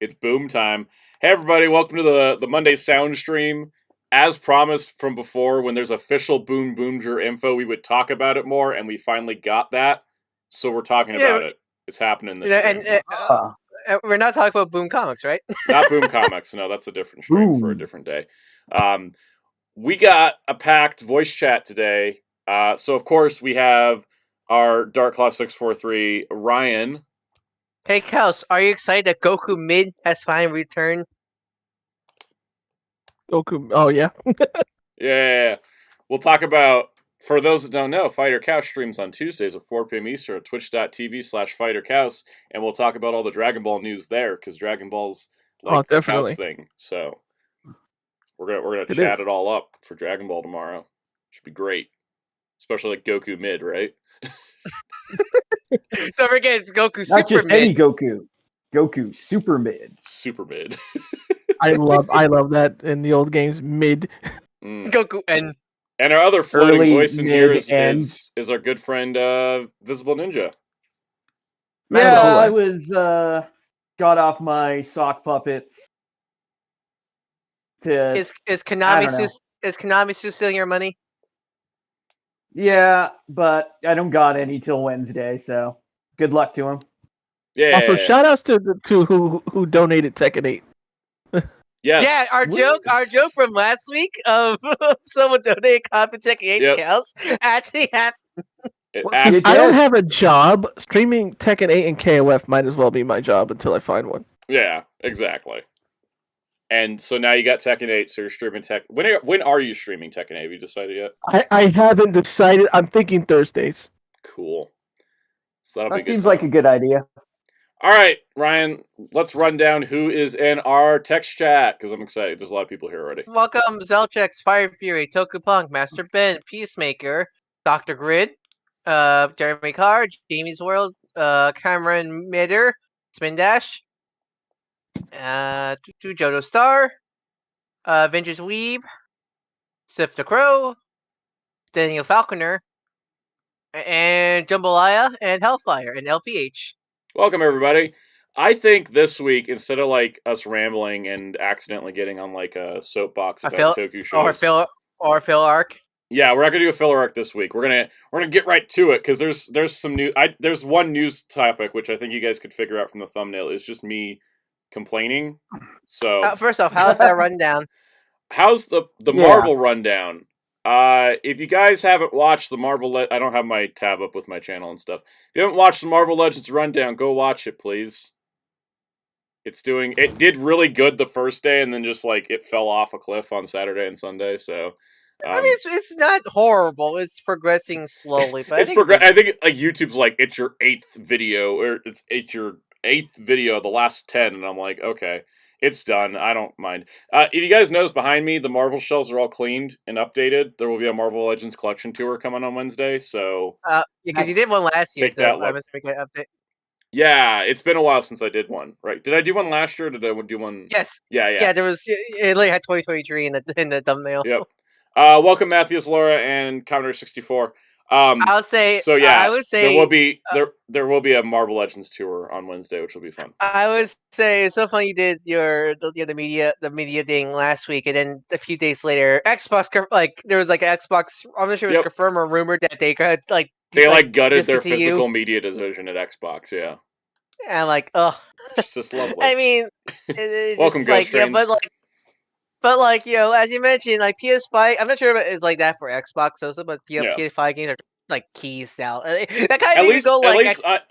It's boom time. Hey everybody, welcome to the Monday sound stream. As promised from before, when there's official Boom Boomger info, we would talk about it more, and we finally got that. So we're talking about it. It's happening this stream. We're not talking about Boom Comics, right? Not Boom Comics. No, that's a different stream for a different day. We got a packed voice chat today. So of course we have our Dark Claw 643 Ryan. Hey Kels, are you excited that Goku Mid has finally returned? Goku, oh yeah. Yeah. We'll talk about, for those that don't know, Fighter Couch streams on Tuesdays at 4 p.m. Eastern at twitch.tv/FighterCouch, and we'll talk about all the Dragon Ball news there, because Dragon Ball's like the house thing. So we're gonna chat it all up for Dragon Ball tomorrow. Should be great. Especially like Goku Mid, right? Don't forget, it's Goku Super Not just Mid. any Goku. Goku Super Mid. Super Mid. I love that in the old games. Mid. Goku N. And our other floating voice in here is our good friend Visible Ninja. Yeah, I was got off my sock puppets. Is Konami still stealing your money? Yeah, but I don't got any till Wednesday, so good luck to him. Yeah. Also, shout outs to who donated Tekken 8. Yes. Yeah, our joke from last week of someone donated copy Tekken 8 to Kels actually happened. Since I don't have a job, streaming Tekken 8 and KOF might as well be my job until I find one. Yeah, exactly. And so now you got Tekken 8, so you're streaming Tekken. When are you streaming Tekken 8? Have you decided yet? I haven't decided. I'm thinking Thursdays. Cool. So that seems like a good idea. All right, Ryan, let's run down who is in our text chat, because I'm excited. There's a lot of people here already. Welcome, Zelchex, Fire Fury, Tokupunk, Master Ben, Peacemaker, Dr. Grid, Jeremy Carr, Jamie's World, Cameron Midder, Spin Dash, Jodo Star, Avengers Weeb, Sif the Crow, Daniel Falconer, and Jambalaya, and Hellfire, and LPH. Welcome, everybody. I think this week, instead of like us rambling and accidentally getting on like a soapbox about Toku shows, or Phil arc. Yeah, we're not gonna do a filler arc this week. We're gonna get right to it because there's some new. There's one news topic which I think you guys could figure out from the thumbnail. It's just me complaining. So first off, how's that rundown? How's the Marvel rundown? If you guys haven't watched the Marvel, I don't have my tab up with my channel and stuff. If you haven't watched the Marvel Legends rundown, go watch it, please. It did really good the first day, and then just like it fell off a cliff on Saturday and Sunday. So, I mean, it's not horrible. It's progressing slowly, but I think like YouTube's like it's your 8th video, or it's your 8th video of the last 10, and I'm like, okay. It's done. I don't mind. If you guys notice behind me, the Marvel shelves are all cleaned and updated. There will be a Marvel Legends collection tour coming on Wednesday. So, because you did one last year, so I must make an update. Yeah, it's been a while since I did one. Right? Did I do one last year? Or did I do one? Yes. Yeah. There was it like had 2023 in the thumbnail. Yep. Welcome, Matthews, Laura, and Commodore 64. I'll say so. Yeah, I would say there will be a Marvel Legends tour on Wednesday, which will be fun. I would say it's so funny you did the media thing last week, and then a few days later, Xbox there was like an Xbox. I'm not sure if it was confirmed or rumored that they got they gutted their physical media division at Xbox. Yeah, and like it's just lovely. I mean, welcome, Ghost Trains. But as you mentioned, like PS5, I'm not sure if it's like that for Xbox also, but PS5 games are like keys now. That kind of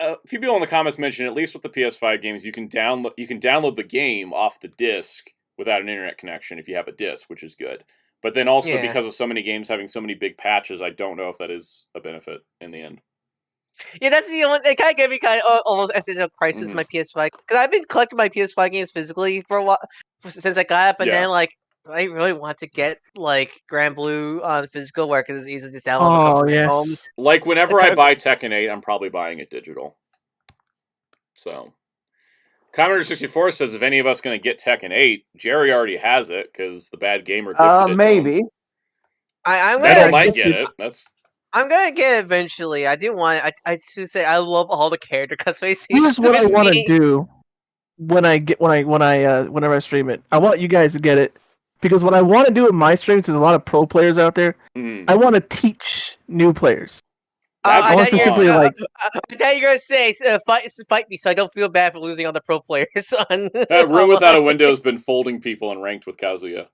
a few people in the comments mentioned at least with the PS5 games, you can download the game off the disc without an internet connection if you have a disc, which is good. But then also because of so many games having so many big patches, I don't know if that is a benefit in the end. Yeah, that's the only. It kind of gave me almost existential crisis with my PS5 because I've been collecting my PS5 games physically for a while since I got up, and then like I really want to get like Grand Blue on physical where because it's easy to download. Oh yes. Home. Like whenever I buy Tekken 8, I'm probably buying it digital. So, Commodore 64 says if any of us going to get Tekken 8, Jerry already has it because the bad gamer gifted it. Maybe. I might get it. I'm gonna get it eventually. I do want. I should say I love all the character customizations. Here's what I want to do. whenever I stream it. I want you guys to get it because what I want to do in my streams, there's a lot of pro players out there. I want to teach new players. I thought you were going to say fight me, so I don't feel bad for losing on the pro players. That Room Without a Window has been folding people in ranked with Kazuya.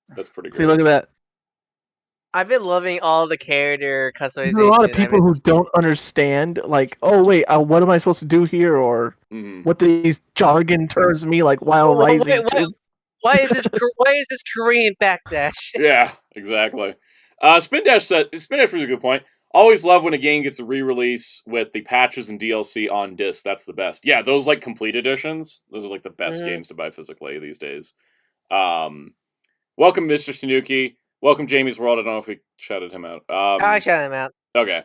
That's pretty great. See, look at that. I've been loving all the character customization. There's a lot of people who don't understand, like, oh wait, what am I supposed to do here, or what do these jargon terms mean, like while rising. Why is this Korean backdash? Yeah, exactly. Spin Dash brings a good point. Always love when a game gets a re-release with the patches and DLC on disc. That's the best. Yeah, those like complete editions. Those are like the best games to buy physically these days. Welcome, Mr. Tanuki. Welcome, Jamie's World. I don't know if we shouted him out. I shouted him out. Okay.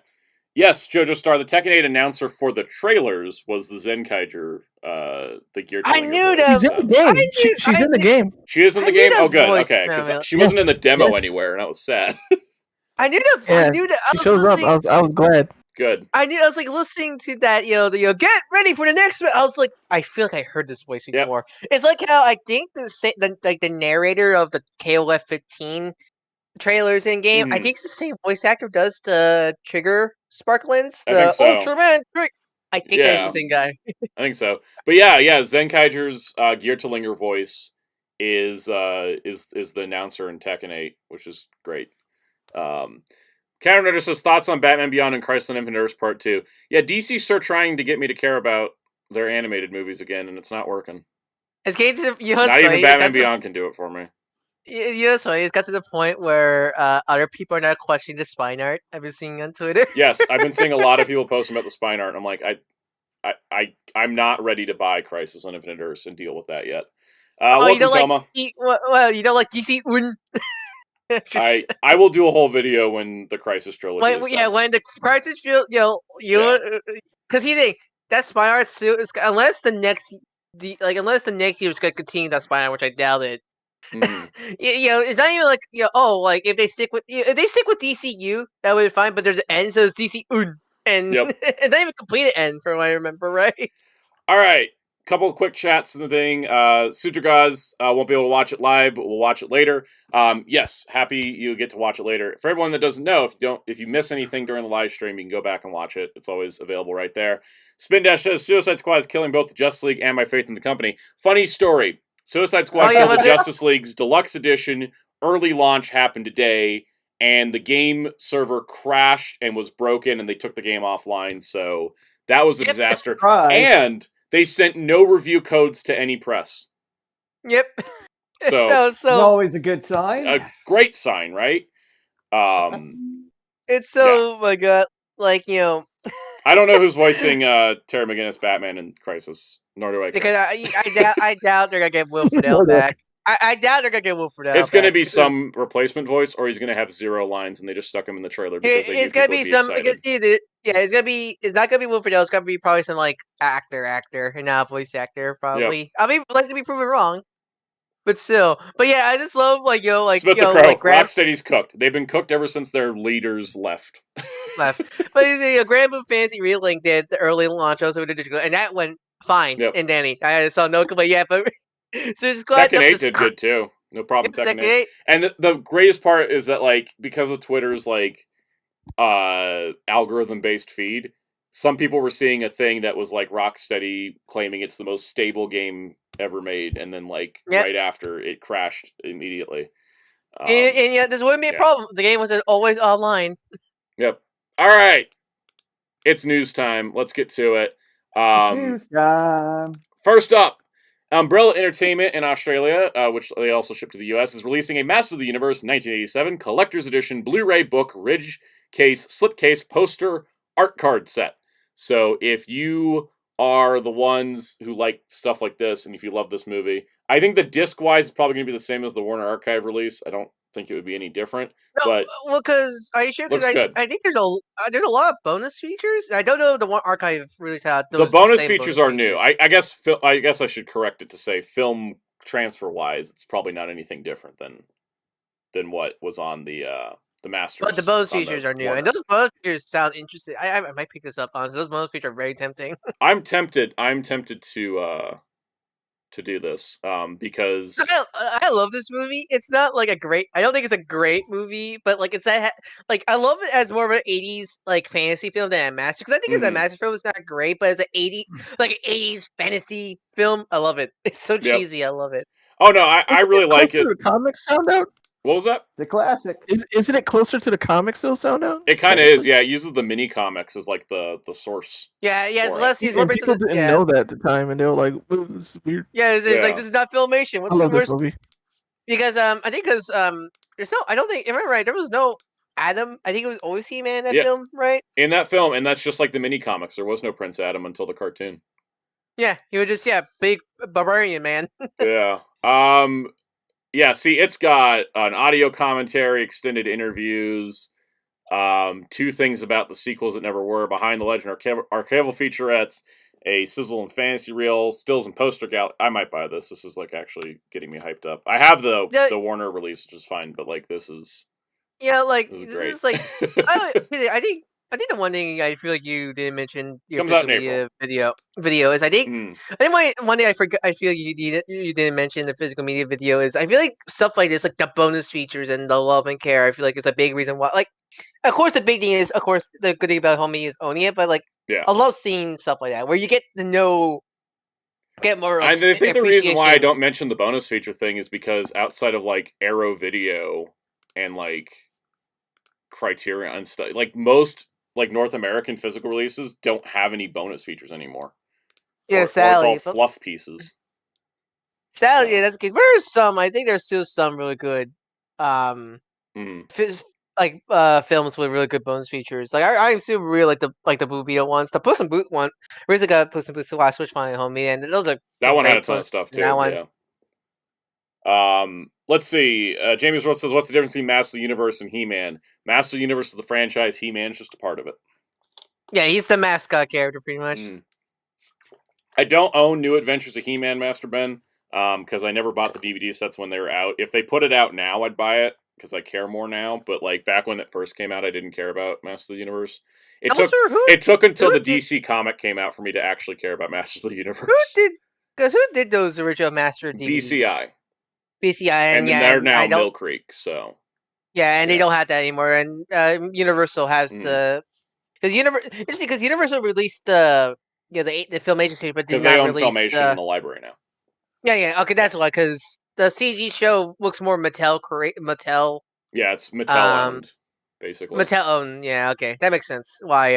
Yes, Jojo Star, the Tekken 8 announcer for the trailers was the Zenkaiger, the Gear. I knew that. She's in the game. She's in the game. She is in the game? Oh, good. Okay, because she wasn't in the demo anywhere, and that was sad. I knew that. Yeah, I knew that. She shows up. I was glad. Good. I was like listening to that. Get ready for the next one. I was like, I feel like I heard this voice before. Yep. It's like how I think the narrator of the KOF 15 trailers in game. I think it's the same voice actor does the Trigger Sparklins, the Ultraman. I think that's the same guy. I think so. But yeah, Zenkaiger's Gear to Linger voice is the announcer in Tekken 8, which is great. Counter says thoughts on Batman Beyond and Crisis on Infinite Earths Part 2. Yeah, DC's still trying to get me to care about their animated movies again, and it's not working. It's getting to not even Batman Beyond can do it for me. It's funny. It's got to the point where other people are now questioning the spine art I've been seeing on Twitter. Yes, I've been seeing a lot of people posting about the spine art, and I'm like, I'm not ready to buy Crisis on Infinite Earths and deal with that yet. You don't Telma. You don't like DC Un. I will do a whole video when the Crisis trilogy is done. When the Crisis trilogy, because you think that spine art suit is unless the next year is going to continue that spine art, which I doubt it. It's not even like if they stick with DCU, that would be fine. But there's an end, so it's DC Un, and it's not even completed end, from what I remember, right? All right. Couple of quick chats to the thing. Sutragaz won't be able to watch it live, but we'll watch it later. Yes, happy you get to watch it later. For everyone that doesn't know, if you miss anything during the live stream, you can go back and watch it. It's always available right there. Spin Dash says Suicide Squad is killing both the Justice League and my faith in the company. Funny story. Suicide Squad killed the Justice League's Deluxe Edition. Early launch happened today, and the game server crashed and was broken, and they took the game offline. So that was a disaster. And they sent no review codes to any press. Yep. So it's always a good sign. A great sign, right? It's so my god, I don't know who's voicing Terry McGinnis Batman in Crisis. Nor do I care. Because I doubt they're gonna get Will Friedle back. I doubt they're gonna get Will Friedle. It's gonna be some replacement voice, or he's gonna have 0 lines, and they just stuck him in the trailer because it's gonna be some. It's gonna be. It's not gonna be Will Friedle. It's gonna be probably some actor, and not voice actor. Probably. Yep. I'd like to be proven wrong, but still. But yeah, I just love Smith the Crow. Rocksteady's cooked. They've been cooked ever since their leaders left. But Grand Blue Fantasy Relink did the early launch also with digital, and that went fine. Yep. And Danny, I saw no complaint yet, but so it's glad Tekken 8 did good too. No problem. Tekken 8. And the greatest part is that because of Twitter's algorithm based feed, some people were seeing a thing that was Rocksteady claiming it's the most stable game ever made, and then right after it crashed immediately. And this wouldn't be a problem. The game was always online. Yep. All right. It's news time. Let's get to it. News time. First up, Umbrella Entertainment in Australia, which they also ship to the US, is releasing a Masters of the Universe 1987 Collector's Edition Blu-ray book, ridge case, slipcase, poster, art card set. So if you are the ones who like stuff like this, and if you love this movie, I think the disc-wise is probably going to be the same as the Warner Archive release. I don't think it would be any different. No, because are you sure? Because I think there's a lot of bonus features. I don't know the Warner Archive release had. The bonus features are new. I guess I should correct it to say film transfer-wise, it's probably not anything different than what was on the Masters. But the bonus features are new, Warner. And those bonus features sound interesting. I might pick this up, honestly. Those bonus features are very tempting. I'm tempted to to do this because I love this movie. It's not like a great. I don't think it's a great movie, but like like I love it as more of an '80s like fantasy film than a master. Because I think as a master film, it's not great, but as an '80s fantasy film, I love it. It's so cheesy. I love it. Oh no, I really like it. The comics sound out. What was that? The classic. Isn't it closer to the comics though? Sound out. It kind of is. Yeah, it uses the mini comics as like the source. Yeah. It's less. He's more based people on didn't know that at the time, and they were like, "This is weird." Yeah, it's like this is not Filmation. I love this movie because I think there's no. I don't think. Am I right? There was no Adam. I think it was always He-Man in that film, right? In that film, and that's just like the mini comics. There was no Prince Adam until the cartoon. Yeah, he was just big barbarian man. Yeah. Yeah, see, it's got an audio commentary, extended interviews, 2 things about the sequels that never were, behind the legend archival featurettes, a sizzle and fantasy reel, stills and poster gallery. I might buy this. This is like actually getting me hyped up. I have the Warner release, which is fine, but like this is like this is this great. is like I think the one thing I feel like you didn't mention your comes out in April. Video is I think one thing I forgot. I feel you didn't mention the physical media video is I feel like stuff like this, like the bonus features and the love and care. I feel like it's a big reason why. Like, of course, the big thing is, of course, the good thing about Homie is owning it, but like, I love seeing stuff like that where you get to get more. I think the reason why I don't mention the bonus feature thing is because outside of like Arrow Video and like Criterion and stuff, like most like North American physical releases don't have any bonus features anymore. Yeah, Sally. It's all fluff pieces. Sally, yeah, that's the case. There's some. I think there's still some really good, films with really good bonus features. Like I still really like the Blue Beetle ones. The Puss in Boot one. Originally got Puss in Boot to watch Switch finally Homie, and those are that one had a ton of stuff too. That one. Yeah. Let's see. James Rose says, "What's the difference between Master of the Universe and He-Man? Master of the Universe is the franchise. He-Man's just a part of it." Yeah, he's the mascot character, pretty much. I don't own New Adventures of He-Man, Master Ben, because I never bought the DVD sets when they were out. If they put it out now, I'd buy it because I care more now. But like back when it first came out, I didn't care about Master of the Universe. It took until the DC comic came out for me to actually care about Masters of the Universe. Who did those original Master DVDs? BCI, and they're now Mill Creek, so and they don't have that anymore. And Universal has the because Universal released the film agency, but did not release because they own Filmation in the library now. Yeah. Okay, that's why. Because the CG show looks more Mattel. Yeah, it's Mattel owned, basically. Mattel owned. Yeah, okay, that makes sense. Why?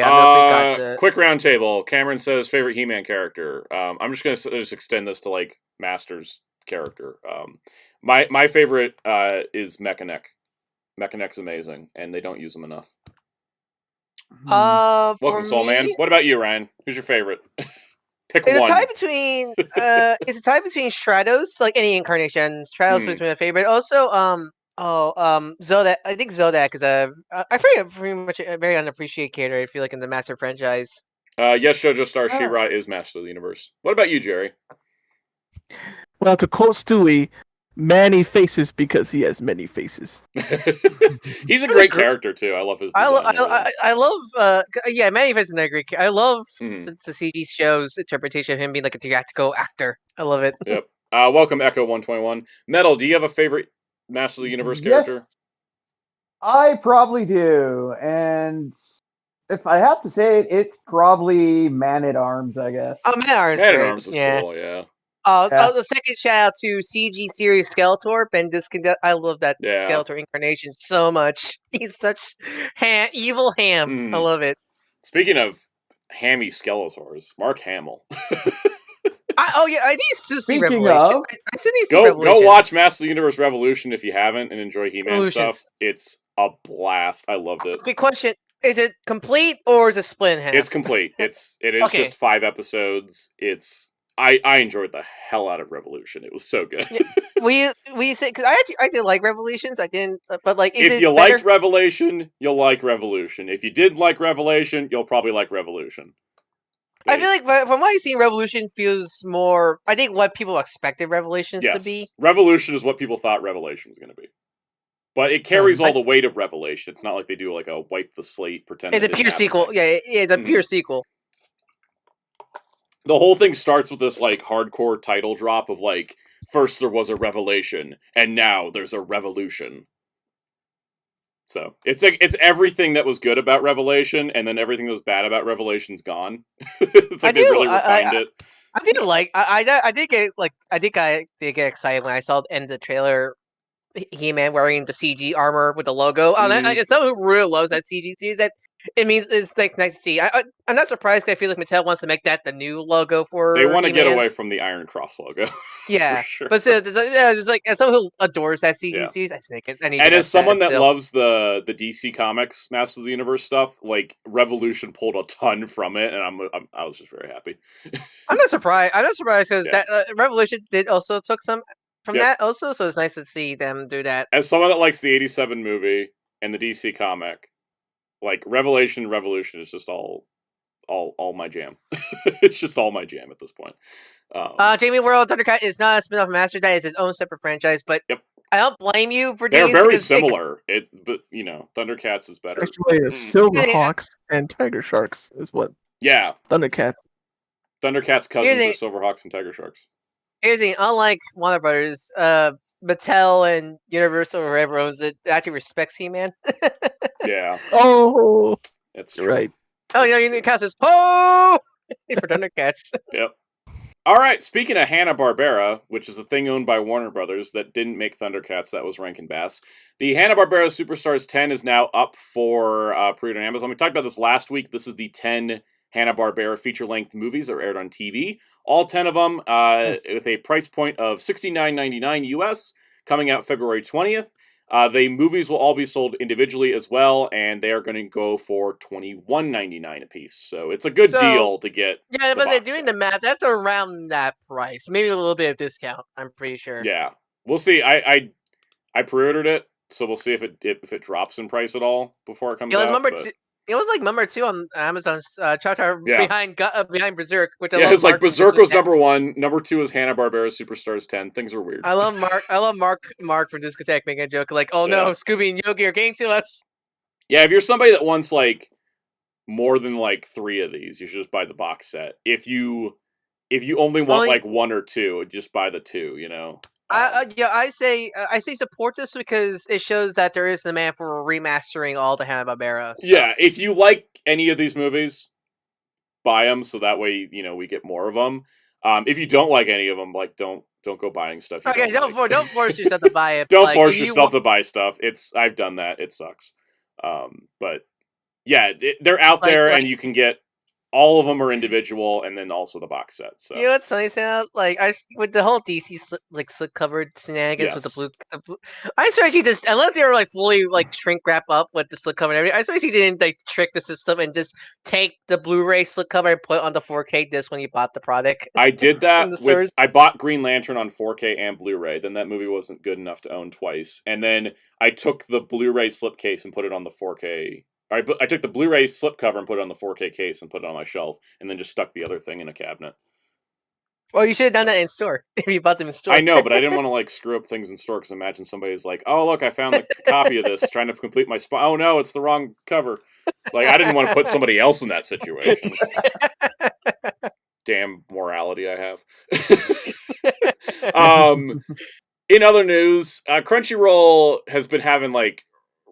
Quick roundtable. Cameron says favorite He-Man character. I'm just gonna extend this to like Masters character. My favorite is Mechanic. Mechanic's amazing, and they don't use him enough. Welcome, Soul Man. What about you, Ryan? Who's your favorite? Pick one. It's a tie between Stratos, like any incarnation. Stratos was my favorite. Also, Zodak. I think Zodak is I forget pretty much a very unappreciated character. I feel like in the Master franchise. Yes, JoJo Star She-Ra is Master of the Universe. What about you, Jerry? Well, to quote Stewie, many faces because he has many faces. He's a great character too. I love his design. I love many faces are great. I love the CG show's interpretation of him being like a theatrical actor. I love it. Yep. Welcome, Echo 121. Metal, do you have a favorite Master of the Universe character? Yes, I probably do, and if I have to say it, it's probably Man-at-Arms, I guess. Oh, Man-at-Arms. Man-at-Arms is cool, yeah. The second shout out to CG series Skeletor and Discotek. I love that Skeletor incarnation so much. He's such evil ham. I love it. Speaking of hammy Skeletors, Mark Hamill. I need to see Revolution. Go watch Master of the Universe Revolution if you haven't and enjoy He-Man stuff. It's a blast. I loved it. Good question. Is it complete or is it split in half? It's complete. It is just 5 episodes. I enjoyed the hell out of Revolution. It was so good. We say because I did like Revelations. I didn't, but like if you liked Revelation, you'll like Revolution. If you didn't like Revelation, you'll probably like Revolution. I feel like from what I've seen, Revolution feels more. I think what people expected Revelations to be. Revolution is what people thought Revelation was going to be, but it carries all the weight of Revelation. It's not like they do like a wipe the slate pretend. It's a pure sequel. Yeah, it's a pure sequel. the whole thing starts with this like hardcore title drop of like, first there was a revelation, and now there's a revolution. So it's like it's everything that was good about Revelation, and then everything that was bad about Revelation's gone. It's like they really refined it. I did like I did get excited when I saw the end of the trailer. He-Man wearing the CG armor with the logo. As someone who really loves that CG series, that it means it's like nice to see. I'm not surprised. Cause I feel like Mattel wants to make that the new logo for. They want to He-Man. get away from the Iron Cross logo. Yeah, for sure. But still, it's like as someone who adores that CG series, I think I need. And as someone that loves the DC Comics Masters of the Universe stuff, like Revolution pulled a ton from it, and I was just very happy. I'm not surprised. I'm not surprised because that Revolution did also took some from that also, so it's nice to see them do that. As someone that likes the '87 movie and the DC comic, like Revolution is just all my jam. It's just all my jam at this point. Jamie World Thundercat is not a spin-off of Master. That is his own separate franchise, but I don't blame you for they're very similar. But you know, Thundercats is better. Actually, Silverhawks and Tiger Sharks is what. Yeah, Thundercats cousins are Silverhawks and Tiger Sharks. Here's the thing, unlike Warner Brothers, Mattel and Universal or whoever owns it actually respects He-Man. Yeah. Oh, that's right. Oh, you know, the cast is for Thundercats. Yep. All right. Speaking of Hanna-Barbera, which is a thing owned by Warner Brothers that didn't make Thundercats, that was Rankin Bass. The Hanna-Barbera Superstars 10 is now up for pre-order on Amazon. We talked about this last week. This is the 10 Hanna-Barbera feature-length movies that are aired on TV. All 10 of them with a price point of $69.99 US, coming out February 20th. The movies will all be sold individually as well, and they are going to go for $21.99 a piece. So it's a good deal to get. Yeah, but they're doing the math. That's around that price. Maybe a little bit of discount, I'm pretty sure. Yeah. We'll see. I pre-ordered it, so we'll see if it drops in price at all before it comes out. It was like number 2 on Amazon's chart behind Berserk. Which it's like Berserk was number 1. Number 2 is Hanna-Barbera Superstars 10. Things are weird. I love Mark from Discotek making a joke like, "Oh no, Scooby and Yogi are getting to us." Yeah, if you're somebody that wants like more than like 3 of these, you should just buy the box set. If you only want like 1 or 2, just buy the 2. You know. I say support this because it shows that there is demand for remastering all the Hanna-Barbera stuff. Yeah, if you like any of these movies, buy them so that way we get more of them. If you don't like any of them, like don't go buying stuff. Don't force yourself to buy it. Don't force yourself to buy stuff. I've done that. It sucks. But yeah, they're out there, and you can get. All of them are individual, and then also the box set. So you know what's nice now? Like with the whole DC slip covered shenanigans with the blue. I swear she just unless you're like fully like shrink wrap up with the slip cover and everything. I swear she didn't like trick the system and just take the Blu-ray slip cover and put it on the 4K disc when you bought the product. I did that I bought Green Lantern on 4K and Blu-ray. Then that movie wasn't good enough to own twice, and then I took the Blu-ray slipcase and put it on the 4K. I took the Blu-ray slipcover and put it on the 4K case and put it on my shelf, and then just stuck the other thing in a cabinet. Well, you should have done that in store if you bought them in store. I know, but I didn't want to like screw up things in store because imagine somebody's like, "Oh, look, I found a copy of this, trying to complete my spot. Oh no, it's the wrong cover." Like I didn't want to put somebody else in that situation. Damn morality I have. In other news, Crunchyroll has been having like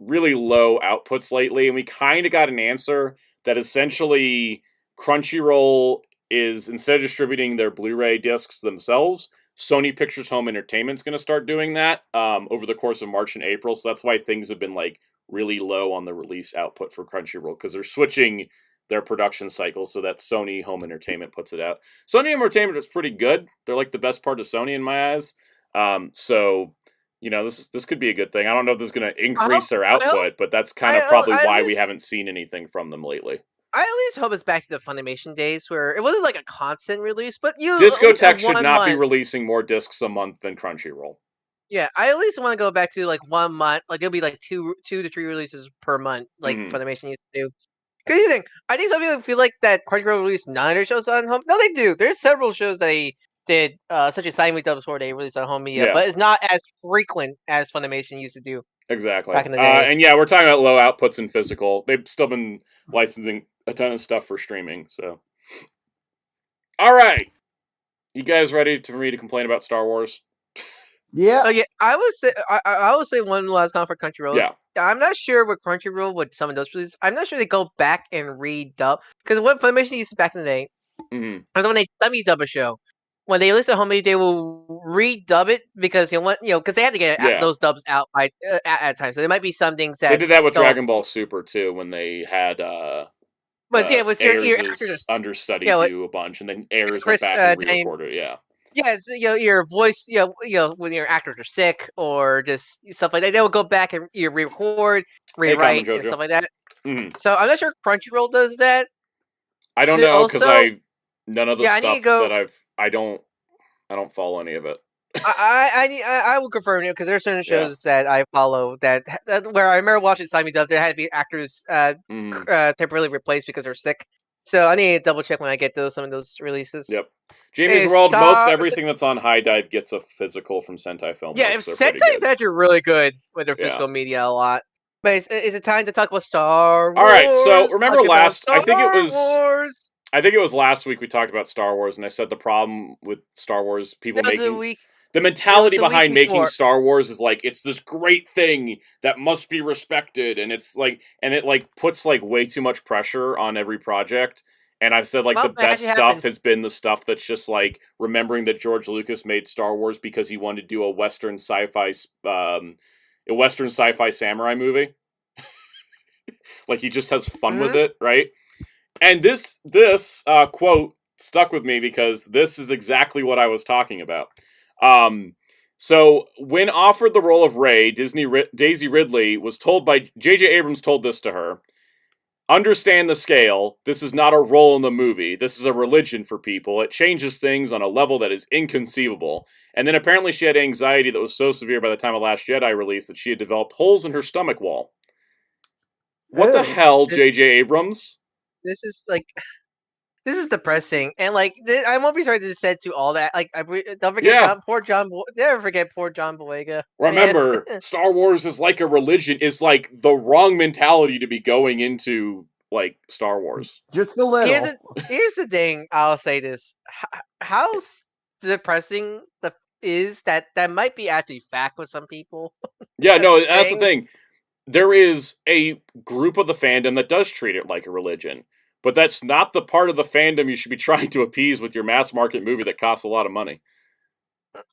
really low outputs lately, and we kind of got an answer that essentially Crunchyroll is, instead of distributing their Blu-ray discs themselves, Sony Pictures Home Entertainment's going to start doing that over the course of March and April. So that's why things have been like really low on the release output for Crunchyroll, because they're switching their production cycle so that Sony Home Entertainment puts it out. Sony Home Entertainment is pretty good. They're like the best part of Sony in my eyes. So this could be a good thing. I don't know if this is going to increase their output, but that's kind of probably why we haven't seen anything from them lately. I at least hope it's back to the Funimation days where it wasn't like a constant release, but Discotek should not be releasing more discs a month than Crunchyroll. Yeah, I at least want to go back to like 1 month. Like it'll be like two to three releases per month, like Funimation used to do. Because you think I think some people feel like that Crunchyroll released 9 of their shows on home. No, they do. There's several shows that they did, such as Sign Week before they released on home media, but it's not as frequent as Funimation used to do. Exactly. Back in the day. And yeah, we're talking about low outputs in physical. They've still been licensing a ton of stuff for streaming, so. All right. You guys ready for me to complain about Star Wars? Yeah. Yeah, I would say one last comment for Crunchyroll. Yeah. I'm not sure what Crunchyroll would some of those releases. I'm not sure they go back and redub because what Funimation used to back in the day was when they dub a show. When they release a homemade, they will redub it because because they had to get those dubs out by at time. So there might be some things that they did that with Dragon Ball Super too when they had but yeah, with your Ayers' understudy do a bunch, and then Ayers went Chris back and re-recorded it. Yeah. Yeah, it's, your voice, when your actors are sick or just stuff like that, they'll go back and re-record, rewrite, and stuff like that. Mm-hmm. So I'm not sure Crunchyroll does that. I don't know because none of the stuff that I don't follow any of it. I will confirm it because there are certain shows that I follow that where I remember watching Simon Dub. There had to be actors temporarily replaced because they're sick. So I need to double check when I get some of those releases. Yep. Jamie's World, most everything that's on High Dive gets a physical from Sentai Film. Yeah, Sentai is actually really good with their physical media a lot. But is it time to talk about Star Wars? All right, so remember I think it was last week we talked about Star Wars, and I said the problem with Star Wars, people making... The mentality behind making Star Wars is like, it's this great thing that must be respected, and it's like, and it like puts like way too much pressure on every project. And I've said like the best stuff has been the stuff that's just like remembering that George Lucas made Star Wars because he wanted to do a Western sci-fi samurai movie. Like he just has fun with it, right? And this quote stuck with me because this is exactly what I was talking about. So when offered the role of Rey, Daisy Ridley was told by J.J. Abrams told this to her. Understand the scale. This is not a role in the movie. This is a religion for people. It changes things on a level that is inconceivable. And then apparently she had anxiety that was so severe by the time of Last Jedi released that she had developed holes in her stomach wall. What the hell, J.J. Abrams? This is depressing, and like I won't be sorry to say to all that. Like, don't forget never forget poor John Boyega. Remember, Star Wars is like a religion. It's like the wrong mentality to be going into like Star Wars. Just a little. Here's the thing. I'll say this: how depressing that might be actually fact with some people. Yeah, no, that's the thing. There is a group of the fandom that does treat it like a religion. But that's not the part of the fandom you should be trying to appease with your mass market movie that costs a lot of money.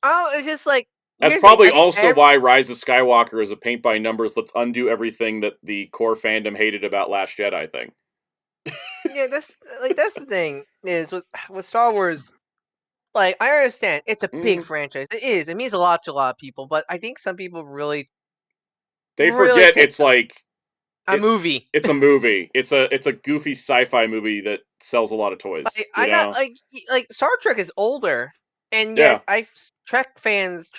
Oh, it's just like... That's probably also why Rise of Skywalker is a paint by numbers, let's undo everything that the core fandom hated about Last Jedi thing. Yeah, that's the thing, is with Star Wars, like, I understand, it's a big franchise. It is. It means a lot to a lot of people, but I think some people really... They forget it's like... a movie. It's a movie. It's a goofy sci-fi movie that sells a lot of toys. Like Star Trek is older, and yet Trek fans,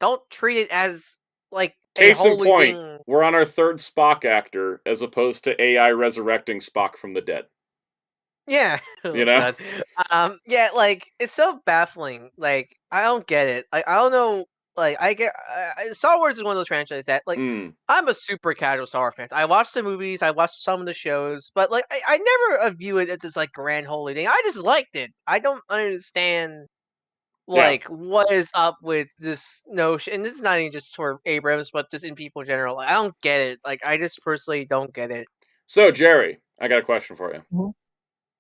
don't treat it as like case in point. Thing. We're on our third Spock actor as opposed to AI resurrecting Spock from the dead. Yeah, yeah, like it's so baffling. Like I don't get it. Like I don't know. Like I get Star Wars is one of those franchises that like I'm a super casual Star Wars fan. I watch the movies, I watch some of the shows, but like I never view it as this like grand holy thing. I just liked it. I don't understand like what is up with this notion, and this is not even just for Abrams, but just in people in general. Like, I don't get it. Like I just personally don't get it. So Jerry, I got a question for you. Mm-hmm.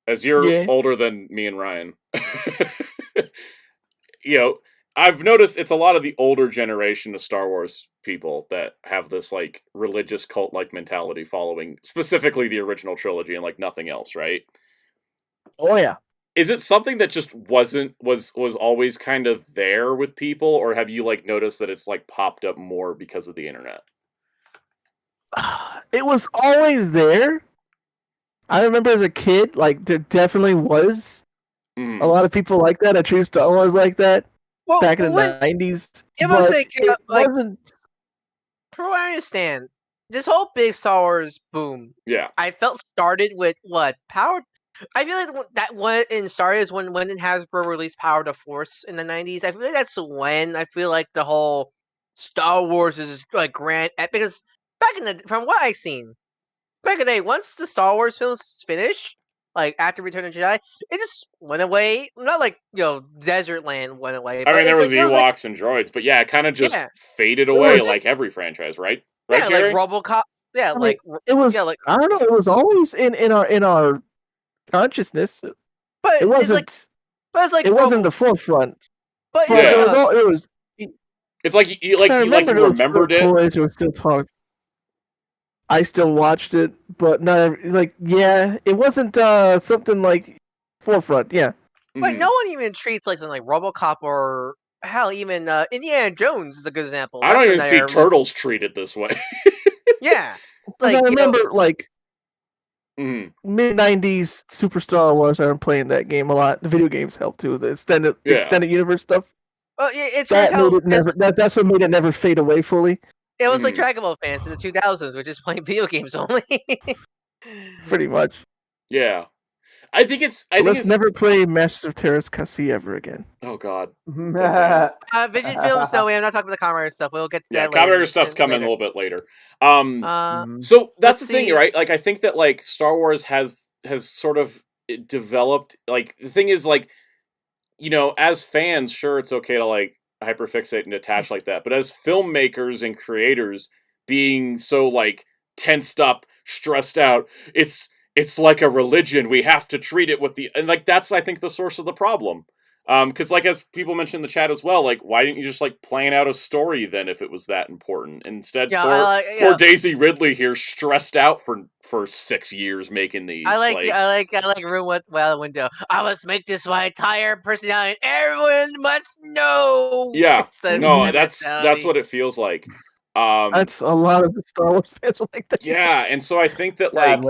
As you're older than me and Ryan, I've noticed it's a lot of the older generation of Star Wars people that have this like religious cult-like mentality following specifically the original trilogy and like nothing else, right? Oh yeah. Is it something that just was always kind of there with people, or have you like noticed that it's like popped up more because of the internet? It was always there. I remember as a kid, like there definitely was a lot of people like that. I true Star Wars like that. Back in the 90s. Yeah, but from what I understand, this whole big Star Wars boom, I felt started with what? Power? I feel like that when started is when Hasbro released Power to Force in the 90s. I feel like that's when I feel like the whole Star Wars is like grand, because from what I've seen, back in the day, once the Star Wars films finished, like after Return of the Jedi, it just went away. Not like Desert Land went away. I mean, there was like, Ewoks and droids, but yeah, it kind of just faded was away just- like every franchise, right? Right, Yeah, Jerry? like RoboCop. Yeah, I mean, like it was. yeah, like I don't know. It was always in our consciousness. but It wasn't. it's like It wasn't the forefront. But But Yeah. it was all. It was. It's like you remembered it. Toys were still talked. I still watched it, but not it wasn't something like forefront. Yeah, Like no one even treats like something like RoboCop or hell, even Indiana Jones is a good example. I don't That's even see another- Turtles treated this way. Yeah, because I remember Mhm. mid '90s Super Star Wars. I remember playing that game a lot. The video games helped too. The extended universe stuff. it's That weird how made it never. That's what made it never fade away fully. it was like Dragon Ball fans in the 2000s were just playing video games only. Pretty much. Yeah. I think it's never play Masters of Terrace Kasi ever again. Oh god. Vision Films, no, I'm not talking about the Commodore stuff. We'll get to that later. Commodore stuff's coming a little bit later. Mm-hmm. So that's the thing, right? Like I think that like Star Wars has sort of developed, like the thing is like, as fans, sure, it's okay to like hyperfixate and attach like that, but as filmmakers and creators being so like tensed up, stressed out, it's like a religion. We have to treat it with and like that's I think the source of the problem. Because like as people mentioned in the chat as well, like why didn't you just like plan out a story then if it was that important? Instead, poor Daisy Ridley here stressed out for 6 years making these. I like room with window. I must make this my entire personality. Everyone must know. Yeah, no, that's what it feels like. That's a lot of the Star Wars fans like that. Yeah, and so I think that like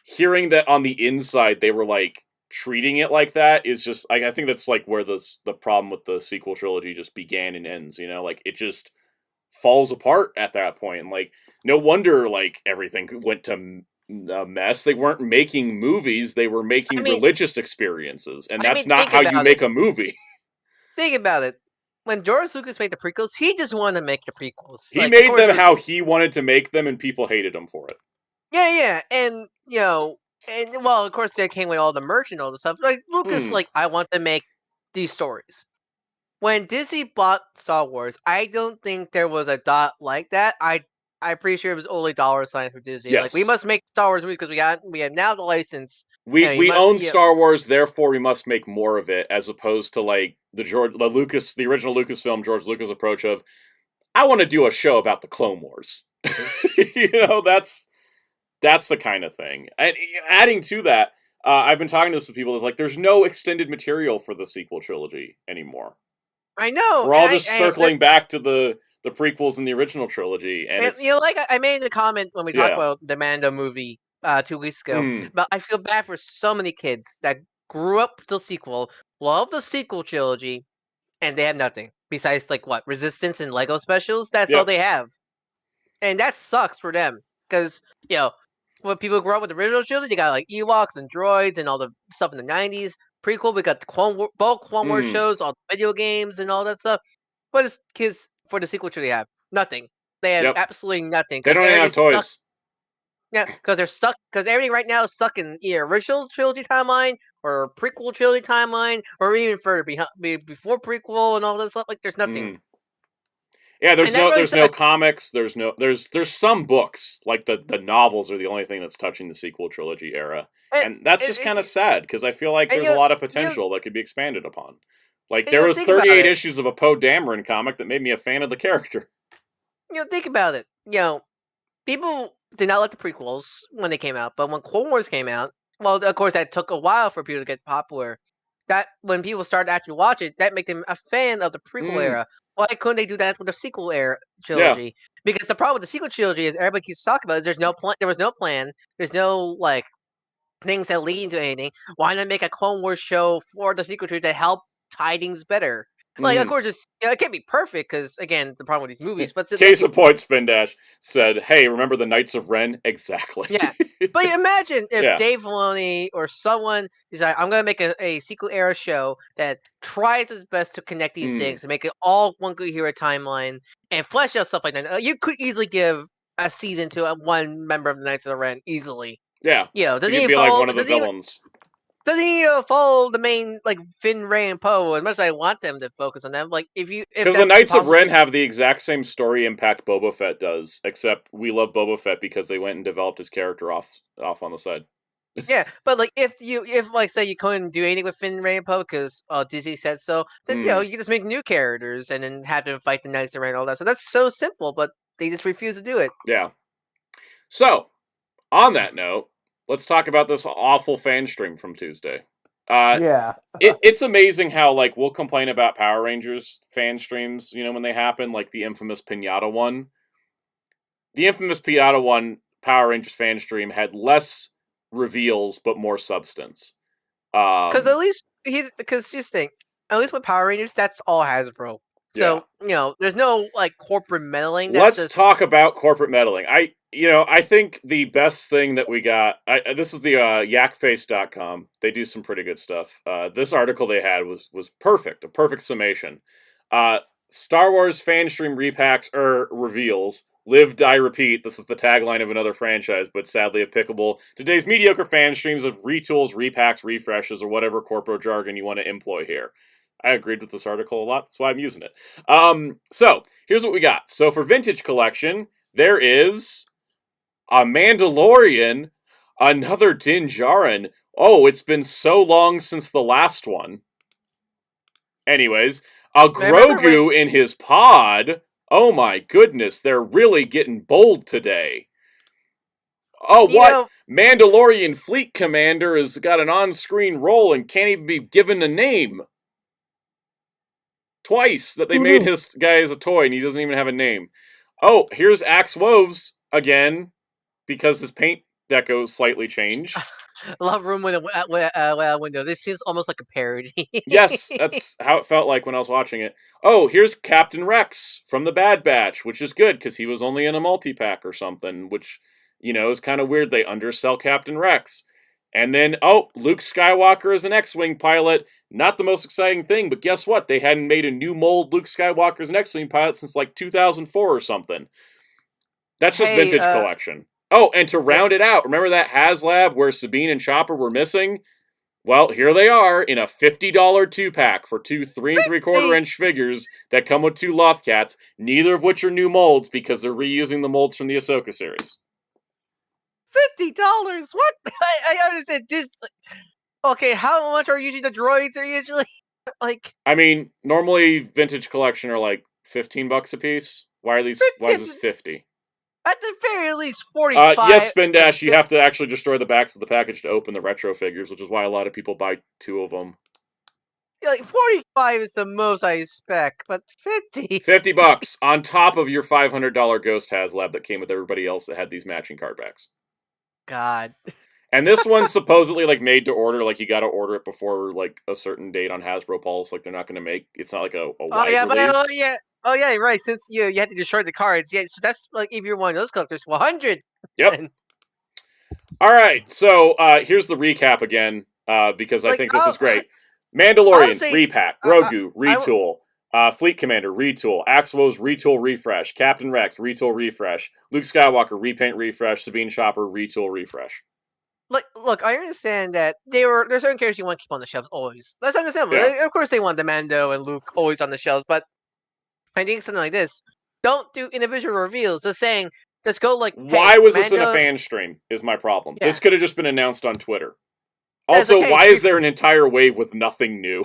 hearing that on the inside they were like treating it like that is just I think that's like where the problem with the sequel trilogy just began and ends, like it just falls apart at that point. And like no wonder like everything went to a mess. They weren't making movies, they were making religious experiences, and that's not how you make a movie. Think about it. When George Lucas made the prequels, he just wanted to make the prequels. He made them how he wanted to make them, and people hated him for it. Yeah, and and well, of course, that came with all the merch and all the stuff. Like Lucas, like I want to make these stories. When Disney bought Star Wars, I don't think there was a dot like that. I'm pretty sure it was only dollar signs for Disney. Yes. Like we must make Star Wars movies because we have now the license. We own Star Wars, therefore we must make more of it, as opposed to like the original Lucasfilm George Lucas approach of I want to do a show about the Clone Wars. That's the kind of thing. And adding to that, I've been talking to this with people. It's like there's no extended material for the sequel trilogy anymore. I know. We're all just circling back to the prequels and the original trilogy, and it's, like I made a comment when we talked about the Mando movie 2 weeks ago. But I feel bad for so many kids that grew up with the sequel, love the sequel trilogy, and they have nothing besides like what Resistance and Lego specials. That's all they have, and that sucks for them because when people grow up with the original trilogy, they got like Ewoks and droids and all the stuff in the 90s. Prequel, we got the both Clone Wars shows, all the video games and all that stuff. What does kids for the sequel trilogy have? Nothing. They have absolutely nothing. They don't even have toys. Because they're stuck. Because everything right now is stuck in either original trilogy timeline or prequel trilogy timeline, or even further before prequel and all that stuff. Like there's nothing. Yeah, there's no comics. There's some books, like the novels are the only thing that's touching the sequel trilogy era, and that's just kind of sad because I feel like there's a lot of potential that could be expanded upon. Like there was 38 issues of a Poe Dameron comic that made me a fan of the character. Think about it. People did not like the prequels when they came out, but when Clone Wars came out, well, of course that took a while for people to get popular. That when people started to actually watch it, that made them a fan of the prequel era. Why couldn't they do that with the sequel era trilogy? Yeah. Because the problem with the sequel trilogy is everybody keeps talking about it. There's no plan. There was no plan. There's no like things that lead into anything. Why not make a Clone Wars show for the sequel trilogy to help tie things better? Like, of course, it can't be perfect because, again, the problem with these movies. But case in point, Spin Dash said, "Hey, remember the Knights of Ren?" Exactly. Yeah, but imagine if Dave Filoni or someone is like, "I'm going to make a sequel era show that tries its best to connect these things and make it all one good hero timeline and flesh out stuff like that." You could easily give a season to one member of the Knights of the Ren easily. Yeah, doesn't he could be like one of the villains. doesn't follow the main like Finn, Ray, and Poe as much as I want them to focus on them. Like because the Knights of Ren have the exact same story impact Boba Fett does, except we love Boba Fett because they went and developed his character off on the side. Yeah, but like if like say you couldn't do anything with Finn, Ray, and Poe because Disney said so, then you can just make new characters and then have them fight the Knights of Ren and all that. So that's so simple, but they just refuse to do it. Yeah. So, on that note, let's talk about this awful fan stream from Tuesday. It's amazing how like we'll complain about Power Rangers fan streams, when they happen, like the infamous Pinata one. The infamous Pinata one Power Rangers fan stream had less reveals but more substance. Because at least just think, at least with Power Rangers, that's all Hasbro. So there's no like corporate meddling. Let's talk about corporate meddling. I think the best thing that we got. This is the yakface.com. They do some pretty good stuff. This article they had was perfect, a perfect summation. Star Wars fan stream repacks reveals. Live, die, repeat. This is the tagline of another franchise, but sadly applicable to today's mediocre fan streams of retools, repacks, refreshes, or whatever corporate jargon you want to employ here. I agreed with this article a lot. That's why I'm using it. So, here's what we got. So, for Vintage Collection, there is a Mandalorian, another Din Djarin. Oh, it's been so long since the last one. Anyways, a Grogu in his pod. Oh my goodness, they're really getting bold today. Oh, what? Mandalorian Fleet Commander has got an on-screen role and can't even be given a name. Twice that they made his guy as a toy and he doesn't even have a name. Oh, here's Axe Woves again because his paint deco slightly changed. A lot of room with a window. This is almost like a parody. Yes, that's how it felt like when I was watching it. Oh, here's Captain Rex from the Bad Batch, which is good because he was only in a multi-pack or something, which, is kind of weird. They undersell Captain Rex. And then, Luke Skywalker is an X-Wing pilot. Not the most exciting thing, but guess what? They hadn't made a new mold Luke Skywalker as an X-Wing pilot since like 2004 or something. That's just Vintage Collection. Oh, and to round it out, remember that Haslab where Sabine and Chopper were missing? Well, here they are in a $50 2-pack for two 3 3/4-inch figures that come with two Lothcats, neither of which are new molds because they're reusing the molds from the Ahsoka series. $50? What? I understand this. Okay, how much are usually the droids are usually? I mean, normally Vintage Collection are like $15 a piece. Why is this 50? At the very least, 45. Yes, Spin Dash, you have to actually destroy the backs of the package to open the retro figures, which is why a lot of people buy 2 of them. Yeah, like 45 is the most I expect, but 50. $50 on top of your $500 Ghost Haslab that came with everybody else that had these matching card backs. God. And this one's supposedly like made to order, like you got to order it before like a certain date on Hasbro Pulse. Like they're not going to make it's not like a wide release. Oh yeah, right. Since you had to destroy the cards, so that's like if you're one of those collectors, 100. Yep. All right, so here's the recap again, because I think this is great. Mandalorian repack, Grogu retool, Fleet Commander retool, Axe Woves retool refresh, Captain Rex retool refresh, Luke Skywalker repaint refresh, Sabine Chopper retool refresh. Look, I understand that there's certain characters you want to keep on the shelves always. That's understandable. Yeah. Of course, they want the Mando and Luke always on the shelves, but I think something like this. Don't do individual reveals. Just saying, let's go like. Why was this in a fan stream? Is my problem. Yeah. This could have just been announced on Twitter. Also, why is there an entire wave with nothing new?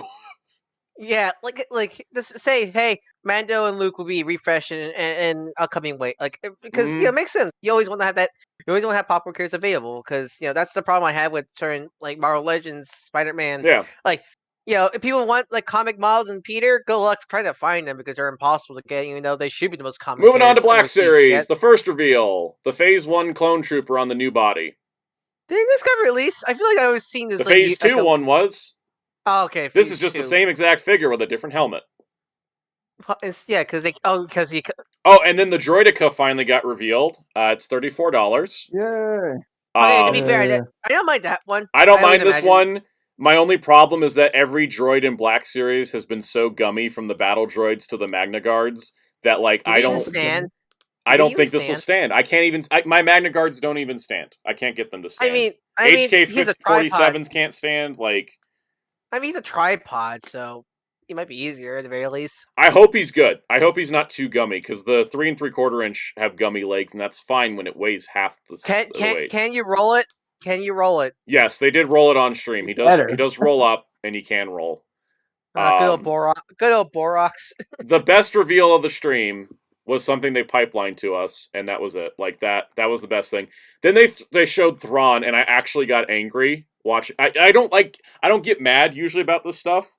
Yeah, like just say, hey, Mando and Luke will be refreshed in upcoming wave, because it makes sense. You always want to have that. You always want to have popcorn cards available because that's the problem I had with certain like Marvel Legends, Spider-Man. Yeah, if people want like comic Miles and Peter, good luck trying to find them because they're impossible to get. Even though they should be the most common. Moving on to Black Series, the first reveal, the Phase 1 Clone Trooper on the new body. Didn't this get released? I feel like I was seeing this. The Phase 2 one was. Oh, okay. This is just the same exact figure with a different helmet. Because he. Oh, and then the Droideka finally got revealed. It's $34. Yay! Okay, to be fair, I don't mind that one. I don't mind this one. My only problem is that every droid in Black Series has been so gummy from the battle droids to the Magna Guards that I don't. Stand? I don't think this will stand. I can't even. My Magna Guards don't even stand. I can't get them to stand. I mean, HK-47s can't stand. Like, he's a tripod, so he might be easier at the very least. I hope he's good. I hope he's not too gummy, because the 3 3/4 inch have gummy legs, and that's fine when it weighs half the weight. Can you roll it? Can you roll it? Yes, they did roll it on stream. He does. He does roll up, and he can roll. Good old Borox. The best reveal of the stream was something they pipelined to us, and that was it. Like, that was the best thing. Then they showed Thrawn, and I actually got angry watching. I don't get mad usually about this stuff,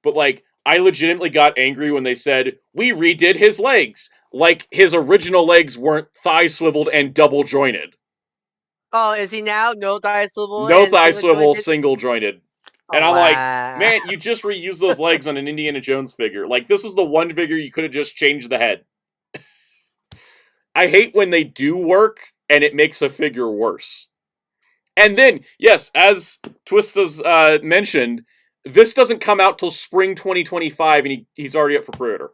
but like, I legitimately got angry when they said we redid his legs. Like, his original legs weren't thigh swiveled and double jointed. Oh, is he now no thigh swivel? No thigh swivel, single jointed. And I'm like, man, you just reused those legs on an Indiana Jones figure. Like, this is the one figure you could have just changed the head. I hate when they do work, and it makes a figure worse. And then, yes, as Twista's mentioned, this doesn't come out till spring 2025, and he's already up for pre-order.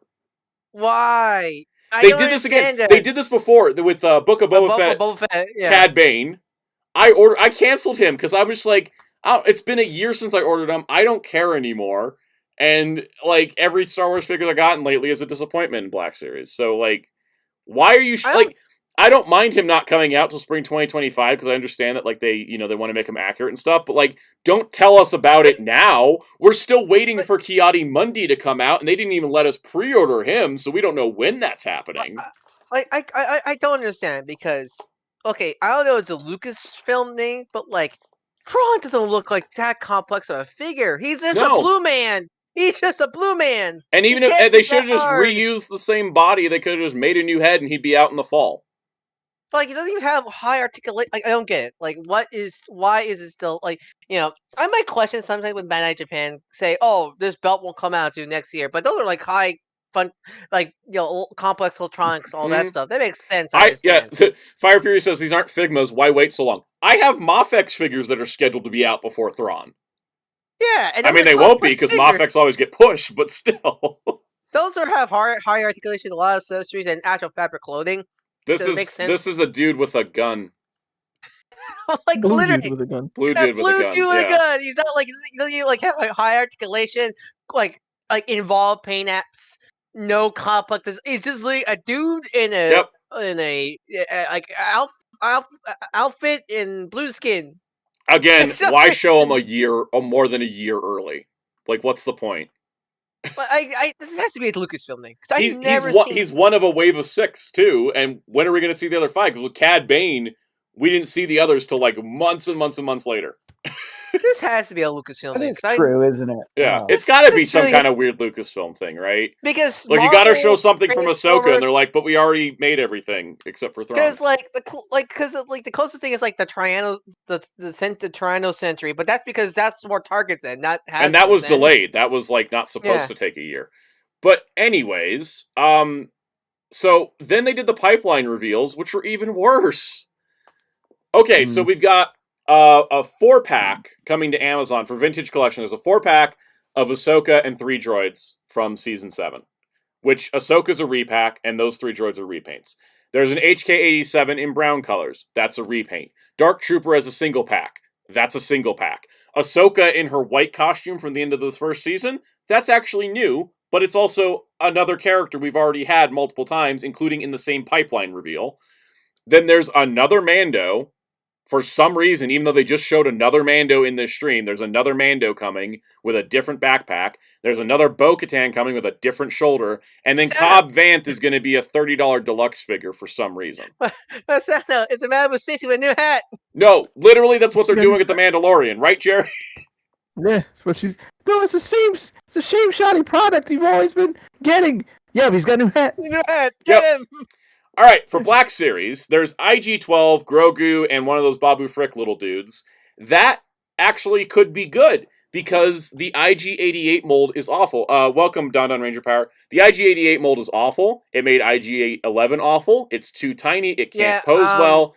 Why? They did this again. They did this before with Book of Boba Fett, Cad Bane. I canceled him, because I was just like, oh, it's been a year since I ordered him. I don't care anymore. And, like, every Star Wars figure I've gotten lately is a disappointment in Black Series. So, like, why are you... I don't mind him not coming out till spring 2025, because I understand that, like, they want to make him accurate and stuff, but, like, don't tell us about it now. We're still waiting for Ki-Adi-Mundi to come out, and they didn't even let us pre-order him, so we don't know when that's happening. I don't understand, because, okay, I don't know it's a Lucasfilm thing, but, like, Thrawn doesn't look like that complex of a figure. He's just a blue man. He's just a blue man. And even if they should have just reused the same body, they could have just made a new head and he'd be out in the fall. But, like, he doesn't even have high articulation. Like, I don't get it. Like, why is it still, like, I might question sometimes when Bandai Japan say, oh, this belt won't come out until next year. But those are, like, high, fun, like, complex electronics, all that stuff. That makes sense. Fire Fury says these aren't Figmas. Why wait so long? I have Mafex figures that are scheduled to be out before Thrawn. Yeah, and I mean, they won't be, because Mafex always get pushed, but still. Those have high articulation, a lot of accessories, and actual fabric clothing. This is a dude with a gun. Like, Blue dude with a gun. Blue dude with a gun. He's not like, you like have a high articulation, like involved paint apps, no complex. It's just like a dude in a outfit in blue skin. Again, why show him a year or more than a year early? Like, what's the point? But this has to be a Lucasfilm thing. He's one of a wave of 6 too. And when are we going to see the other 5? Because with Cad Bane, we didn't see the others till like months and months and months later. This has to be a Lucasfilm thing. That's true, isn't it? Yeah, it's got to be some kind of weird Lucasfilm thing, right? Because like, you got to show something from Ahsoka, and they're like, "But we already made everything except for Thrawn." Because the closest thing is like the Tyranno Sentry, but that's because that's more targets in, not Hasbro. And that was delayed. That was like not supposed to take a year. But anyways, so then they did the pipeline reveals, which were even worse. Okay, so we've got a 4-pack coming to Amazon for Vintage Collection. There's a 4-pack of Ahsoka and 3 droids from Season 7, which Ahsoka's a repack, and those 3 droids are repaints. There's an HK-87 in brown colors. That's a repaint. Dark Trooper as a single pack. That's a single pack. Ahsoka in her white costume from the end of the first season. That's actually new, but it's also another character we've already had multiple times, including in the same pipeline reveal. Then there's another Mando. For some reason, even though they just showed another Mando in this stream, there's another Mando coming with a different backpack. There's another Bo-Katan coming with a different shoulder. And then Cobb Vanth is going to be a $30 deluxe figure for some reason. What's that? No, it's a man with Stacey with a new hat. No, literally that's what they're doing at The Mandalorian. Right, Jerry? Yeah, but no, it's the same shoddy product you've always been getting. Yeah, but he's got a new hat. New hat. Get him. All right, for Black Series, there's IG-12, Grogu, and one of those Babu Frick little dudes. That actually could be good, because the IG-88 mold is awful. Welcome, Don Ranger Power. The IG-88 mold is awful. It made IG-11 awful. It's too tiny. It can't pose well.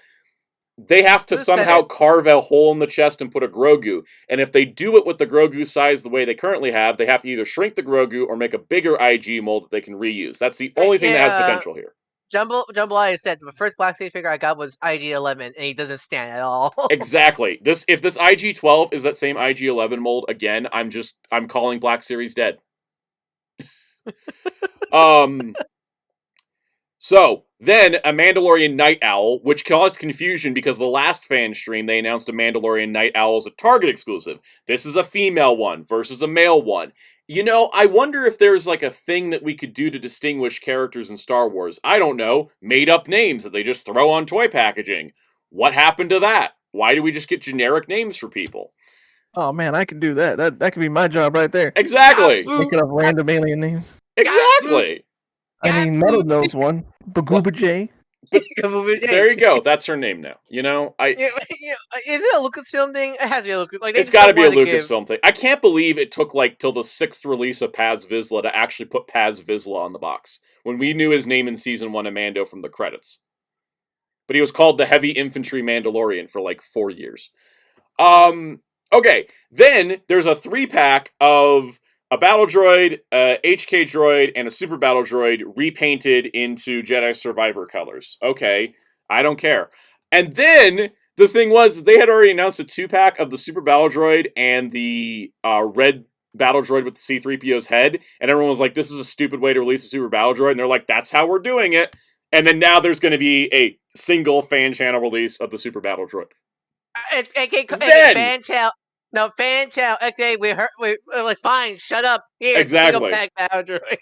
They have to somehow carve a hole in the chest and put a Grogu. And if they do it with the Grogu size the way they currently have, they have to either shrink the Grogu or make a bigger IG mold that they can reuse. That's the only thing that has potential here. Jambalaya said the first Black Series figure I got was IG-11, and he doesn't stand at all. Exactly. If this IG-12 is that same IG-11 mold again, I'm calling Black Series dead. So, then, a Mandalorian Night Owl, which caused confusion because the last fan stream, they announced a Mandalorian Night Owl as a Target exclusive. This is a female one versus a male one. You know, I wonder if there's like a thing that we could do to distinguish characters in Star Wars. I don't know. Made up names that they just throw on toy packaging. What happened to that? Why do we just get generic names for people? Oh man, I can do that. That could be my job right there. Exactly. Making up random alien names. Exactly. I mean, Metal knows one. Bagooba J. There you go. That's her name now. You know, is it a Lucasfilm thing? It has to be a Lucasfilm. Like, it's got to be a Lucasfilm thing. I can't believe it took like till the 6th release of Paz Vizsla to actually put Paz Vizsla on the box when we knew his name in season 1 of Mando from the credits. But he was called the Heavy Infantry Mandalorian for like 4 years. Okay, then there's a 3-pack of a battle droid, a HK droid, and a super battle droid repainted into Jedi Survivor colors. Okay, I don't care. And then the thing was, they had already announced a 2-pack of the super battle droid and the red battle droid with the C-3PO's head, and everyone was like, this is a stupid way to release a super battle droid, and they're like, that's how we're doing it. And then now there's going to be a single fan channel release of the super battle droid. Fan channel. No, fan channel. Okay, we're like, fine, shut up. Here, exactly. Single pack battle droid.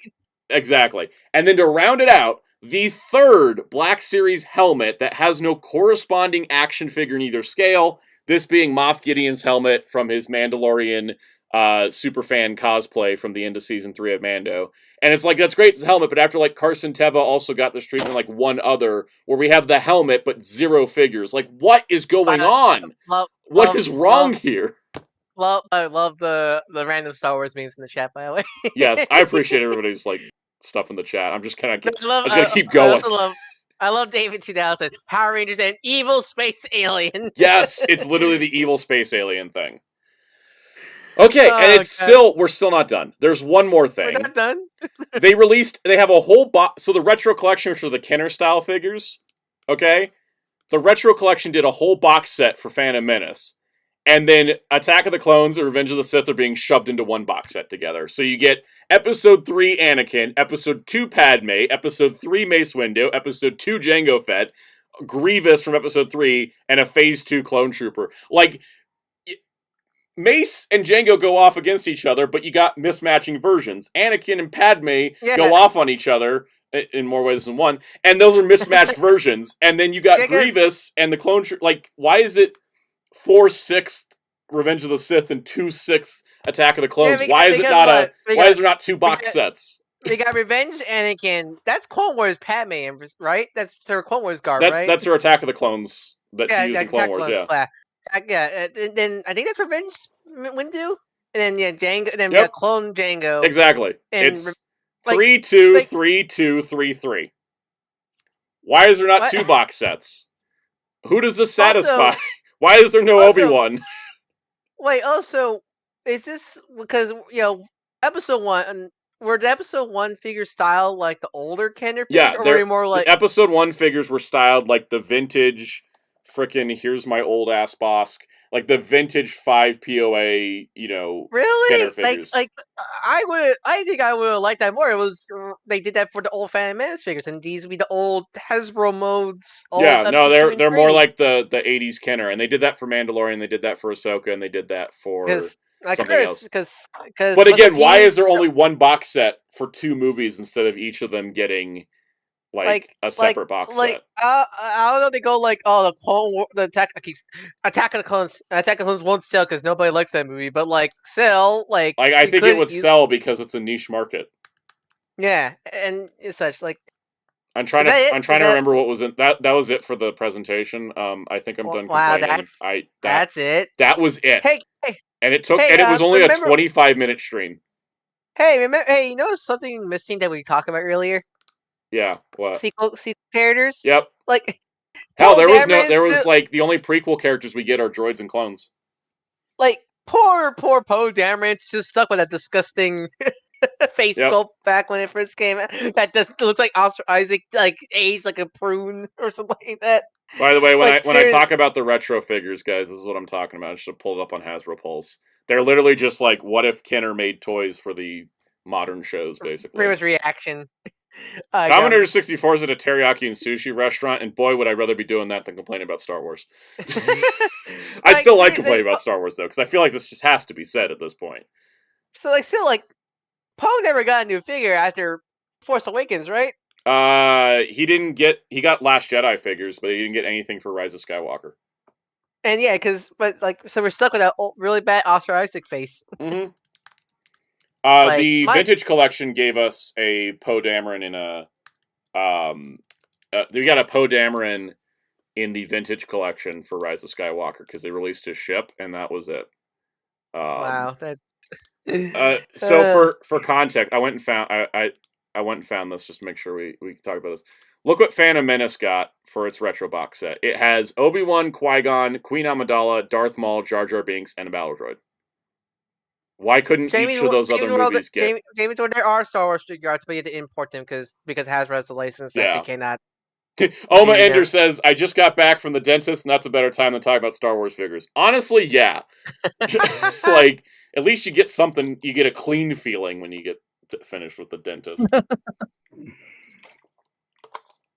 Exactly. And then to round it out, the 3rd Black Series helmet that has no corresponding action figure in either scale, this being Moff Gideon's helmet from his Mandalorian superfan cosplay from the end of Season 3 of Mando. And it's like, that's great, it's a helmet, but after like Carson Teva also got this treatment like one other, where we have the helmet but 0 figures. Like, what is going on? What is wrong here? I love the random Star Wars memes in the chat, by the way. Yes, I appreciate everybody's like stuff in the chat. I'm just kind of gonna keep going. I love David 2000, Power Rangers, and evil space alien. Yes, it's literally the evil space alien thing. Okay, and we're still not done. There's one more thing. We're not done? They have a whole box, so the retro collection, which are the Kenner style figures, okay? The retro collection did a whole box set for Phantom Menace. And then Attack of the Clones and Revenge of the Sith are being shoved into one box set together. So you get Episode 3 Anakin, Episode 2 Padme, Episode 3 Mace Windu, Episode 2 Jango Fett, Grievous from Episode 3, and a Phase 2 Clone Trooper. Like, Mace and Jango go off against each other, but you got mismatching versions. Anakin and Padme go off on each other in more ways than one, and those are mismatched versions. And then you got Grievous and the Clone Trooper. Like, why is it 4/6 Revenge of the Sith and 2/6 Attack of the Clones? Why is there not 2 box sets? We got Revenge Anakin. That's Clone Wars Padme, right? That's her Clone Wars garb, right? That's her Attack of the Clones that she used in Clone Wars. And then I think that's Revenge Windu, and then Jango. And then we got Clone Jango. Exactly. And it's 3-2, 3-2, 3-3. Why is there not 2 box sets? Who does this satisfy? Why is there no Obi-Wan? Wait, also, is this because, Episode 1, were the Episode 1 figures styled like the older Kenner figures? Yeah, or were they more like... the Episode 1 figures were styled like the vintage, frickin' here's my old ass Bosk, like the vintage 5 POA, really? Kenner figures. Like, I think I would have liked that more. It was, they did that for the old Phantom Menace figures, and these would be the old Hasbro modes. They're more like the 80s Kenner, and they did that for Mandalorian, they did that for Ahsoka, and they did that for something else. But again, why is there only one box set for 2 movies instead of each of them getting a separate box set? I don't know. They go like, the Clone War, Attack of the Clones. Attack of the Clones won't sell because nobody likes that movie. But sell I think it would sell because it's a niche market. Yeah, and it's such like. I'm trying to remember what was in that. That was it for the presentation. I think I'm done complaining. That's it. That was it. Hey, and it took, and it was only a 25-minute stream. Hey, you notice something missing that we talked about earlier? Yeah, what? Sequel characters? Yep. Hell, there was the only prequel characters we get are droids and clones. Poor Poe Dameron's just stuck with that disgusting face sculpt back when it first came out. That looks like Oscar Isaac, like aged like a prune or something like that. By the way, when I talk about the retro figures, guys, this is what I'm talking about. I should pull it up on Hasbro Pulse. They're literally just like, what if Kenner made toys for the modern shows, basically. Pretty much reaction. Commodore 64 is at a teriyaki and sushi restaurant, and boy, would I rather be doing that than complaining about Star Wars. I still like complaining about Star Wars, though, because I feel like this just has to be said at this point. So, Poe never got a new figure after Force Awakens, right? He got Last Jedi figures, but he didn't get anything for Rise of Skywalker. And yeah, so we're stuck with that really bad Oscar Isaac face. Mm-hmm. The Vintage Collection gave us a Poe Dameron in a, we got a Poe Dameron in the Vintage Collection for Rise of Skywalker, because they released his ship, and that was it. Wow. So for context, I went and found I went and found this just to make sure we can talk about this. Look what Phantom Menace got for its retro box set. It has Obi-Wan, Qui-Gon, Queen Amidala, Darth Maul, Jar Jar Binks, and a battle droid. Why couldn't each of those other movies get? David's World, there are Star Wars figures, but you have to import them because Hasbro has the license that they cannot. Oma Ender says, I just got back from the dentist, and that's a better time than talk about Star Wars figures. Honestly, yeah. Like, at least you get something, you get a clean feeling when you get finished with the dentist.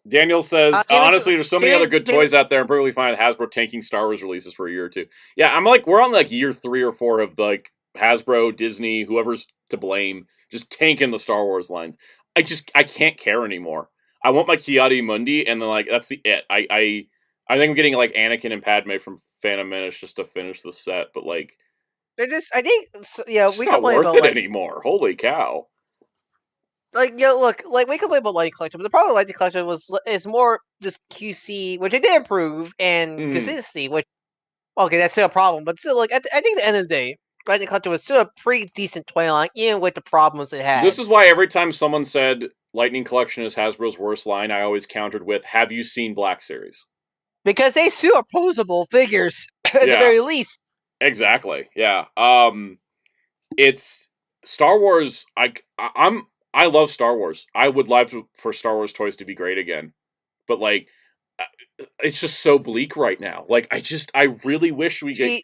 Daniel says, honestly, there's so many other good toys out there. I'm perfectly fine with Hasbro tanking Star Wars releases for a year or two. Yeah, I'm like, we're on like year 3 or 4 of like Hasbro, Disney, whoever's to blame, just tanking the Star Wars lines. I can't care anymore. I want my Kiadi Mundi, and then like that's it. I think I'm getting like Anakin and Padme from Phantom Menace just to finish the set, but like they're just. I think yeah, we not worth it anymore. Holy cow! Like look, like we complain about Lightning Collection, but the problem with Lightning Collection is more just QC, which it did improve, and consistency, which okay, that's still a problem, but still, like I think at the end of the day, Lightning Collection was still a pretty decent toy line, even with the problems it had. This is why every time someone said Lightning Collection is Hasbro's worst line, I always countered with, have you seen Black Series? Because they still are posable figures, at the very least. Exactly, yeah. It's Star Wars, I love Star Wars. I would love for Star Wars toys to be great again. But, like, it's just so bleak right now. Like, I really wish we could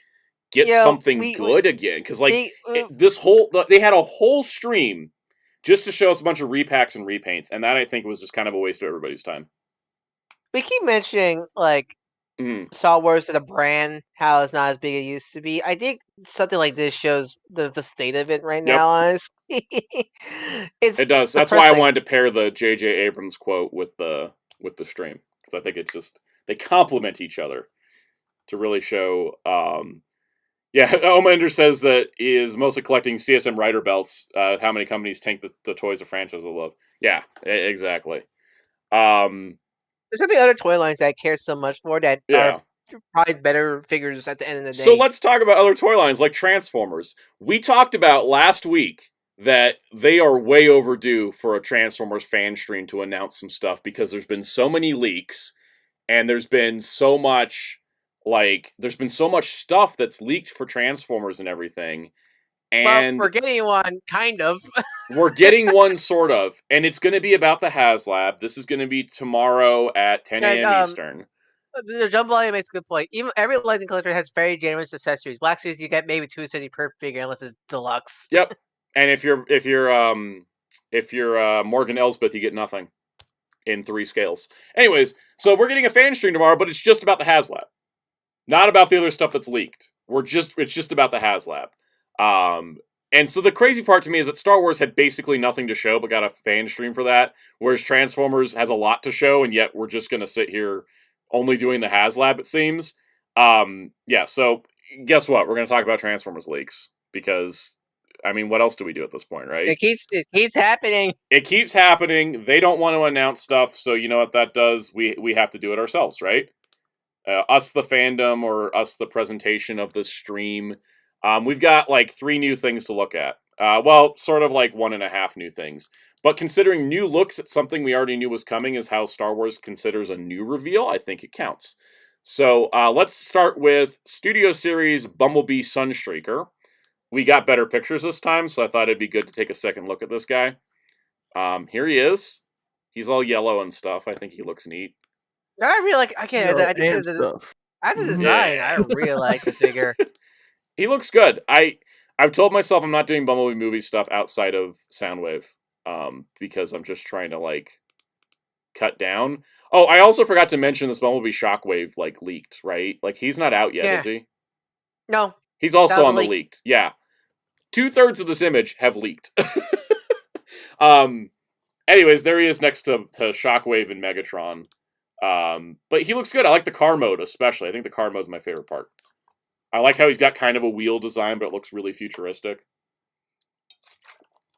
get something good again. Because, like, they had a whole stream just to show us a bunch of repacks and repaints, and that I think was just kind of a waste of everybody's time. We keep mentioning like Star Wars as a brand, how it's not as big as it used to be. I think something like this shows the state of it right now. Honestly, it does. That's why I wanted to pair the J.J. Abrams quote with the stream, because I think it just they complement each other to really show. Yeah, Omander says that he is mostly collecting CSM Rider belts. How many companies tank the toys of franchise I love? Yeah, exactly. There's gonna be other toy lines that I care so much for that are probably better figures at the end of the day. So let's talk about other toy lines like Transformers. We talked about last week that they are way overdue for a Transformers fan stream to announce some stuff, because there's been so many leaks and there's been so much. Like, there's been so much stuff that's leaked for Transformers and everything. And we're getting one, kind of. We're getting one, sort of. And it's going to be about the Haslab. This is going to be tomorrow at 10 a.m. Eastern. The Jambalaya makes a good point. Even every Lightning Collector has very generous accessories. Black Series, you get maybe 2 accessories per figure, unless it's deluxe. Yep. And if you're Morgan Elsbeth, you get nothing in 3 scales. Anyways, so we're getting a fan stream tomorrow, but it's just about the Haslab. Not about the other stuff that's leaked. It's just about the Haslab. And so the crazy part to me is that Star Wars had basically nothing to show, but got a fan stream for that. Whereas Transformers has a lot to show, and yet we're just going to sit here only doing the Haslab, it seems. Yeah, so guess what? We're going to talk about Transformers leaks. Because, I mean, what else do we do at this point, right? It keeps happening. It keeps happening. They don't want to announce stuff, so you know what that does? We have to do it ourselves, right? Us the fandom, or us the presentation of this stream. We've got like 3 new things to look at. Well, sort of like 1.5 new things. But considering new looks at something we already knew was coming is how Star Wars considers a new reveal, I think it counts. So let's start with Studio Series Bumblebee Sunstreaker, we got better pictures this time, so I thought it'd be good to take a second look at this guy. Here he is. He's all yellow and stuff. I think he looks neat. I really like. I can't. I think the design. I really like the figure. He looks good. I've told myself I'm not doing Bumblebee movie stuff outside of Soundwave, because I'm just trying to like cut down. Oh, I also forgot to mention this Bumblebee Shockwave like leaked, right? Like he's not out yet, is he? No. He's also on the leaked. Yeah. 2/3 of this image have leaked. Anyways, there he is next to Shockwave and Megatron. But he looks good. I like the car mode especially. I think the car mode's my favorite part. I like how he's got kind of a wheel design, but it looks really futuristic.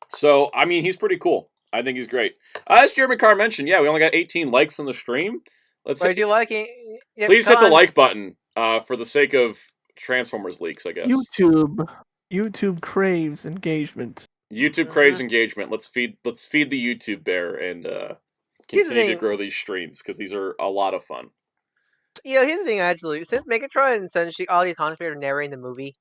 So, I mean, he's pretty cool. I think he's great. As Jeremy Carr mentioned, yeah, we only got 18 likes on the stream. Why do you like it? Yep, please hit the like button for the sake of Transformers leaks, I guess. YouTube craves engagement. YouTube craves engagement. Let's feed the YouTube bear and continue to grow these streams because these are a lot of fun. Yeah, here's the thing actually. Since Megatron and essentially all these concepts are narrating the movie,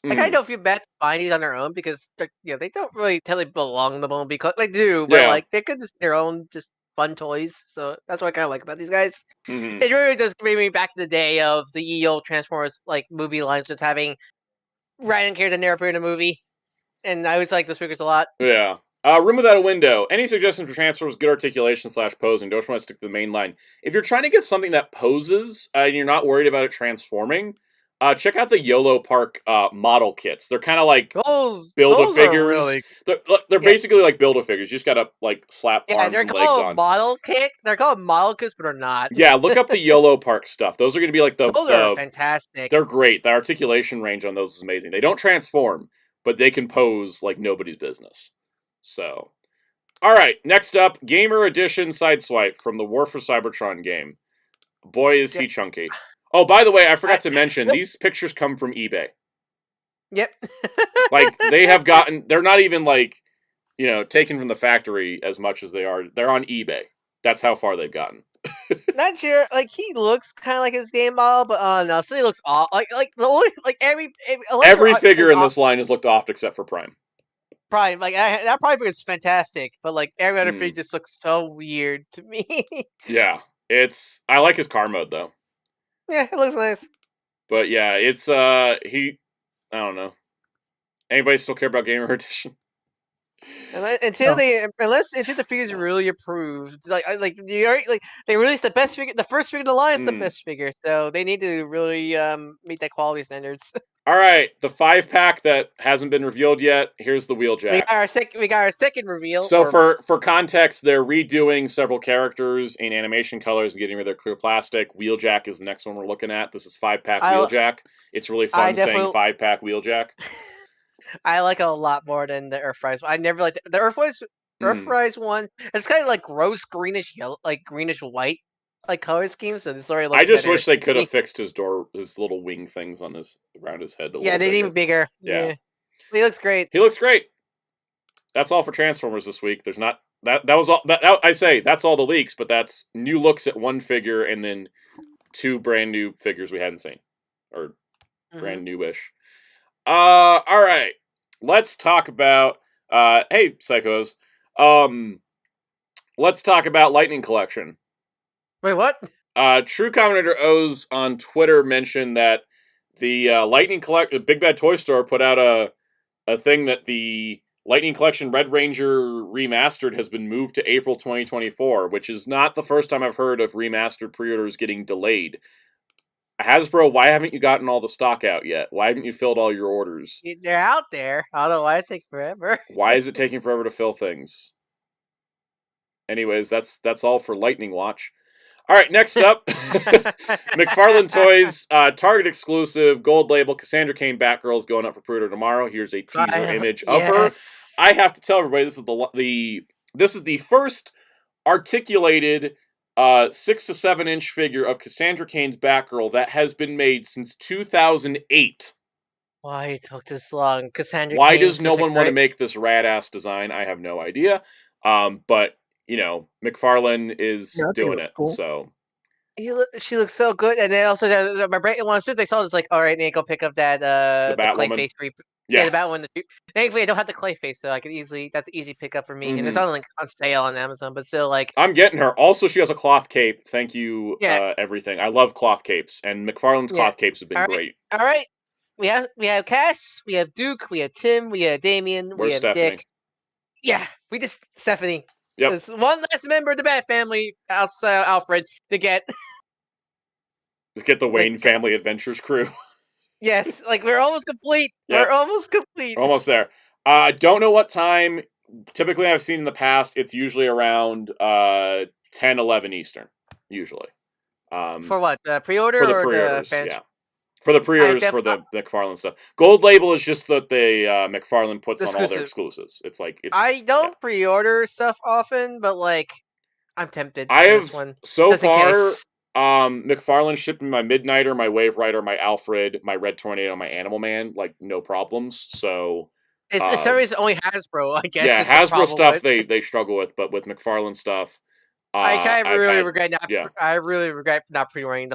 I kind of don't feel bad to find these on their own because they don't really totally belong in the movie. Because they do, but like they could just their own just fun toys. So that's what I kind of like about these guys. It really does bring me back to the day of the EO Transformers like movie lines, just having random characters never appear in a movie. And I always like those figures a lot. Yeah. Room Without a Window. Any suggestions for Transformers? Good articulation / posing. Don't want to stick to the main line. If you're trying to get something that poses and you're not worried about it transforming, check out the YOLO Park model kits. They're kind of like Build-A-Figures. Really... They're basically like Build-A-Figures. You just gotta like slap arms and legs on. Model kit. They're called model kits, but they're not. Yeah, look up the YOLO Park stuff. Those are going to be like those are fantastic. They're great. The articulation range on those is amazing. They don't transform, but they can pose like nobody's business. So, all right. Next up, Gamer Edition Sideswipe from the War for Cybertron game. Boy, is he chunky. Oh, by the way, I forgot to mention, these pictures come from eBay. Yep. Like, they have gotten... They're not even, like, taken from the factory as much as they are. They're on eBay. That's how far they've gotten. Not sure. Like, he looks kind of like his game model, but no, so he looks off. Every figure in this line has looked off except for Prime. Prime, like that Prime figure is fantastic, but like every other figure just looks so weird to me. Yeah, I like his car mode though. Yeah, it looks nice. But yeah, it's I don't know. Anybody still care about Gamer Edition? Until the figures are really approved, they released the best figure, the first figure in the line is the best figure, so they need to really meet that quality standards. All right, the 5-pack that hasn't been revealed yet. Here's the Wheeljack. We got our second reveal. So for context, they're redoing several characters in animation colors and getting rid of their clear plastic. Wheeljack is the next one we're looking at. This is 5-pack Wheeljack. It's really fun saying 5-pack Wheeljack. I like it a lot more than the Earthrise one. I never liked the Earthrise one. It's kind of like rose greenish yellow, like greenish white, like color scheme. So this already looks. I just wish they could have fixed his little wing things on around his head. Yeah, they need bigger. Yeah, he looks great. He looks great. That's all for Transformers this week. There's not that was all. I say that's all the leaks, but that's new looks at one figure and then 2 brand new figures we hadn't seen, or brand newish. All right. Let's talk about hey psychos. Let's talk about Lightning Collection. Wait, what? True Commentator O's on Twitter mentioned that the Lightning Collection, Big Bad Toy Store put out a thing that the Lightning Collection Red Ranger Remastered has been moved to April 2024, which is not the first time I've heard of remastered pre-orders getting delayed. Hasbro, why haven't you gotten all the stock out yet? Why haven't you filled all your orders? They're out there. I don't know why it takes forever. Why is it taking forever to fill things? Anyways, that's all for Lightning Watch. All right, next up, McFarlane Toys, Target exclusive, gold label, Cassandra Cain Batgirl is going up for pre-order tomorrow. Here's a teaser image of her. I have to tell everybody, this is the first articulated 6 to 7 inch figure of Cassandra Cain's Batgirl that has been made since 2008. Why it took this long? Cassandra Why does no one want to make this rad-ass design? I have no idea. But, McFarlane is doing it, cool. So... She looks so good, and then also my brain. As soon as I saw this, like, all right, Nick, go pick up that the clay face Yeah, the Bat one. Thankfully, I don't have the clay face, so I can easily. That's an easy pickup for me, and it's on sale on Amazon. But still, like I'm getting her. Also, she has a cloth cape. Thank you, everything. I love cloth capes, and McFarlane's cloth capes have been great. All right, we have Cass, we have Duke, we have Tim, we have Damien, we have Stephanie? Dick. Yeah, we just Stephanie. Yep. There's one last member of the Bat family, outside Alfred, to get the Wayne Family Adventures crew. Yes, like we're almost complete. Yep. We're almost complete. Almost there. Don't know what time. Typically, I've seen in the past, it's usually around 10, 11 Eastern. Usually. For what? The pre-order for the pre-orders, for the pre-orders for the McFarlane stuff. Gold label is just that McFarlane puts on all their exclusives. It's like I don't pre-order stuff often, but like I'm tempted. I have so far. McFarlane shipped me my Midnighter, my Wave Rider, my Alfred, my Red Tornado, my Animal Man, like no problems. So it's serious. Only Hasbro, I guess. Yeah, Hasbro stuff they struggle with, but with McFarlane stuff, I really regret not pre-ordering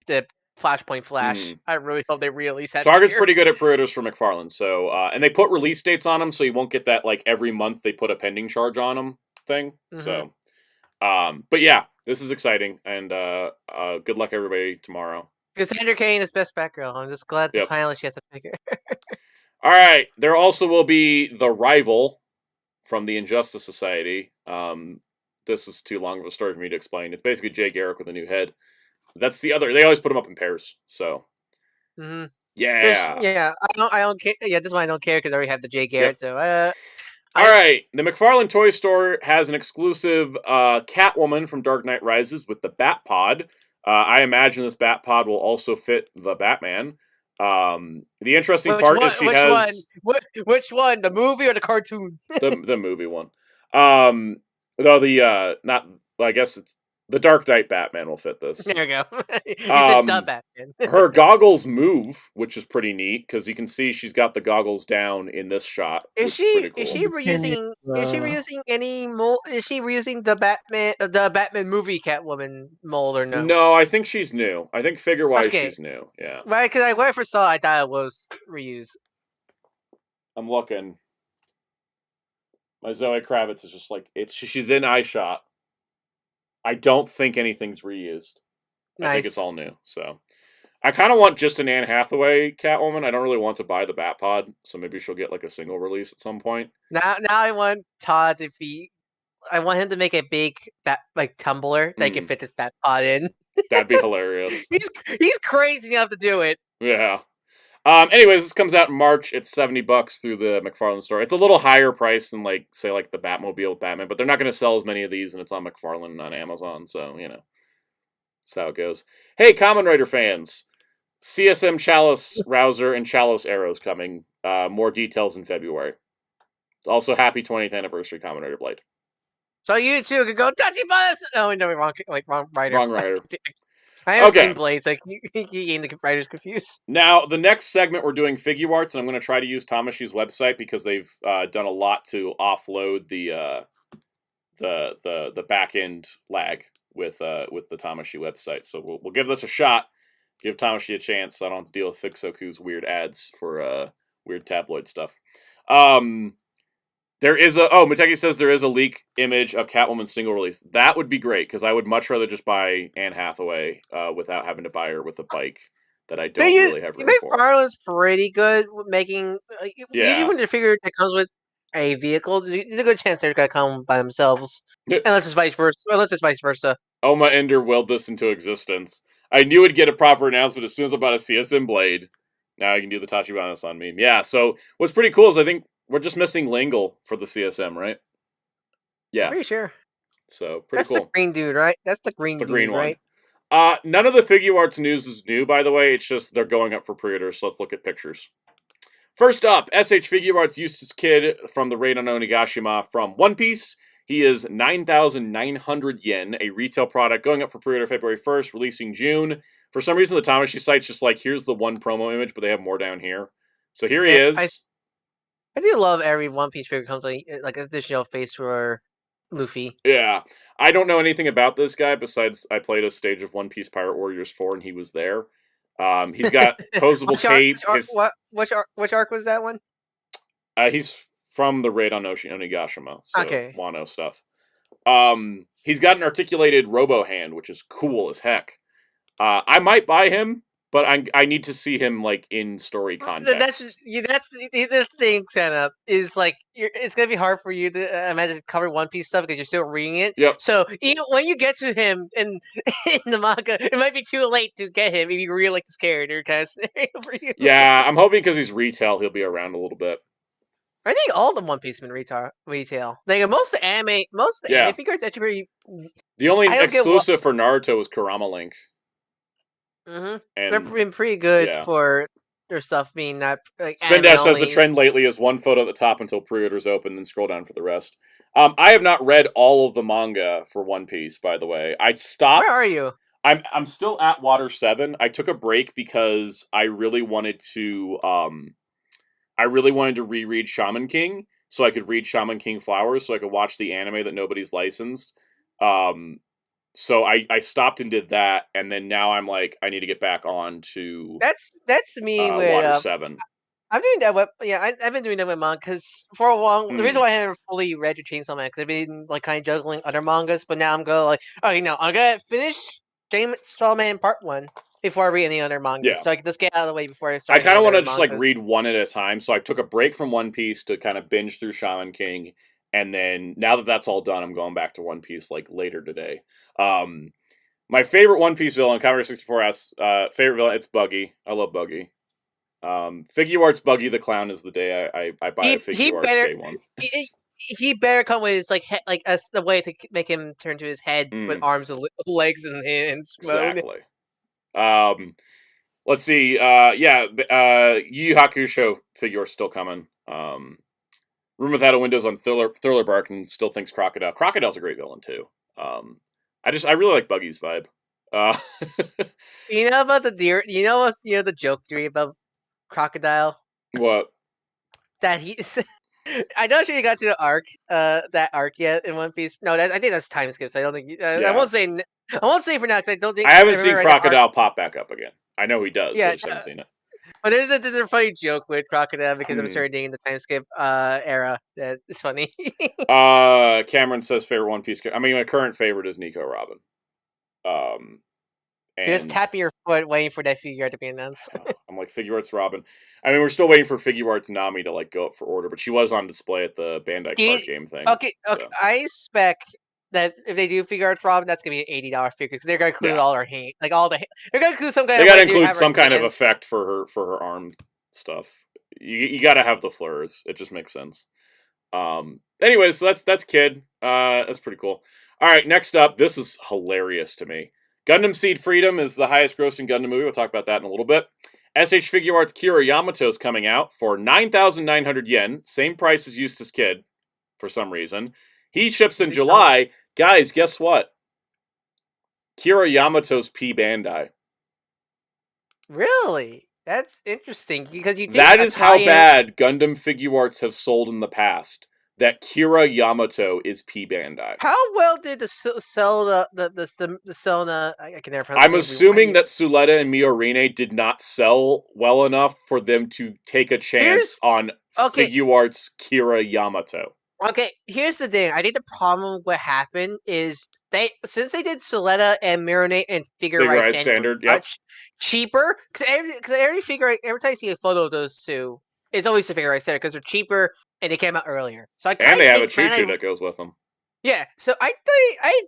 the Flashpoint Flash. I really hope they release that. Target's pretty good at pre-orders for McFarlane, so and they put release dates on them, so you won't get that like every month they put a pending charge on them thing. So, but yeah. This is exciting, and good luck everybody tomorrow. Cassandra Cain is best Batgirl. I'm just glad that finally she has a figure. All right, there also will be the Rival from the Injustice Society. This is too long of a story for me to explain. It's basically Jay Garrick with a new head. That's the other. They always put them up in pairs. So, yeah. I don't care. Yeah, this is why I don't care because I already have the Jay Garrett. So, all right, the McFarlane Toy Store has an exclusive Catwoman from Dark Knight Rises with the Bat Pod. I imagine this Bat Pod will also fit the Batman. The interesting part is she has... Which one? The movie or the cartoon? the movie one. I guess it's... The Dark Knight Batman will fit this. There you go. He's a dumb Batman. Her goggles move, which is pretty neat because you can see she's got the goggles down in this shot. Is she reusing the Batman movie Catwoman mold or no? No, I think she's new. I think figure wise she's new. Yeah. Right, because when I first saw it, I thought it was reused. I'm looking. My Zoe Kravitz is just like she's in eye shot. I don't think anything's reused. I think it's all new. So I kind of want just an Anne Hathaway Catwoman. I don't really want to buy the Bat Pod, so maybe she'll get like a single release at some point. Now I want Todd to be. I want him to make a big tumbler that can fit this Bat Pod in. That'd be hilarious. He's crazy enough to do it. Yeah. Anyways, this comes out in March. It's $70 through the McFarlane store. It's a little higher price than the Batmobile with Batman, but they're not going to sell as many of these, and it's on McFarlane and on Amazon, so that's how it goes. Hey, Kamen Rider fans, CSM Chalice Rouser and Chalice Arrows coming. More details in February. Also, happy 20th anniversary, Kamen Rider Blade. So you two could go touchy bus. No, wrong rider. Wrong rider. I have seen Blades. Like you getting the writers confused. Now, the next segment we're doing figure arts, and I'm going to try to use Tamashi's website because they've done a lot to offload the back end lag with the Tamashi website. So we'll give this a shot. Give Tamashi a chance. So I don't have to deal with Fixoku's weird ads for weird tabloid stuff. There is Mateki says there is a leak image of Catwoman single release. That would be great, because I would much rather just buy Anne Hathaway without having to buy her with a bike that I don't really have room for. McFarlane's pretty good with making... Usually when the figure that comes with a vehicle, there's a good chance they're going to come by themselves. Unless it's vice versa. Oma Ender willed this into existence. I knew it'd get a proper announcement as soon as I bought a CSM Blade. Now I can do the Tachibana-san meme. Yeah, so what's pretty cool is I think we're just missing Lingle for the CSM, right? Yeah. Pretty sure. So, pretty cool. That's the green dude, right? That's the green dude, right? None of the Figure Arts news is new, by the way. It's just they're going up for pre-orders, so let's look at pictures. First up, SH Figure Arts Eustace Kid from the Raid on Onigashima from One Piece. He is 9,900 yen, a retail product, going up for pre-order February 1st, releasing June. For some reason, the Tamashi site's just like, here's the one promo image, but they have more down here. So here he is. I do love every One Piece figure comes like an additional face for Luffy. Yeah. I don't know anything about this guy besides I played a stage of One Piece Pirate Warriors 4 and he was there. He's got posable cape. Which arc was that one? He's from the raid on Onigashima, so Okay. Wano stuff. He's got an articulated robo hand, which is cool as heck. I might buy him, but I need to see him like in story context. That's the thing. Setup is like it's gonna be hard for you to imagine cover One Piece stuff because you're still reading it. Yep. So even when you get to him in the manga, it might be too late to get him if you really like this character kind of scenario for you. Yeah, I'm hoping because he's retail, he'll be around a little bit. I think all the One Piece men retail. Like most of the anime figures actually. The only exclusive for Naruto was Kurama Link. Mm-hmm. They've been pretty good for their stuff being not like Spin Dash says the trend lately is one photo at the top until pre-orders open, then scroll down for the rest. I have not read all of the manga for One Piece, by the way. I stopped. Where are you? I'm still at Water 7. I took a break because I really wanted to reread Shaman King so I could read Shaman King Flowers so I could watch the anime that nobody's licensed. So I stopped and did that, and then now I'm like, I need to get back on to that's me with Water 7. I'm doing that with I've been doing that with manga because for a while the reason why I haven't fully read your Chainsaw Man because I've been like kind of juggling other mangas, but now I'm going like, okay, no, I'm gonna finish Chainsaw Man Part 1 before I read any other mangas, so I can just get out of the way before I start. I kind of want to just like read one at a time, so I took a break from One Piece to kind of binge through Shaman King. And then now that that's all done, I'm going back to One Piece like later today. My favorite One Piece villain, Commodore 64 asks, favorite villain, it's Buggy. I love Buggy. Figure Arts Buggy the Clown is the day I buy a figure art day one. He better come with his like the way to make him turn to his head with arms and legs and hands. Exactly. Let's see. Yu Yu Hakusho figure still coming. Room Without a Windows on Thriller Bark and still thinks Crocodile. Crocodile's a great villain too. I really like Buggy's vibe. You know about the deer? You know what's the joke theory about Crocodile? What? That I'm not sure you got to the arc, that arc yet in One Piece. No, I think that's time skips. I don't think. I won't say. I won't say for now because I don't think. I haven't seen Crocodile pop back up again. I know he does. I just haven't seen it. But there's a funny joke with Crocodile because I'm starting in the time skip era. That it's funny. Cameron says favorite One Piece. I mean, my current favorite is Nico Robin. You're just tapping your foot, waiting for that figure art to be announced. I'm like Figure Arts Robin. I mean, we're still waiting for Figure Arts Nami to like go up for order, but she was on display at the Bandai card game thing. Okay. I expect that if they do Figure Arts Robin, that's gonna be an $80 figure because they're gonna include all her hand, like all the. They're gonna include some kind. They gotta include some kind of effect for her arm stuff. You gotta have the fleurs. It just makes sense. Anyways, so that's Kid. That's pretty cool. All right, next up, this is hilarious to me. Gundam Seed Freedom is the highest grossing Gundam movie. We'll talk about that in a little bit. SH Figure Arts Kira Yamato is coming out for 9,900 yen, same price as Eustace Kid, for some reason. He ships in July. Guys, guess what? Kira Yamato's P Bandai. Really? That's interesting because you. That is how bad Gundam Figure Arts have sold in the past. That Kira Yamato is P Bandai. How well did the Sona? I can never pronounce. I'm assuming that Suleta and Miorine did not sell well enough for them to take a chance on Figure Arts Kira Yamato. Okay, here's the thing. I think the problem with what happened is since they did Suleta and Miorine and Figure Arts Standard much cheaper because every time I see a photo of those two, it's always the Figure Arts Standard because they're cheaper. And they came out earlier, so and they have a choo-choo that goes with them. Yeah, so I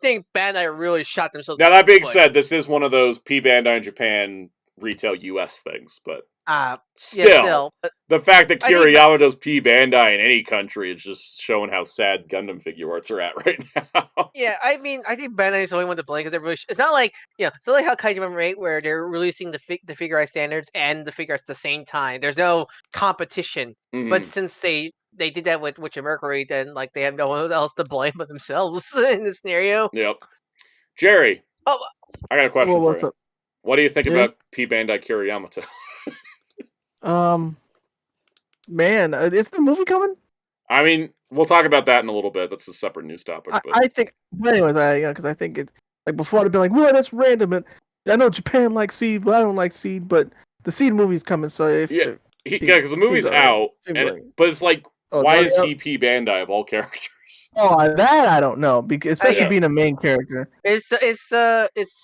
think Bandai really shot themselves. Now that being said, this is one of those P Bandai in Japan retail US things, but still, the fact that Kira Yamato's P Bandai in any country is just showing how sad Gundam Figure Arts are at right now. Yeah, I mean, I think Bandai is the only one to blame because they're really. It's not like it's not like how Kaijimon Rate where they're releasing the Figure Arts Standards and the Figure Arts at the same time. There's no competition, but since they did that with Witcher Mercury, then like they have no one else to blame but themselves in this scenario. Yep. Jerry, I got a question for you. Up? What do you think about P Bandai Kira Yamato? Man, is the movie coming? I mean, we'll talk about that in a little bit. That's a separate news topic. I think. But anyways, because I think it's like before I'd be like, well, that's random. And I know Japan likes Seed, but I don't like Seed. But the Seed movie's coming, so if because the movie's out, but it's like Why is he P Bandai of all characters? Oh, that I don't know, because especially being a main character. It's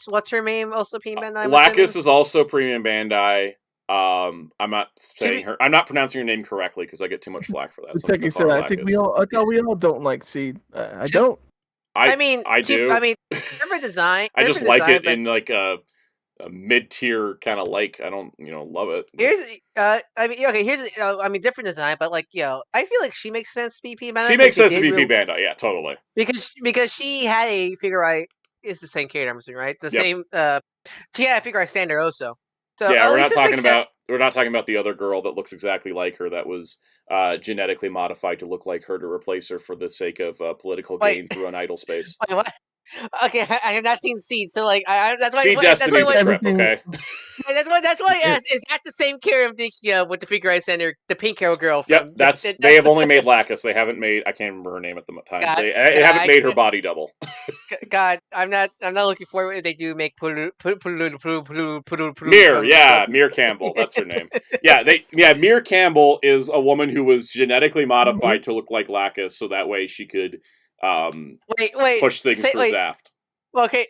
what's her name also P Bandai? Lacus is also Premium Bandai. I'm not saying her. I'm not pronouncing her name correctly because I get too much flack for that. So I think we all don't like Seed. I don't. I mean, I do. I mean, different design. I just like it in like a mid-tier kind of like. I don't, love it. Here's, different design, but like, I feel like she makes sense to be P Bandai. She makes sense to be P Bandai, yeah, totally. Because she had a figure art. It's the same character, I'm assuming, right? The same. She had a figure art standard also. So yeah, we're not talking about the other girl that looks exactly like her that was genetically modified to look like her to replace her for the sake of political gain through an idle space. Wait, what? Okay, I have not seen Seed, so like, that's why. Seed Destiny's a trip, okay? That's why I asked. Is that the same character of Nikia with the figure art center, the pink hair girl? Yep, they have only made Lacus. They haven't made. I can't remember her name at the time. They haven't made her body double. God, I'm not looking forward if they do make Mir. Yeah, Mir Campbell. That's her name. Mir Campbell is a woman who was genetically modified to look like Lacus, so that way she could. Push things for Zaft. Okay.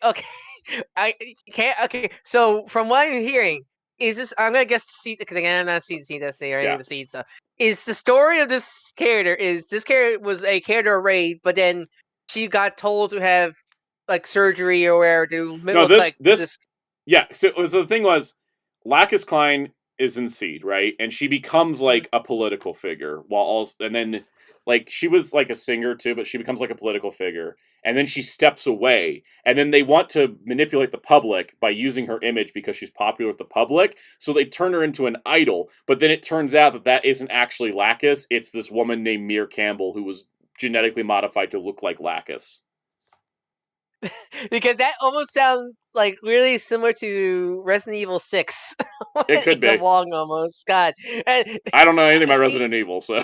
I can't. Okay, so from what I'm hearing, is this? I'm gonna guess the Seed because again, I'm not seeing Seed Destiny or any of the Seed stuff. Is the story of this character? Is this character was a character arrayed, but then she got told to have like surgery or whatever to this. Yeah. So the thing was, Lacus Klein is in Seed, right, and she becomes like a political figure and then. Like, she was, like, a singer, too, but she becomes, like, a political figure. And then she steps away. And then they want to manipulate the public by using her image because she's popular with the public. So they turn her into an idol. But then it turns out that isn't actually Lacus. It's this woman named Mir Campbell who was genetically modified to look like Lacus. Because that almost sounds, like, really similar to Resident Evil 6. It could be. Wong, almost. God. I don't know anything about Resident Evil, so...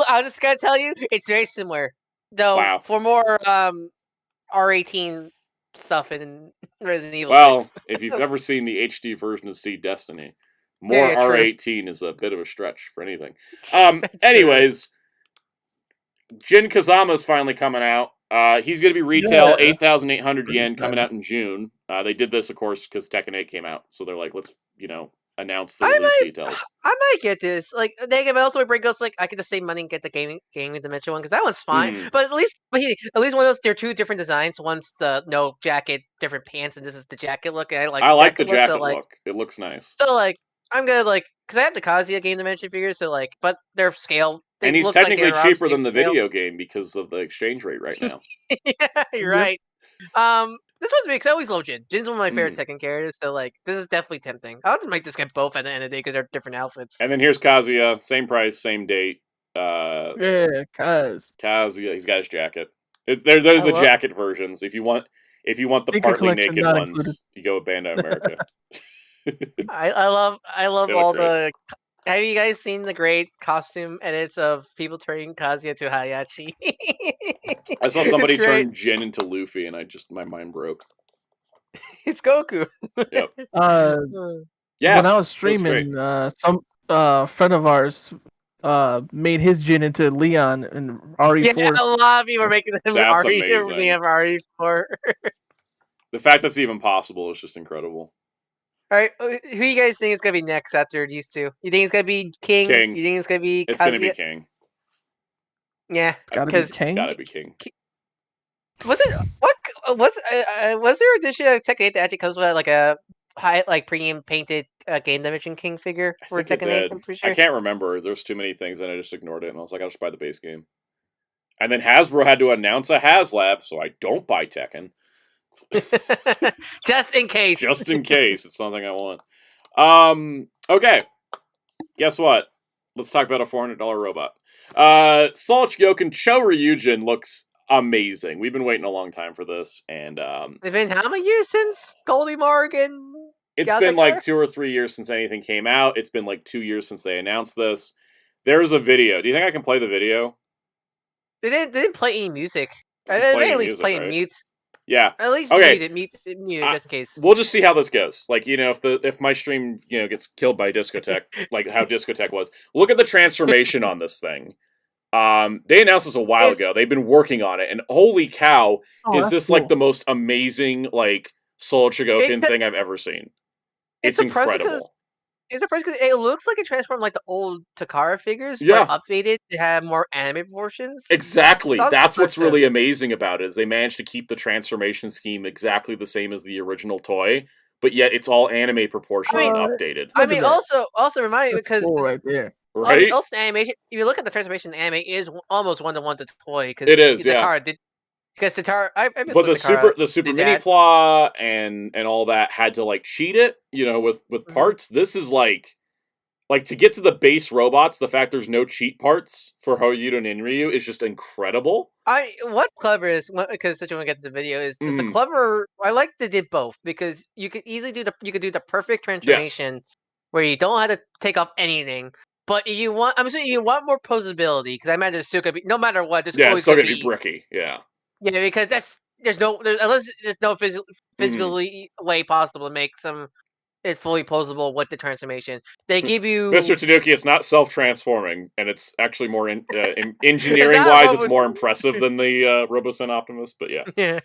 I'm just gonna tell you, it's very similar. Though for more R18 stuff in Resident Evil 6. If you've ever seen the HD version of Seed Destiny, more R18 is a bit of a stretch for anything. Anyways, Jin Kazama's finally coming out. He's going to be retail 8,800 yen coming out in June. They did this, of course, because Tekken 8 came out. So they're like, let's, announce the release details. I might get this. Like, they can also bring us like I get the same money and get the gaming dimension one because that one's fine. But at least one of those. They're two different designs. One's the no jacket, different pants, and this is the jacket look. And I like the jacket look. It looks nice. So like, I'm gonna because I have the Kazuya game dimension figures. So like, but they're scale. And he's technically cheaper than the video game because of the exchange rate right now. Yeah, you're right. This was me because I always love Jin. Jin's one of my favorite Tekken characters, so like this is definitely tempting. I'll just make this guy both at the end of the day because they're different outfits. And then here's Kazuya, same price, same date. Kazuya, he's got his jacket. They're the jacket versions. If you want the partly naked ones, included. You go with Bandai America. I love all the. Have you guys seen the great costume edits of people turning Kazuya to Hayachi? I saw somebody turn Jin into Luffy, and my mind broke. It's Goku. Yep. Yeah. When I was streaming, some friend of ours made his Jin into Leon and RE4. Yeah, a lot of people are making them RE4. The fact that's even possible is just incredible. All right, who you guys think is gonna be next after these two? You think it's gonna be King? You think it's gonna be? It's gonna be King. Yeah, because it's gotta be King. Was it was there an edition of Tekken 8 that actually comes with like a high premium painted game dimension King figure for Tekken 8? I'm pretty sure. I can't remember. There's too many things, and I just ignored it. And I was like, I'll just buy the base game. And then Hasbro had to announce a Haslab, so I don't buy Tekken. Just in case. Just in case. It's something I want. Okay. Guess what? Let's talk about a $400 robot. Solch Gyoken Cho Ryujin looks amazing. We've been waiting a long time for this, and it's been how many years since Goldie Morgan? It's been like 2 or 3 years since anything came out. It's been like 2 years since they announced this. There's a video. Do you think I can play the video? They didn't play any music. They at least play in mute. Yeah. At least mute just in case. We'll just see how this goes. Like, if my stream, gets killed by Discotek, like how Discotek was. Look at the transformation on this thing. They announced this a while ago. They've been working on it, and holy cow, is this like the most amazing like Soul Chogokin thing I've ever seen. It's incredible. It's surprising because it looks like it transformed like the old Takara figures, but updated to have more anime proportions. Exactly. That's what's really amazing about it, is they managed to keep the transformation scheme exactly the same as the original toy, but yet it's all anime proportions and updated. I mean, also remind me because cool right there. Right? Also, animation. If you look at the transformation in anime, is almost 1-to-1 to toy. Because it is, Takara did. Because Takara, but the super mini claw and all that had to like cheat it, with parts. This is like to get to the base robots, the fact there's no cheat parts for Horyudo and Inryu is just incredible. What's clever is because since you want to get to the video is the clever. I like they did both because you could easily do the perfect transformation where you don't have to take off anything. But you want, I'm saying you want more posability because I imagine it's still gonna be no matter what. It's still gonna be bricky. Yeah, because there's no physically way possible to make it fully posable with the transformation. They give you Mr. Tanuki. It's not self-transforming, and it's actually more engineering-wise. It's more impressive than the Robosen Optimus. But yeah.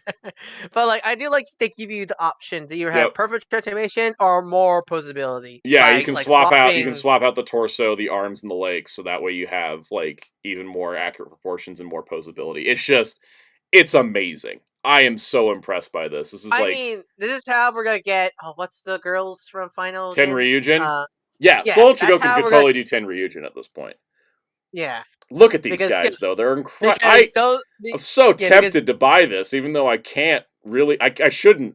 But like I do like they give you the option to either have perfect transformation or more posability. Yeah, you can swap out. You can swap out the torso, the arms, and the legs, so that way you have like even more accurate proportions and more posability. It's amazing. I am so impressed by this. This is this is how we're gonna get. Oh, what's the girls from Final? Tenryujin? Soul Chogokin could totally do Tenryujin at this point. Yeah. Look at these guys, though. They're incredible. I'm so tempted to buy this, even though I can't really. I shouldn't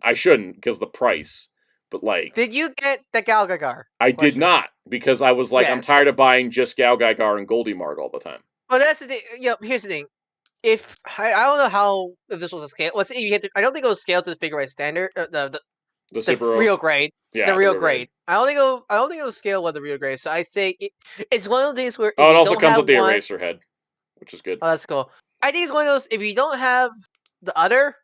because the price. But like, did you get the Gal Gaigar? I did not, because I was like, I'm tired of buying just Gal Gaigar and Goldie Marg all the time. Well, that's the thing. Here's the thing. If I don't know if this was a scale. Let's say I don't think it was scaled to the figure standard. The real grade. Yeah, the real grade. I don't think it was scaled with the real grade. So I say it's one of those things where. Oh, it also comes with the eraser head, which is good. Oh, that's cool. I think it's one of those. If you don't have the other,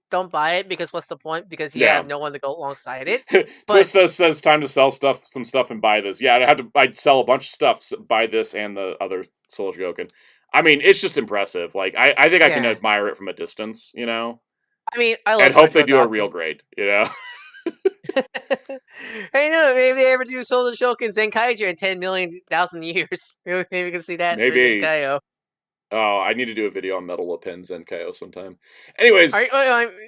don't buy it because what's the point? Because you have no one to go alongside it. Twist says time to sell some stuff and buy this. Yeah, I'd sell a bunch of stuff, buy this and the other Soul Chogokin. I mean, it's just impressive. Like, I think I can admire it from a distance, I mean, I hope they do a real grade, I know, maybe they ever do Soul Chogokin Zenkaiger in 10,000,000 years. Maybe we can see that. Maybe. Oh, I need to do a video on Metal Pen Zenkaio sometime. Anyways.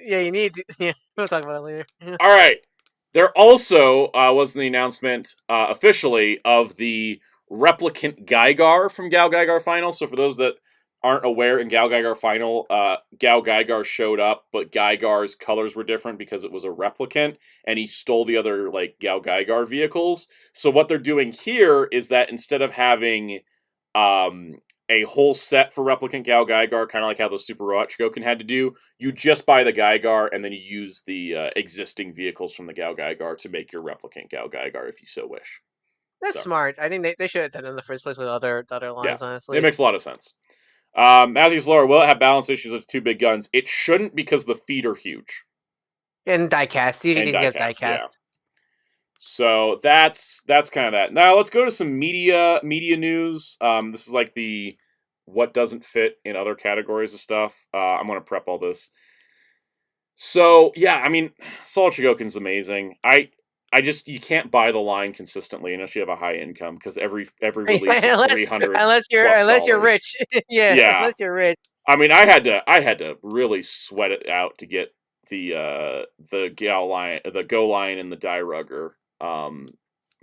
You need to. Yeah, we'll talk about it later. All right. There also was the announcement officially of the replicant Gaigar from Gal Gaigar Final. So for those that aren't aware, in Gal Gaigar Final, Gal Gaigar showed up, but Gaigar's colors were different because it was a replicant, and he stole the other like Gal Gaigar vehicles. So what they're doing here is that instead of having a whole set for replicant Gal Gaigar, kind of like how the Super Robot Chogokin had to do, you just buy the Gaigar and then you use the existing vehicles from the Gal Gaigar to make your replicant Gal Gaigar if you so wish. That's smart. I think they should have done it in the first place with other lines, honestly. It makes a lot of sense. Matthew's Laura, will it have balance issues with two big guns? It shouldn't, because the feet are huge. And diecast. You need to get diecast. Yeah. So that's kind of that. Now let's go to some media news. This is like the what doesn't fit in other categories of stuff. I'm going to prep all this. So, yeah, I mean, Soul Chogokin's amazing. You can't buy the line consistently unless you have a high income, because every release is $300 unless you're rich. Unless you're rich. I mean, I had to really sweat it out to get the Gal line, the Go line, and the Die Rugger,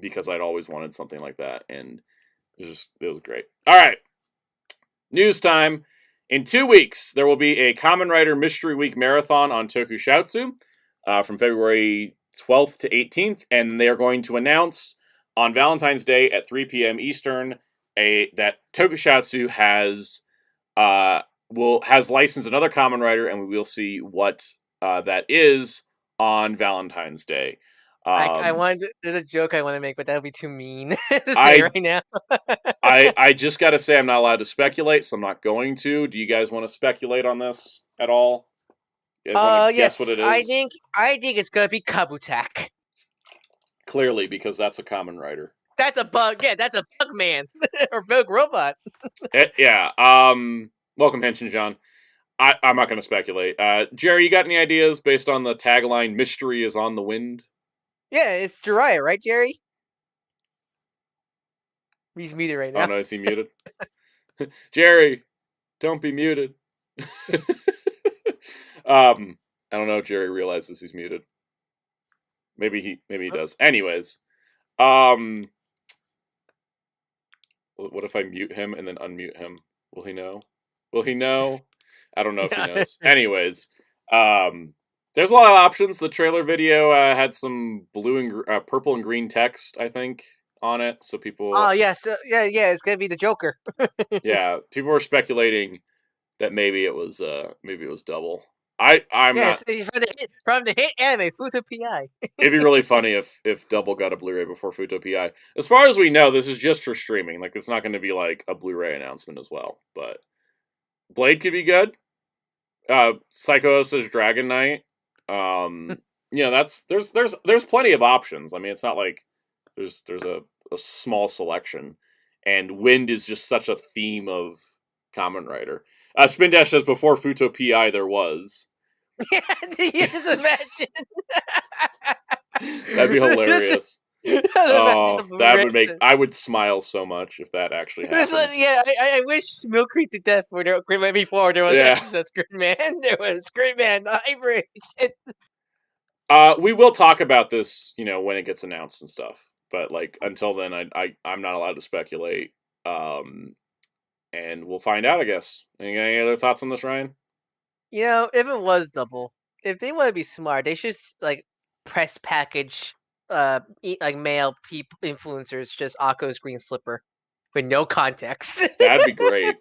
because I'd always wanted something like that, and it was great. All right, news time. In 2 weeks, there will be a Kamen Rider Mystery Week Marathon on Tokusatsu from February 12th to 18th, and they are going to announce on Valentine's Day at 3 p.m. Eastern that Tokusatsu has licensed another Kamen Rider, and we will see what that is on Valentine's Day. There's a joke I want to make, but that would be too mean to say right now. I just got to say I'm not allowed to speculate, so I'm not going to. Do you guys want to speculate on this at all? Yes. Guess what it is? I think it's gonna be Kabutak. Clearly, because that's a Kamen Rider. That's a bug. Yeah, that's a bug man or bug robot. Yeah. Welcome, Henshin John. I'm not going to speculate. Jerry, you got any ideas based on the tagline "Mystery is on the wind"? Yeah, it's Jiraiya, right, Jerry? He's muted right now. Oh no, is he muted? Jerry, don't be muted. I don't know if Jerry realizes he's muted. Maybe he does. Anyways, what if I mute him and then unmute him? Will he know? Will he know? I don't know if he knows. Anyways, there's a lot of options. The trailer video had some blue and purple and green text, I think, on it. So people. Oh yes, yeah. It's gonna be the Joker. Yeah, people were speculating that maybe it was double. I'm not. From the hit anime Futo Pi. It'd be really funny if Double got a Blu-ray before Futo Pi. As far as we know, this is just for streaming. Like, it's not going to be like a Blu-ray announcement as well. But Blade could be good. Psycho says Dragon Knight. There's plenty of options. I mean, it's not like there's a small selection, and wind is just such a theme of Kamen Rider. Spin Dash says before Futo Pi there was. Yeah, just imagine. That'd be hilarious. That would make. I would smile so much if that actually happened. Yeah, I wish Milk Creek to death before there was Gridman. There was Gridman, the Hybrid. We will talk about this, when it gets announced and stuff. But like until then, I'm not allowed to speculate. And we'll find out, I guess. Any other thoughts on this, Ryan? If it was double, if they want to be smart, they should like press package like male influencers just Akko's green slipper with no context. That'd be great.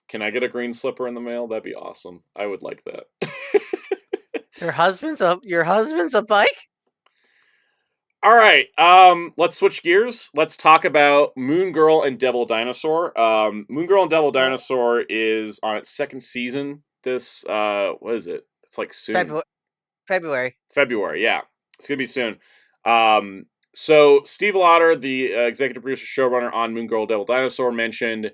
Can I get a green slipper in the mail? That'd be awesome. I would like that. Your husband's a bike? All right, let's switch gears. Let's talk about Moon Girl and Devil Dinosaur. Moon Girl and Devil Dinosaur is on its second season. This, what is it? It's like soon. February, yeah. It's going to be soon. So Steve Lauder, the executive producer showrunner on Moon Girl Devil Dinosaur, mentioned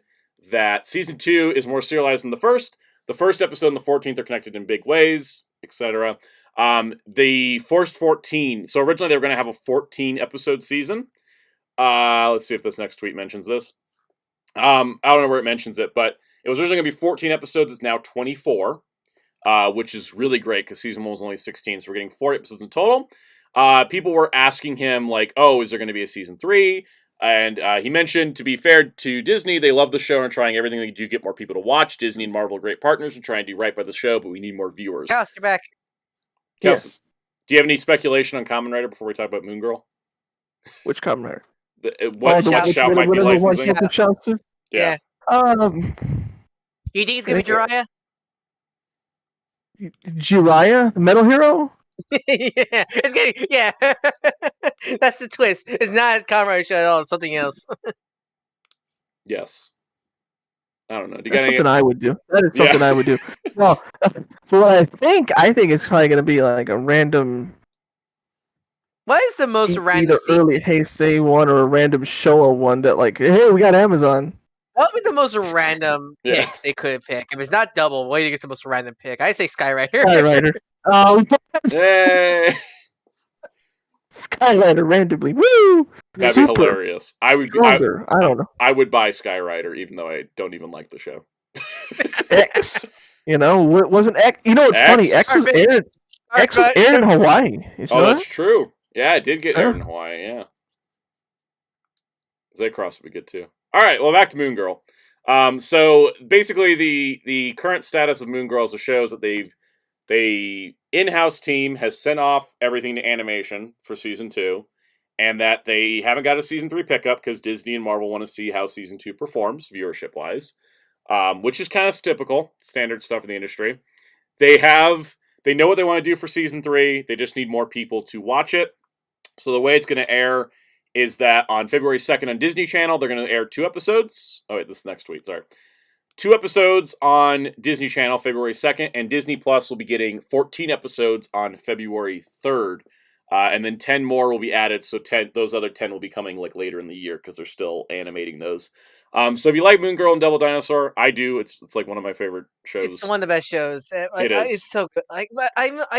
that season 2 is more serialized than the first. The first episode and the 14th are connected in big ways, etc. The first 14, so originally they were going to have a 14 episode season. Let's see if this next tweet mentions this. I don't know where it mentions it, but it was originally going to be 14 episodes. It's now 24, which is really great because season 1 was only 16, so we're getting 4 episodes in total. People were asking him, like, oh, is there going to be a season 3? And he mentioned, to be fair to Disney, they love the show and are trying everything they can do to get more people to watch. Disney and Marvel are great partners and trying to do right by the show, but we need more viewers. Cast, you're back. Yes. Do you have any speculation on Kamen Rider before we talk about Moon Girl? Which Kamen Rider? What Shout might be licensing? Yeah. You think it's going to be Jiraiya? Jiraiya? The Metal Hero? Yeah, it's getting, yeah. That's the twist. It's not Kamen Rider show at all. It's something else. Yes. I don't know. That's something I would do. That is something I would do. Well, for what I think it's probably going to be like a random. What is the most random? Either early Heisei one or a random Showa one that like, hey, we got Amazon. What would be the most random pick they could pick? If it's not double, what do you think is the most random pick? I say Skyrider. Skyrider. Hey. Skyrider randomly. Woo! That'd be hilarious. I don't know. I would buy Skyrider even though I don't even like the show. X. Wasn't X? It's funny. X was aired in Hawaii. That's true. Yeah, it did get aired in Hawaii, yeah. Zaycross would be good too. All right, well, back to Moon Girl. So basically the current status of Moon Girl as a show is that the in-house team has sent off everything to animation for season 2, and that they haven't got a season 3 pickup because Disney and Marvel want to see how season 2 performs viewership-wise, which is kind of typical, standard stuff in the industry. They know what they want to do for season 3. They just need more people to watch it. So the way it's going to air is that on February 2nd on Disney Channel, they're going to air 2 episodes. Oh, wait, this is next week, sorry. 2 episodes on Disney Channel February 2nd, and Disney Plus will be getting 14 episodes on February 3rd. And then 10 more will be added, so those other 10 will be coming like later in the year because they're still animating those. So if you like Moon Girl and Devil Dinosaur, I do. It's like one of my favorite shows. It's one of the best shows. It is. It's so good.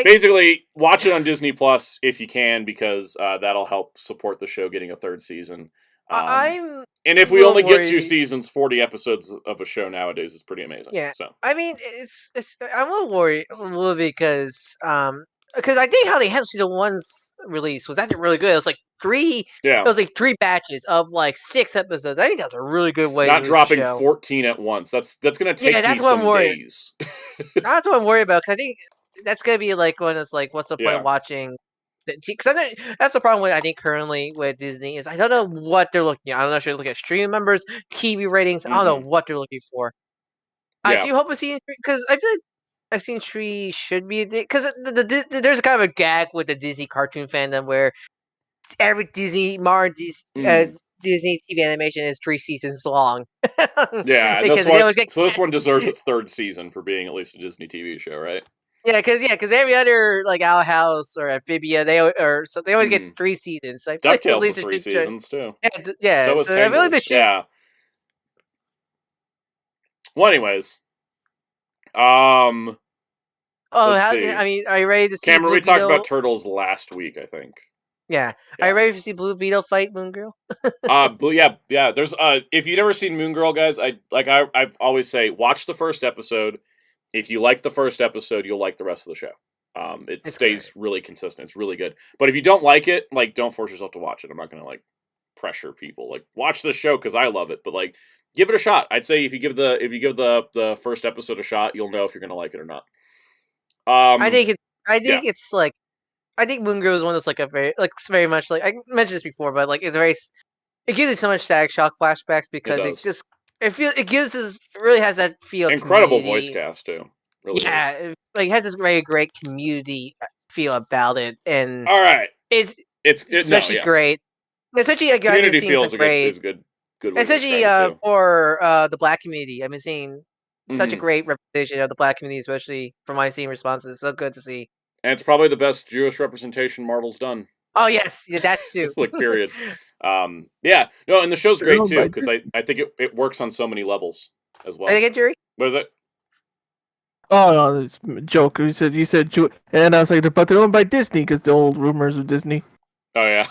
Basically, watch it on Disney Plus if you can, because that'll help support the show getting a third season. I'm And if we only get 2 seasons, 40 episodes of a show nowadays is pretty amazing. Yeah. So I mean, I'm a little worried because I think how they handled season 1's release was actually really good. It was like 3. yeah, It was like 3 batches of like 6 episodes. I think that's a really good way. not to dropping the show. 14 at once. That's gonna take me some days. That's what I'm worried about, because I think that's gonna be like when it's like, what's the point of watching? Because that's the problem with, I think, currently with Disney is I don't know what they're looking at. I don't know if they're looking at streaming numbers, TV ratings. I don't know what they're looking for. I do hope a season 3, because I feel like a season 3 should be, because there's kind of a gag with the Disney cartoon fandom where every Disney Disney TV animation is 3 seasons long. Yeah, this one deserves its 3rd season for being at least a Disney TV show, right? Yeah, because every other like Owl House or Amphibia, they always get 3 seasons. So DuckTales is 3 seasons too. Yeah. So is Tangled. Yeah. Well, anyways, I mean, are you ready to see Cameron? We talked about Turtles last week, I think. Yeah. Are you ready to see Blue Beetle fight Moon Girl? yeah. There's if you've never seen Moon Girl, guys, I've always say watch the first episode. If you like the first episode, you'll like the rest of the show. It stays really consistent. It's really good. But if you don't like it, like, don't force yourself to watch it. I'm not gonna like pressure people. Like, watch this show because I love it. But like, give it a shot. I'd say if you give the first episode a shot, you'll know if you're gonna like it or not. I think it's like, I think Moon Girl is one that's like very much like, I mentioned this before, but like it gives you so much Static Shock flashbacks because it really has that feel. Incredible voice cast too. Really it has this very great community feel about it, and all right, it's especially great. Especially community feels is good. Especially for the Black community, I've been seeing such a great representation of the Black community, especially from my seeing responses. It's so good to see. And it's probably the best Jewish representation Marvel's done. Oh yes, that too. Like, period. And the show's great too, because I think it works on so many levels as well. Did I get Jerry? What is it? Oh no, it's a joke. You said and I was like, but they're owned by Disney, because the old rumors of Disney. Oh yeah.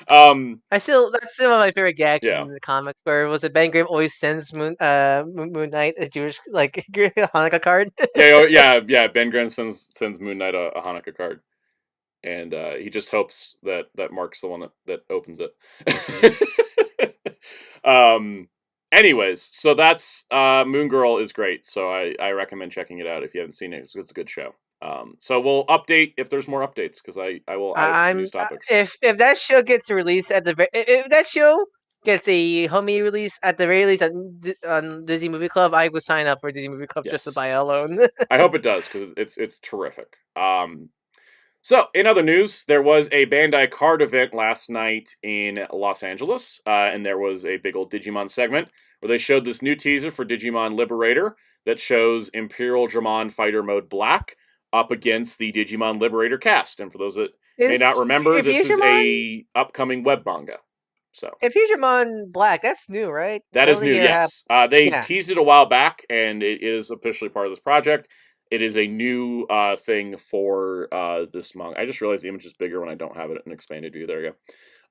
That's still one of my favorite gags in the comic, where was it Ben Grimm always sends Moon Knight a Jewish like Hanukkah card. yeah. Ben Grimm sends Moon Knight a Hanukkah card, and he just hopes that Mark's the one that opens it. Anyways, so that's Moon Girl is great, so I recommend checking it out if you haven't seen it. It's a good show. So we'll update if there's more updates, because I will add news topics. If that show gets a release if that show gets a homie release at the very least on Disney Movie Club, I would sign up for Disney Movie Club just to buy it alone. I hope it does, because it's terrific. So in other news, there was a Bandai card event last night in Los Angeles, and there was a big old Digimon segment where they showed this new teaser for Digimon Liberator that shows Imperial Dramon Fighter Mode Black up against the Digimon Liberator cast. And for those that may not remember, this is a upcoming web manga. So Imperial Dramon Black, that's new, right? That is new, yes. They teased it a while back, and it is officially part of this project. It is a new thing for this manga. I just realized the image is bigger when I don't have it in expanded view. There you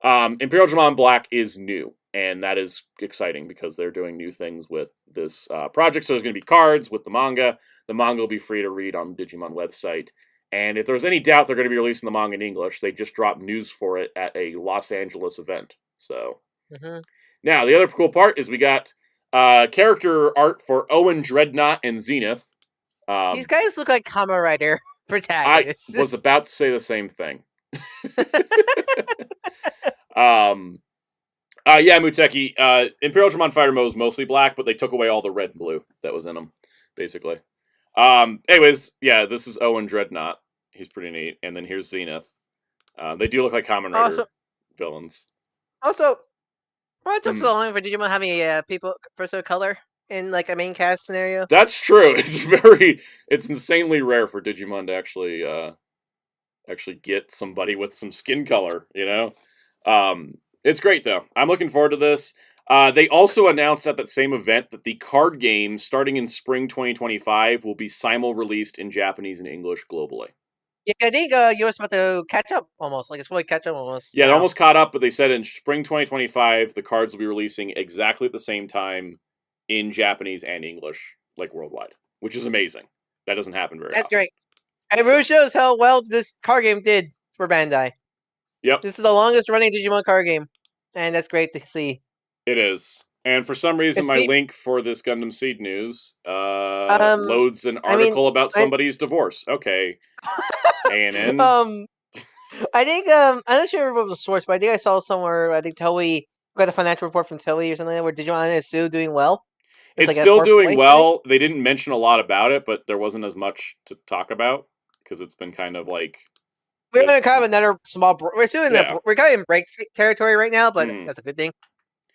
go. Imperial Dramon Black is new, and that is exciting because they're doing new things with this project. So there's going to be cards with the manga. The manga will be free to read on the Digimon website. And if there's any doubt they're going to be releasing the manga in English, they just dropped news for it at a Los Angeles event. So now the other cool part is we got character art for Owen, Dreadnought, and Zenith. These guys look like Kamen Rider protagonists. I was about to say the same thing. Muteki. Imperial Dramon Fighter Mode is mostly black, but they took away all the red and blue that was in them, basically. Anyways, this is Owen Dreadnought. He's pretty neat. And then here's Zenith. They do look like Kamen Rider villains. Also, why it took so long for Digimon having a person of color in like a main cast scenario? That's true. It's insanely rare for Digimon to actually actually get somebody with some skin color, you know? It's great, though. I'm looking forward to this. They also announced at that same event that the card game, starting in spring 2025, will be simul-released in Japanese and English globally. Yeah, I think US about to catch up almost. Like, it's fully catch up almost. Yeah, they're almost caught up, but they said in spring 2025, the cards will be releasing exactly at the same time in Japanese and English, like worldwide, which is amazing. That doesn't happen very often. That's great. And it really shows how well this card game did for Bandai. Yep. This is the longest running Digimon card game, and that's great to see. It is. And for some reason, my link for this Gundam Seed news loads an article about somebody's divorce. Okay. A&N. I think, I'm not sure what was the source, but I think I saw somewhere, I think Toei got a financial report from Toei or something like that, where Digimon is still doing well. It's like still doing well. They didn't mention a lot about it, but there wasn't as much to talk about, because it's been kind of like... We're in kind of another small... We're still in we're kind of in break territory right now, but that's a good thing.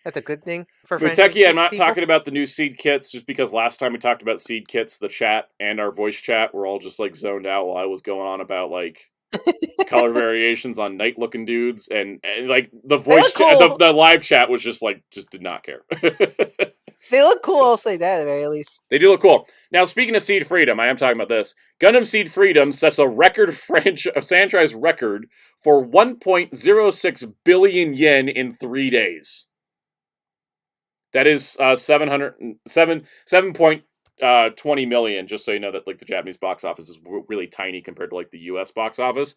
That's a good thing for Muteki, I'm not talking about the new seed kits, just because last time we talked about seed kits, the chat and our voice chat were all just like zoned out while I was going on about like color variations on night-looking dudes, and like the voice chat, the live chat was just like, just did not care. They look cool, I'll say that at the very least. They do look cool. Now, speaking of Seed Freedom, I am talking about this. Gundam Seed Freedom sets a record franchise record for 1.06 billion yen in 3 days. That is 7.20 million, just so you know that like the Japanese box office is really tiny compared to like the US box office.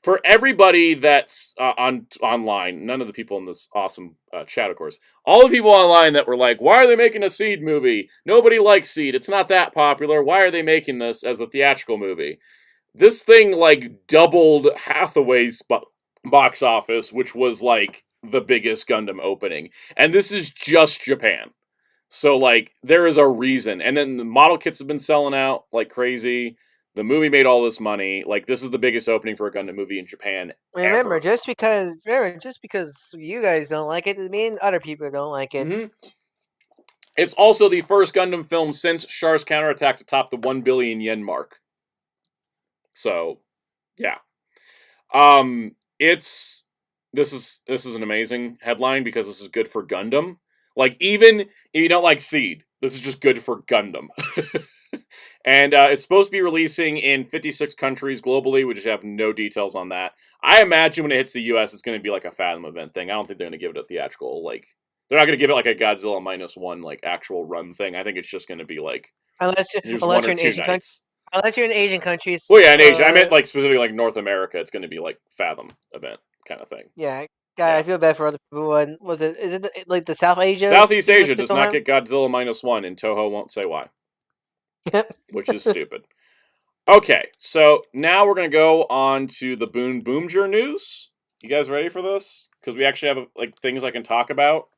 For everybody that's online, none of the people in this awesome chat, of course, all the people online that were like, why are they making a Seed movie? Nobody likes Seed. It's not that popular. Why are they making this as a theatrical movie? This thing like doubled Hathaway's box office, which was like the biggest Gundam opening. And this is just Japan. So like there is a reason. And then the model kits have been selling out like crazy. The movie made all this money. Like, this is the biggest opening for a Gundam movie in Japan. Remember, just because you guys don't like it doesn't mean other people don't like it. Mm-hmm. It's also the first Gundam film since Char's Counterattack to top the 1 billion yen mark. So, yeah. This is an amazing headline because this is good for Gundam. Like, even if you don't like Seed, this is just good for Gundam. And it's supposed to be releasing in 56 countries globally. We just have no details on that. I imagine when it hits the US, it's going to be like a Fathom event thing. I don't think they're going to give it a theatrical, like... They're not going to give it like a Godzilla -1, like, actual run thing. I think it's just going to be like... Unless you're in Asian countries. Unless you're in Asian countries. Well, yeah, in Asia. I meant, like, specifically, like, North America. It's going to be, like, Fathom event kind of thing. Yeah. I feel bad for other people. Is it, like, the South Asia? Southeast Asia does not get Godzilla -1, and Toho won't say why. Which is stupid. Okay, so now we're going to go on to the Boon Boomger news. You guys ready for this? Because we actually have, like, things I can talk about.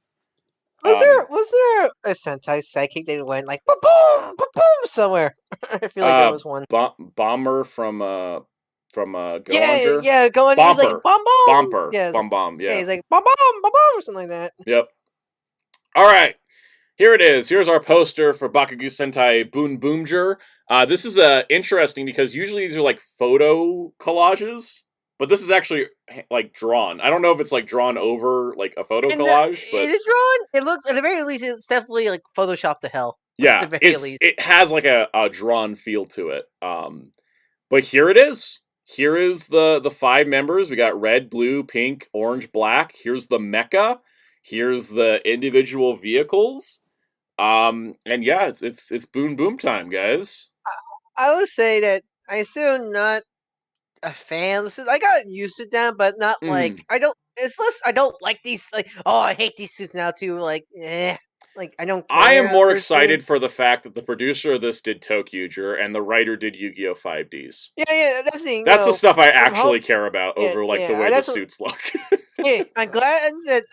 Was there a Sentai psychic that went like boom boom boom boom somewhere? I feel like there was one. Bomber from Go yeah, going. Bomper. He's like bomb bomb. Bomper. Yeah, bomb. Yeah. He's like bomb bomb bomb bomb or something like that. Yep. All right. Here it is. Here's our poster for Bakugo Sentai Boon Boomger. This is interesting because usually these are like photo collages, but this is actually like drawn. I don't know if it's like drawn over like a photo collage, but it is drawn. It looks at the very least it's definitely like Photoshopped to hell. Yeah, it has like a drawn feel to it. But here it is. Here is the 5 members. We got red, blue, pink, orange, black. Here's the mecha. Here's the individual vehicles. And yeah, it's Boon Boom time, guys. I would say that I assume not a fan. I got used to them, but not like I don't. It's less. I don't like these. Like, oh, I hate these suits now too. Like, like I don't. I am more excited for the fact that the producer of this did Tokuger and the writer did Yu-Gi-Oh! 5Ds. Yeah, that's the thing. That's the stuff I actually care about over like the way the suits look. Yeah, I'm glad that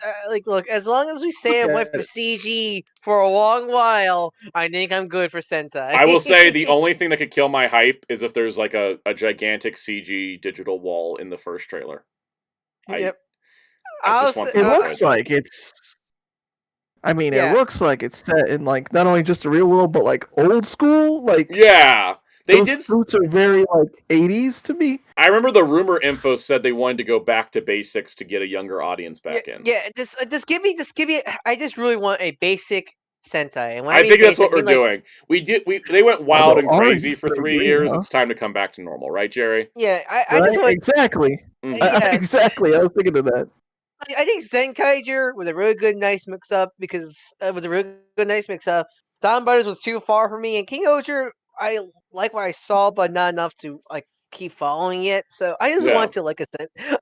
look, as long as we stay away from CG for a long while, I think I'm good for Sentai. I will say the only thing that could kill my hype is if there's like a gigantic CG digital wall in the first trailer. Yep. I just want it looks like it's. I mean, it looks like it's set in like not only just the real world, but like old school. Like, yeah, Those suits are very like 80s to me. I remember the rumor info said they wanted to go back to basics to get a younger audience back in. Yeah, just give me. I just really want a basic Sentai. And I think that's what we're doing. They went wild and crazy for 3 years. Huh? It's time to come back to normal, right, Jerry? Yeah, I just want exactly. Exactly. I was thinking of that. I think Zenkaiger was a really good, nice mix-up because it was a really good, nice mix-up. Don Brothers was too far for me, and King Oger, I like what I saw, but not enough to like keep following it. So I just want to like I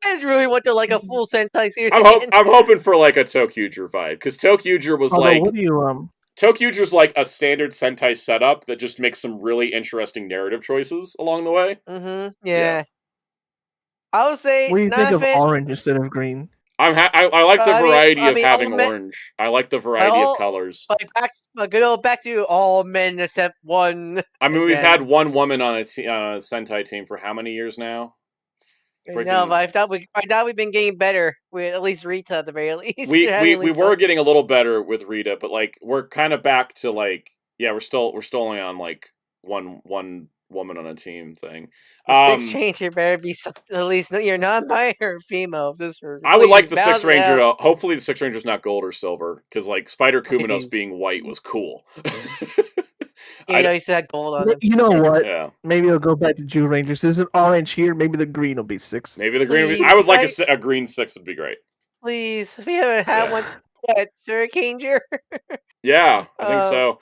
just really want to like a full Sentai series. I'm hoping for like a Tokuger vibe because Tokuger was like. What do you Tokuger's like a standard Sentai setup that just makes some really interesting narrative choices along the way. Mm-hmm. Yeah. I would say. What do you think of orange instead of green? I like the variety of having orange. I like the variety of colors. Back to all men except one. I mean, we've had one woman on a Sentai team for how many years now? No, but I thought we've been getting better with at least Rita at the very least. We were getting a little better with Rita, but like we're kind of back to like we're still only on like one woman on a team thing. Six Ranger better be at least you're non-binary female. I would like the Six Ranger. Hopefully, the Six Ranger's not gold or silver because like Spider Kuminos being white was cool. You know, he still had gold on him. You know what? Yeah. Maybe I'll go back to Jew Rangers. There's an orange here. Maybe the green will be 6. Maybe the green. I would like a green 6 would be great. Please, we haven't had one yet. Shurikenger. Yeah, I think so.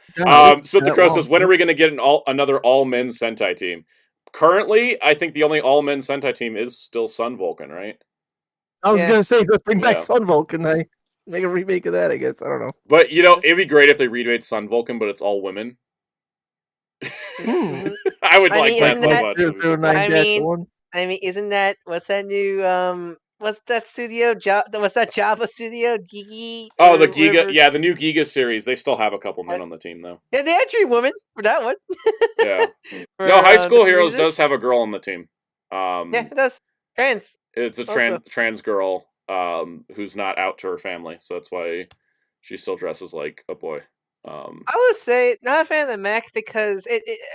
Smith the Crow says, when are we going to get another all-men Sentai team? Currently, I think the only all-men Sentai team is still Sun Vulcan, right? I was going to say, let's bring back Sun Vulcan. Make a remake of that, I guess. I don't know. But, you know, it'd be great if they remade Sun Vulcan, but it's all women. I would like that so much. I mean, isn't that, what's that new, what's that studio? What's that Java studio? Gigi? Oh, the Giga. Yeah, the new Giga series. They still have a couple men on the team, though. Yeah, they had 3 women for that one. Yeah. No, High School Heroes does have a girl on the team. Yeah, it does. Trans. It's a trans girl who's not out to her family, so that's why she still dresses like a boy. I would say not a fan of the mech because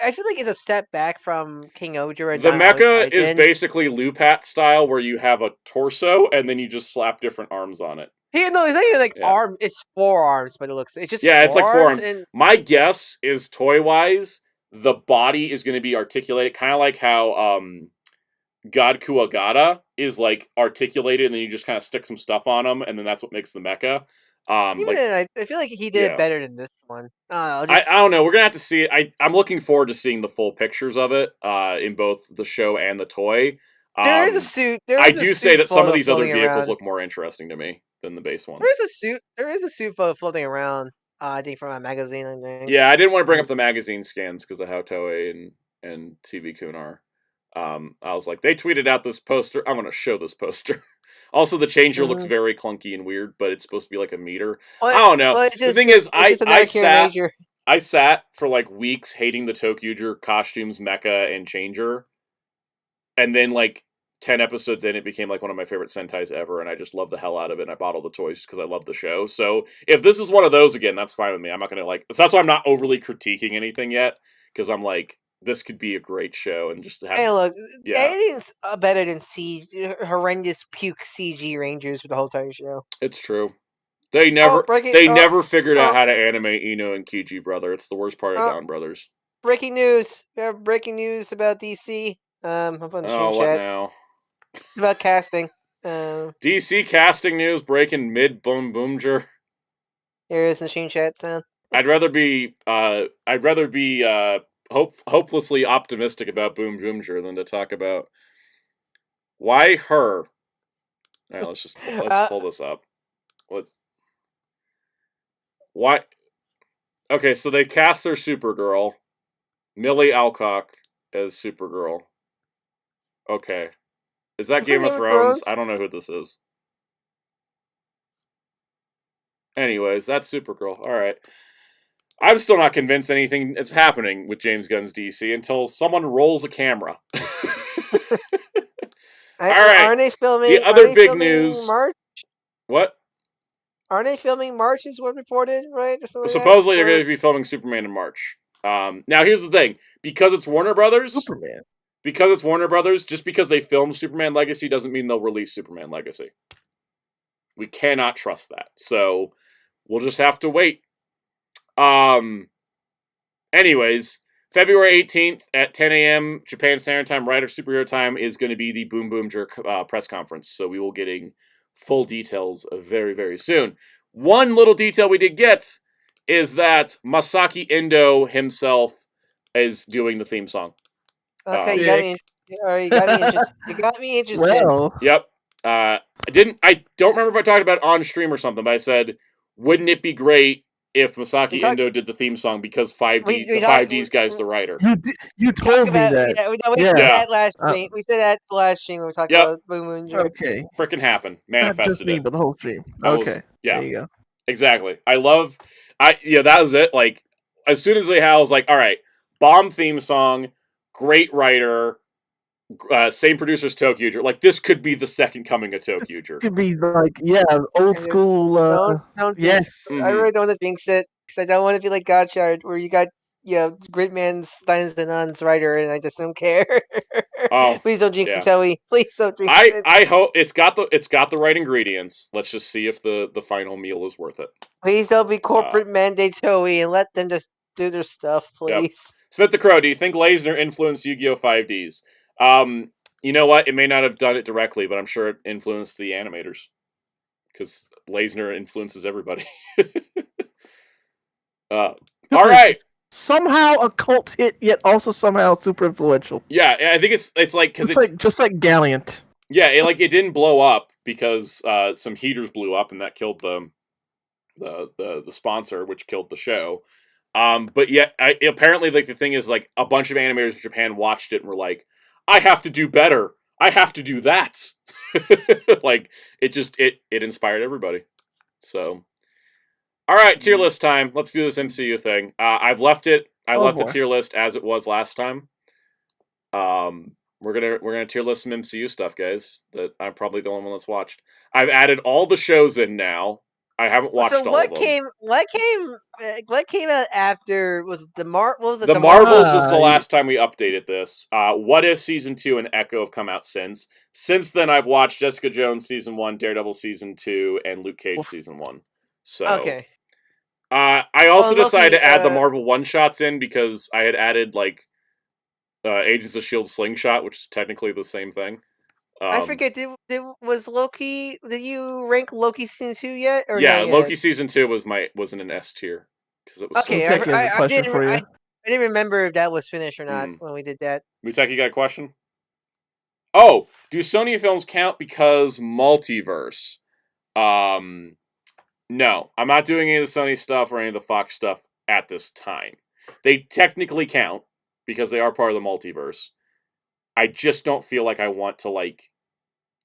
I feel like it's a step back from King Oger. The mecha is basically Lupat style, where you have a torso and then you just slap different arms on it. Yeah, no, it's not even like arm. It's 4 arms, but it's just it's like 4 arms. My guess is toy wise, the body is going to be articulated, kind of like how God Kuwagata is like articulated, and then you just kind of stick some stuff on them, and then that's what makes the mecha. I feel like he did it better than this one. I don't know. We're gonna have to see it. I'm looking forward to seeing the full pictures of it in both the show and the toy. There is a suit. I do say that some of these other vehicles look more interesting to me than the base ones. There is a suit photo floating around. I think from a magazine. I think. Yeah, I didn't want to bring up the magazine scans because of how Toei and TV Kun are. I was like, they tweeted out this poster. I'm gonna show this poster. Also, the changer looks very clunky and weird, but it's supposed to be like a meter. I don't know. The thing is, I sat for like weeks hating the Tokuger costumes, mecha, and changer, and then like 10 episodes in, it became like one of my favorite Sentais ever, and I just love the hell out of it. And I bought all the toys because I love the show. So if this is one of those again, that's fine with me. I'm not gonna that's why I'm not overly critiquing anything yet, because I'm like, this could be a great show, and just to have. Hey, look, anything's better than horrendous puke CG Rangers for the whole entire show. It's true. They never figured out how to animate Ino and Kiji, brother. It's the worst part of Dawn Brothers. Breaking news! We have breaking news about DC. I'm on the stream what chat. Now? About casting. DC casting news breaking mid boom boomger. Here it is in the stream chat. I'd rather be hopelessly optimistic about Boom Boomger than to talk about why her. All right, let's pull this up. Why? Okay, so they cast their Supergirl, Millie Alcock, as Supergirl. Okay, is that Game of Thrones? I don't know who this is. Anyways, that's Supergirl. All right. I'm still not convinced anything is happening with James Gunn's DC until someone rolls a camera. All right. Aren't they filming? The other big news. March? What? Aren't they filming March? Is what reported, right? Or supposedly they're going to be filming Superman in March. Now here's the thing: because it's Warner Brothers, Superman. Because it's Warner Brothers, just because they filmed Superman Legacy doesn't mean they'll release Superman Legacy. We cannot trust that, so we'll just have to wait. Anyways, February 18th at 10 a.m. Japan Standard Time, Writer Superhero Time, is going to be the Boom Boom Jerk press conference. So we will getting full details very, very soon. One little detail we did get is that Masaki Endo himself is doing the theme song. Okay, you got me interested. You got me interested. Well, yep. I don't remember if I talked about it on stream or something, but I said, wouldn't it be great if Masaki Endo did the theme song because 5D's guy's the writer? You told me that. We said that last stream. We said that last stream when we talked about Boom Boom Jerk. Okay. Freaking happened. Manifested Not just me, but the whole stream. Okay. Yeah. There you go. Exactly. That was it. Like, as soon as I was like, all right, bomb theme song, great writer, same producer's Tokuger. Like, this could be the second coming of Tokuger. Could be like, old school. Don't yes. I really don't want to jinx it because I don't want to be like Godchild where you got Gridman's Steins the Nun's writer and I just don't care. Please don't jinx Toei. Please don't jinx it. I hope it's got the right ingredients. Let's just see if the final meal is worth it. Please don't be corporate mandate Toei and let them just do their stuff, please. Yep. Smith the Crow, do you think Leisner influenced Yu-Gi-Oh! 5Ds? You know what? It may not have done it directly, but I'm sure it influenced the animators. Because Leisner influences everybody. All right. Somehow a cult hit, yet also somehow super influential. Yeah, I think it's like because it's like just like Galliant. Yeah, it didn't blow up because some heaters blew up and that killed the sponsor, which killed the show. But yeah, apparently like the thing is like a bunch of animators in Japan watched it and were like, I have to do better. I have to do that. Like it inspired everybody. So. All right, tier list time. Let's do this MCU thing. I've left it. I left the tier list as it was last time. We're gonna tier list some MCU stuff, guys. That I'm probably the only one that's watched. I've added all the shows in now. I haven't watched all of them. What came out after was the Marvels? The Marvels was the last time we updated this. What If Season 2 and Echo have come out since. Since then, I've watched Jessica Jones Season 1, Daredevil Season 2, and Luke Cage Season 1. So okay. I also decided to add the Marvel one-shots in because I had added, like, Agents of S.H.I.E.L.D. Slingshot, which is technically the same thing. I forget, was Loki, did you rank Loki Season 2 yet? Or yeah, Loki Season 2 wasn't an S tier. Because it was okay, I didn't remember if that was finished or not when we did that. Muteki, got a question? Oh, do Sony films count because multiverse? No, I'm not doing any of the Sony stuff or any of the Fox stuff at this time. They technically count because they are part of the multiverse. I just don't feel like I want to like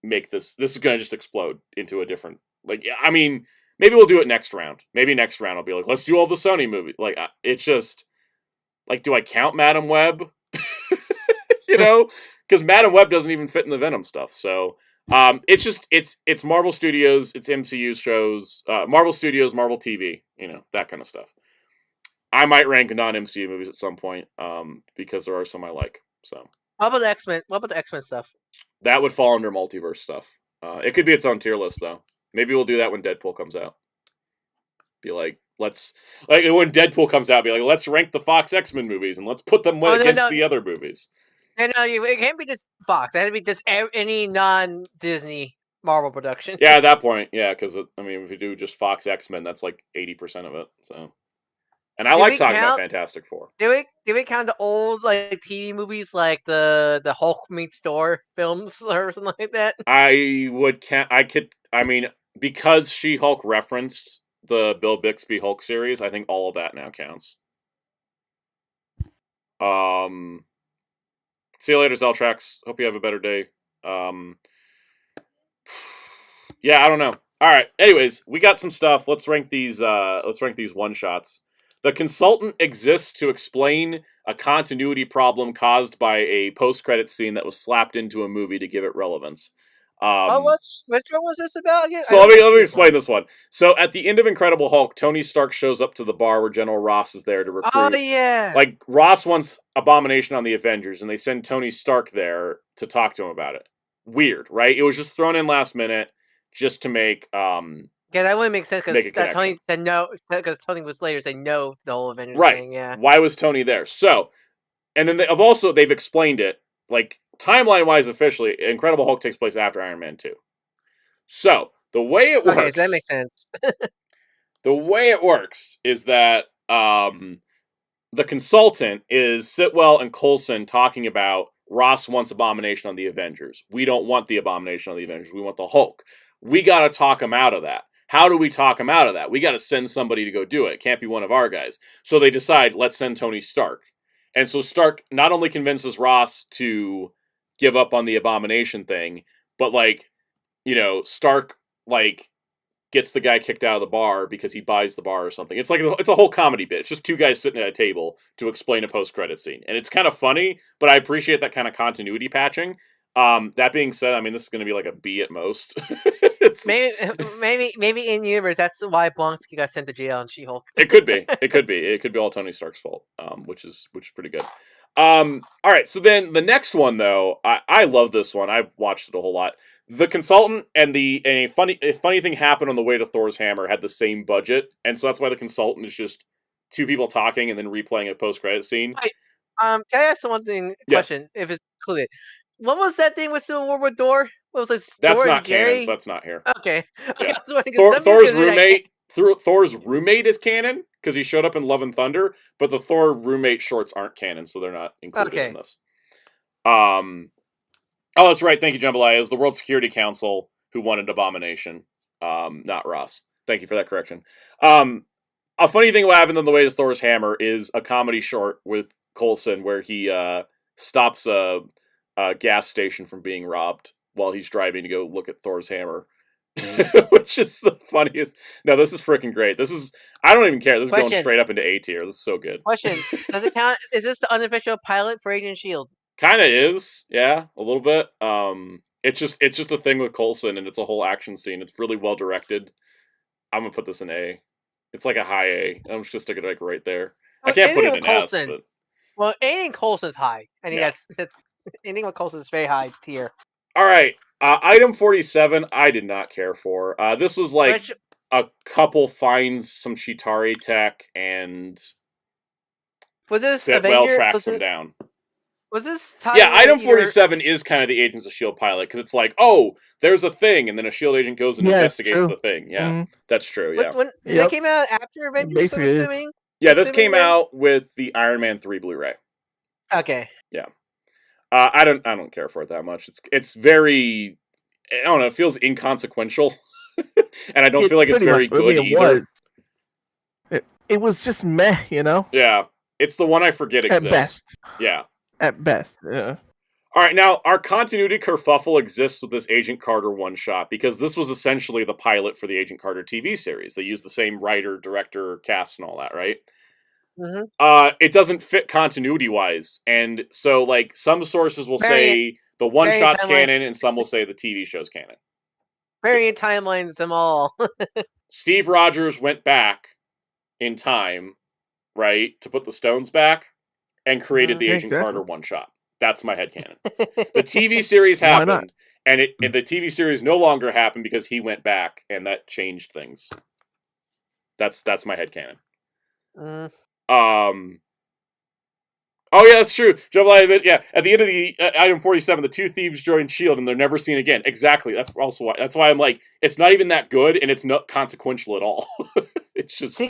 make this. This is going to just explode into a different. Like, I mean, maybe we'll do it next round. Maybe next round I'll be like, let's do all the Sony movies. Like, it's just like, do I count Madam Web? You know, because Madam Web doesn't even fit in the Venom stuff. So. It's just it's Marvel Studios, it's MCU shows, Marvel Studios, Marvel TV, you know, that kind of stuff. I might rank non-MCU movies at some point, because there are some I like. So, how about the X-Men? What about the X-Men stuff? That would fall under multiverse stuff. It could be its own tier list though. Maybe we'll do that when Deadpool comes out. Be like, when Deadpool comes out, be like, let's rank the Fox X-Men movies and let's put them against the other movies. No, it can't be just Fox. It has to be just any non-Disney Marvel production. Yeah, at that point, yeah, because I mean, if you do just Fox X-Men, that's like 80% of it. So, and I like talking about Fantastic Four. Do we count the old like TV movies, like the Hulk meets Thor films or something like that? I would count. I mean, because She-Hulk referenced the Bill Bixby Hulk series, I think all of that now counts. See you later, Zeltrax. Hope you have a better day. Yeah, I don't know. All right. Anyways, we got some stuff. Let's rank these one shots. The Consultant exists to explain a continuity problem caused by a post-credit scene that was slapped into a movie to give it relevance. Which one was this about again? So let me explain this one. So at the end of Incredible Hulk, Tony Stark shows up to the bar where General Ross is there to recruit. Oh yeah. Like Ross wants Abomination on the Avengers, and they send Tony Stark there to talk to him about it. Weird, right? It was just thrown in last minute just to make yeah, that wouldn't make sense because Tony said no because Tony was later saying no to the whole Avengers thing. Yeah. Why was Tony there? So, and then they've explained it like timeline wise officially. Incredible Hulk takes place after Iron Man 2. So the way it works, okay, so that makes sense. The way it works is that the consultant is Sitwell and Coulson talking about Ross wants Abomination on the Avengers. We don't want the Abomination on the Avengers. We want the Hulk. We got to talk him out of that. How do we talk him out of that? We got to send somebody to go do it. It can't be one of our guys. So they decide, let's send Tony Stark. And so Stark not only convinces Ross to give up on the Abomination thing, but Stark gets the guy kicked out of the bar because he buys the bar or something. It's a whole comedy bit. It's just two guys sitting at a table to explain a post-credit scene. And it's kind of funny, but I appreciate that kind of continuity patching. That being said, I mean, this is going to be like a B at most. maybe in universe, that's why Blonsky got sent to jail on She-Hulk. It could be. It could be all Tony Stark's fault, which is pretty good. All right, so then the next one, though, I love this one. I've watched it a whole lot. The consultant and a funny thing happened on the way to Thor's hammer had the same budget, and so that's why the consultant is just two people talking and then replaying a post-credit scene. Can I ask one thing? Question, if it's clear. What was that thing with Civil War with Thor? What was this? That's not canon. So that's not here. Okay. Yeah. Thor's roommate. Thor's roommate is canon because he showed up in Love and Thunder, but the Thor roommate shorts aren't canon, so they're not included in this. Oh, that's right. Thank you, Jambalaya. It was the World Security Council who wanted Abomination, not Ross. Thank you for that correction. A funny thing what happened on the way to Thor's hammer is a comedy short with Coulson where he stops a gas station from being robbed while he's driving to go look at Thor's hammer. Which is the funniest. No, this is freaking great. I don't even care. This is going straight up into A tier. This is so good. Question. Does it count? Is this the unofficial pilot for Agent S.H.I.E.L.D.? Kind of is. Yeah, a little bit. It's just a thing with Coulson, and it's a whole action scene. It's really well directed. I'm going to put this in A. It's like a high A. I'm just going to stick it right there. I can't put it in S. But... Well, anything Coulson's high. I think that's anything with Coulson is very high tier. All right. Item 47, I did not care for. This was like a couple finds some Chitauri tech and Sitwell tracks them down. Was this item 47 is kind of the Agents of S.H.I.E.L.D. pilot, because it's like, oh, there's a thing, and then a S.H.I.E.L.D. agent goes and investigates the thing. Yeah, that's true, yeah. That came out after Avengers, I'm assuming? Yeah, this came out with the Iron Man 3 Blu-ray. Okay. Yeah. I don't care for it that much. It's very, I don't know, it feels inconsequential. And I don't feel like it's very good either. It was just meh, you know? Yeah. It's the one I forget exists. At best. Yeah. At best, yeah. Alright, now, our continuity kerfuffle exists with this Agent Carter one-shot, because this was essentially the pilot for the Agent Carter TV series. They used the same writer, director, cast, and all that, right? Mm-hmm. It doesn't fit continuity-wise, and so, like, some sources will say the one-shot's canon, and some will say the TV show's canon. Variant timelines them all. Steve Rogers went back in time, right, to put the stones back, and created the Agent Carter one-shot. That's my headcanon. The TV series happened, and the TV series no longer happened because he went back, and that changed things. That's my headcanon. Oh yeah, that's true. Yeah, at the end of the item 47, the two thieves join S.H.I.E.L.D. and they're never seen again. Exactly. That's why I'm like, it's not even that good, and it's not consequential at all. It's just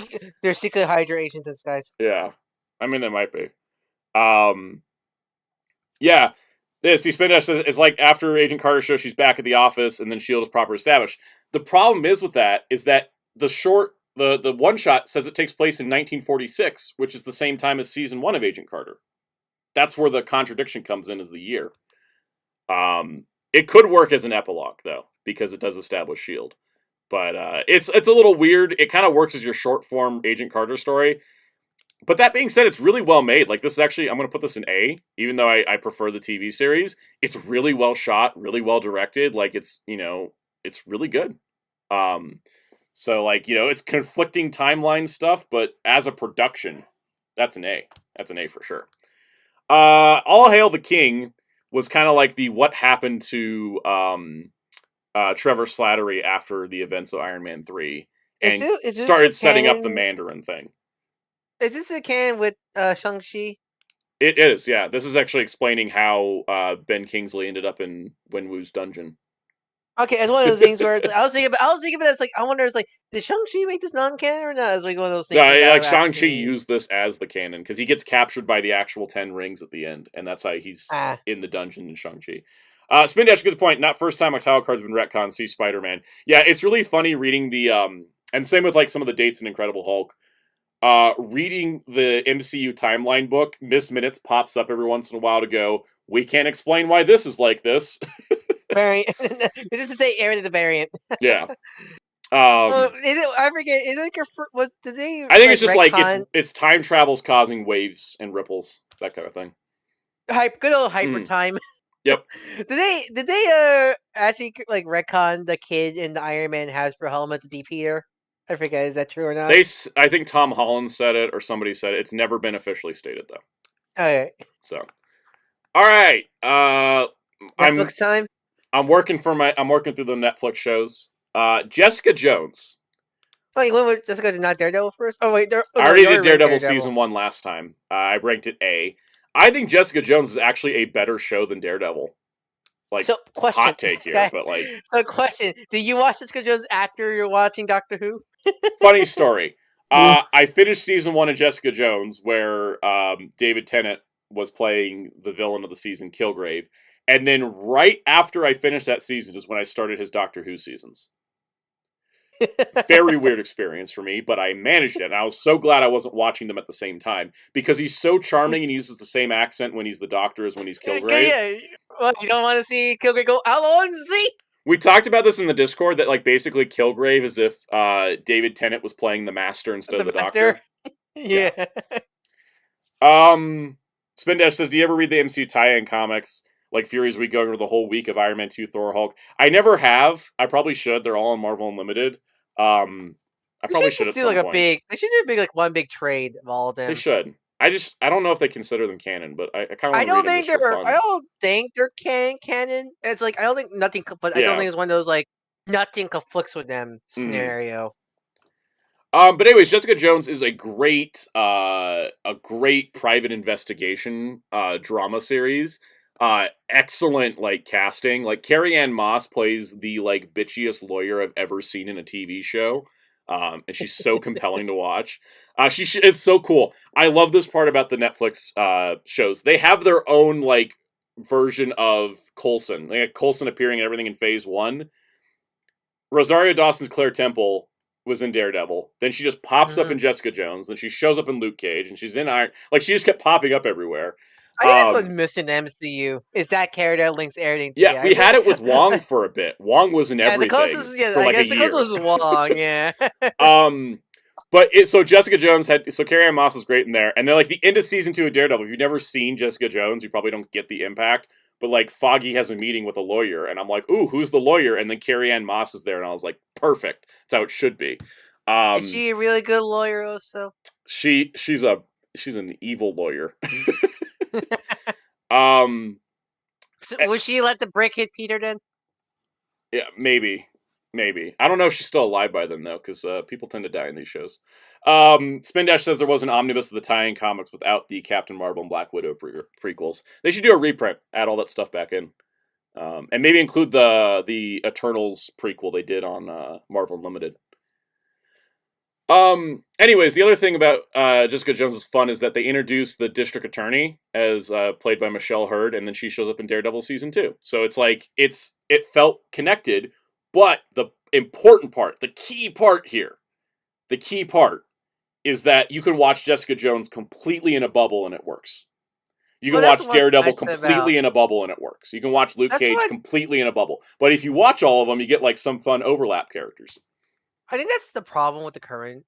they're secret Hydra agents in disguise. Yeah, I mean they might be. Yeah. It's like after Agent Carter shows she's back at the office, and then S.H.I.E.L.D. is properly established. The problem is with that is that the one shot says it takes place in 1946, which is the same time as season 1 of Agent Carter. That's where the contradiction comes in as the year. It could work as an epilogue though, because it does establish S.H.I.E.L.D. But it's a little weird. It kind of works as your short form Agent Carter story. But that being said, it's really well made. Like, this is actually, I'm going to put this in A, even though I prefer the TV series. It's really well shot, really well directed. Like, it's, it's really good. So, like, it's conflicting timeline stuff, but as a production, that's an A. That's an A for sure. All Hail the King was kind of like the what happened to Trevor Slattery after the events of Iron Man 3 and started setting up the Mandarin thing. Is this a canon with Shang-Chi? It is, yeah. This is actually explaining how Ben Kingsley ended up in Wenwu's dungeon. Okay, it's one of those things where I was thinking about it as like, I wonder, it's like, did Shang-Chi make this non-canon or not? It's like one of those things. Yeah, like Shang-Chi used this as the canon because he gets captured by the actual 10 rings at the end, and that's how he's in the dungeon in Shang-Chi. Spin Dash, good point. Not first time a title card's been retconned. See Spider-Man. Yeah, it's really funny reading the and same with like some of the dates in Incredible Hulk. Reading the MCU timeline book, Miss Minutes pops up every once in a while to go, we can't explain why this is like this. Variant. It doesn't say Aaron is a variant. Yeah. I forget. Is it like did they? I think it's just like it's time travels causing waves and ripples, that kind of thing. Good old hyper time. Yep. Did they actually like retcon the kid in the Iron Man Hasbro helmet to be Peter? I forget. Is that true or not? I think Tom Holland said it or somebody said it. It's never been officially stated though. All right. So, all right. Netflix time. I'm working through the Netflix shows. Jessica Jones. Oh, you went with Jessica, not Daredevil first? Oh wait, I already did Daredevil season 1 last time. I ranked it A. I think Jessica Jones is actually a better show than Daredevil. Like, so, question. Hot take here, but like. So, question: did you watch Jessica Jones after you're watching Doctor Who? Funny story. I finished season 1 of Jessica Jones, where David Tennant was playing the villain of the season, Kilgrave. And then right after I finished that season is when I started his Doctor Who seasons. Very weird experience for me, but I managed it. And I was so glad I wasn't watching them at the same time. Because he's so charming and uses the same accent when he's the Doctor as when he's Kilgrave. Yeah. Well, you don't want to see Kilgrave go, hello, MC? We talked about this in the Discord, that like basically Kilgrave is if David Tennant was playing the Master instead of the Doctor. Yeah. Spin Dash says, do you ever read the MCU tie-in comics? Like Fury's Week going over the whole week of Iron Man 2, Thor, Hulk. I never have. I probably should. They're all on Marvel Unlimited. I probably should at some point. They should do like one big trade of all of them. They should. I don't know if they consider them canon, but I kind of want to read them just for fun. I don't think they're canon. It's like I don't think nothing, but I don't think it's one of those like nothing conflicts with them scenario. But anyways, Jessica Jones is a great private investigation drama series. Excellent like casting. Like Carrie-Anne Moss plays the like bitchiest lawyer I've ever seen in a TV show. And she's so compelling to watch. It's so cool. I love this part about the Netflix shows. They have their own like version of Coulson. They had Coulson appearing in everything in Phase 1. Rosario Dawson's Claire Temple was in Daredevil. Then she just pops up in Jessica Jones. Then she shows up in Luke Cage, and she's in Iron. Like she just kept popping up everywhere. I think that's what's missing in MCU is that character that links everything together. Yeah, we had it with Wong for a bit. Wong was in everything for like a year. The closest was Wong, yeah. So Jessica Jones so Carrie-Anne Moss was great in there, and then like the end of season 2 of Daredevil. If you've never seen Jessica Jones, you probably don't get the impact. But like Foggy has a meeting with a lawyer, and I'm like, ooh, who's the lawyer? And then Carrie-Anne Moss is there, and I was like, perfect. That's how it should be. Is she a really good lawyer also? She's an evil lawyer. So would she let the brick hit Peter then? Yeah, maybe. I don't know if she's still alive by then though, because people tend to die in these shows. Spin Dash says there was an omnibus of the tie-in comics without the Captain Marvel and Black Widow prequels. They should do a reprint, add all that stuff back in, and maybe include the Eternals prequel they did on Marvel Unlimited. Anyways, the other thing about Jessica Jones' fun is that they introduced the district attorney as played by Michelle Hurd, and then she shows up in Daredevil season 2. So it's like it felt connected, but the important part, the key part is that you can watch Jessica Jones completely in a bubble and it works. You can watch Daredevil completely in a bubble and it works. You can watch Luke Cage completely in a bubble. But if you watch all of them, you get like some fun overlap characters. I think that's the problem with the current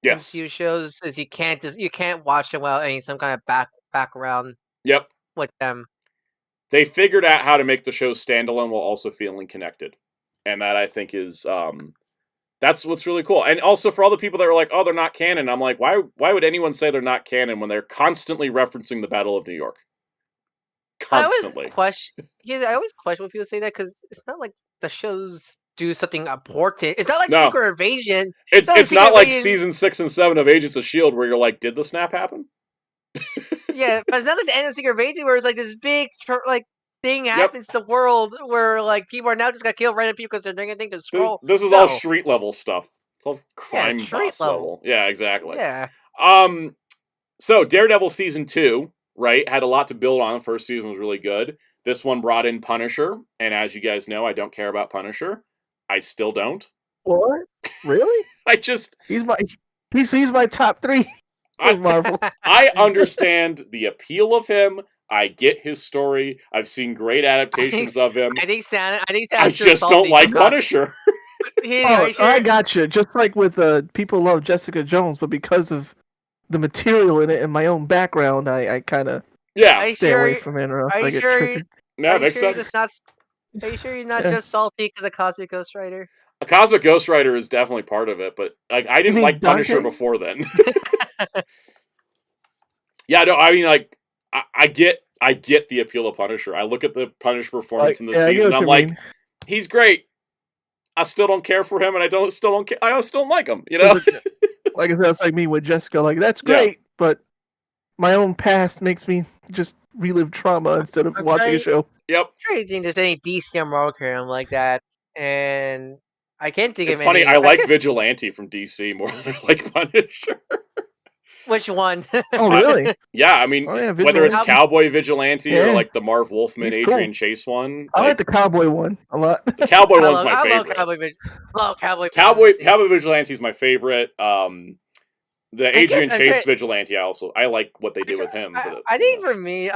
MCU shows is you can't watch them without any some kind of background. Yep. With them. They figured out how to make the show standalone while also feeling connected. And that I think is that's what's really cool. And also for all the people that are like, oh, they're not canon, I'm like, why would anyone say they're not canon when they're constantly referencing the Battle of New York? Constantly. I always question when people say that because it's not like the shows do something important. It's not like Secret Invasion. It's not like season 6 and 7 of Agents of S.H.I.E.L.D. where you're like, did the snap happen? Yeah, but it's not like the end of Secret Invasion where it's like this big thing happens to the world where like people are now just gonna kill random people because they're doing anything to scroll. This is all street level stuff. It's all crime boss level. Yeah, exactly. Yeah. So Daredevil season 2, right, had a lot to build on. The first season was really good. This one brought in Punisher, and as you guys know, I don't care about Punisher. I still don't. What? Really? He's my top 3 of Marvel. I understand the appeal of him. I get his story. I've seen great adaptations of him. I just don't like Punisher. I gotcha. Just like with people love Jessica Jones, but because of the material in it and my own background, I kind of stay away from it. Or I get triggered. Yeah, makes sense. Are you sure you're not just salty because of Cosmic Ghost Rider? A Cosmic Ghost Rider is definitely part of it, but like I didn't like Punisher before then. Yeah, no, I mean like I get the appeal of Punisher. I look at the Punisher performance in this season, I'm like, he's great. I still don't care for him, and I still don't like him. You know, like I said, it's like me with Jessica. Like that's great, but my own past makes me just relive trauma instead of watching a show. Yep. I'm trying to think there's any DC or Marvel character like that, and I can't think of any. It's funny. I like Vigilante from DC more than I like Punisher. Which one? Oh, really? Yeah, I mean, whether it's Cowboy Vigilante or like the Marv Wolfman, Adrian Chase one. I like the Cowboy one a lot. The Cowboy one's my favorite. Cowboy Vigilante is my favorite. The Adrian Chase Vigilante, I like what they did with him. I think for me,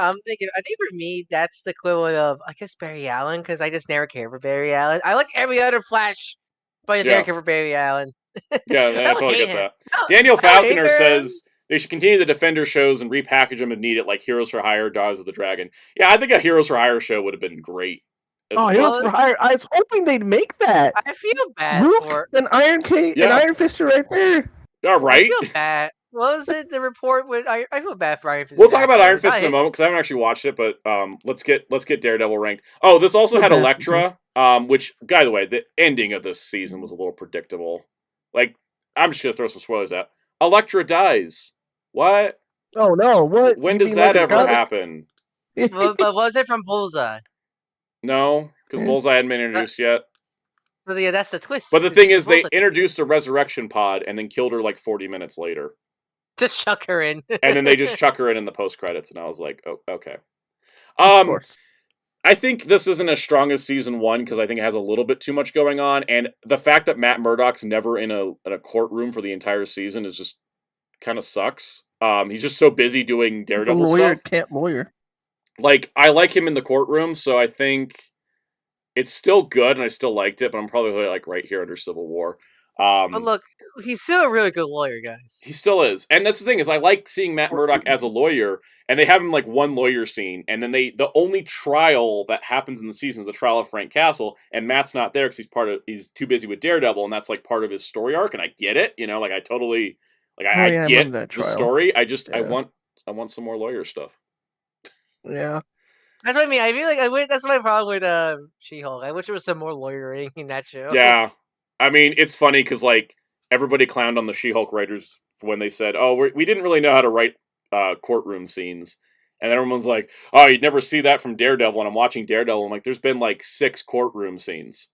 that's the equivalent of Barry Allen because I just never cared for Barry Allen. I like every other Flash, but I just never care for Barry Allen. Yeah, I totally get that. Daniel Falconer says they should continue the Defender shows and repackage them if needed, like Heroes for Hire, Daughters of the Dragon. Yeah, I think a Heroes for Hire show would have been great. Heroes for Hire! I was hoping they'd make that. I feel bad for and Iron Fist are right there. All right. I feel bad. What was it? The report with I feel bad for Iron Fist. We'll talk about Iron Fist in a moment because I haven't actually watched it, but let's get Daredevil ranked. Oh, this also had Elektra, which, by the way, the ending of this season was a little predictable. Like, I'm just gonna throw some spoilers out. Elektra dies. What? Oh no! What? When does that ever happen? But was it from Bullseye? No, because Bullseye hadn't been introduced yet. But yeah, that's the twist. But the thing is, they introduced a resurrection pod and then killed her like 40 minutes later. To chuck her in. And then they just chuck her in the post credits, and I was like, oh, okay. Of course. I think this isn't as strong as season 1 because I think it has a little bit too much going on, and the fact that Matt Murdock's never in a courtroom for the entire season is just kind of sucks. He's just so busy doing Daredevil stuff. Can't lawyer. Like, I like him in the courtroom, so I think it's still good, and I still liked it, but I'm probably like right here under Civil War. But look, he's still a really good lawyer, guys. He still is. And that's the thing, is I like seeing Matt Murdock as a lawyer, and they have him like one lawyer scene, and then the only trial that happens in the season is the trial of Frank Castle, and Matt's not there because he's too busy with Daredevil, and that's like part of his story arc, and I get it, you know, like I totally, like I get the story, I want some more lawyer stuff. Yeah. That's what I mean. I feel like that's my problem with She-Hulk. I wish there was some more lawyering in that show. Yeah. I mean, it's funny because like everybody clowned on the She-Hulk writers when they said, "Oh, we didn't really know how to write courtroom scenes," and everyone's like, "Oh, you'd never see that from Daredevil." And I'm watching Daredevil, I'm like, "There's been like 6 courtroom scenes."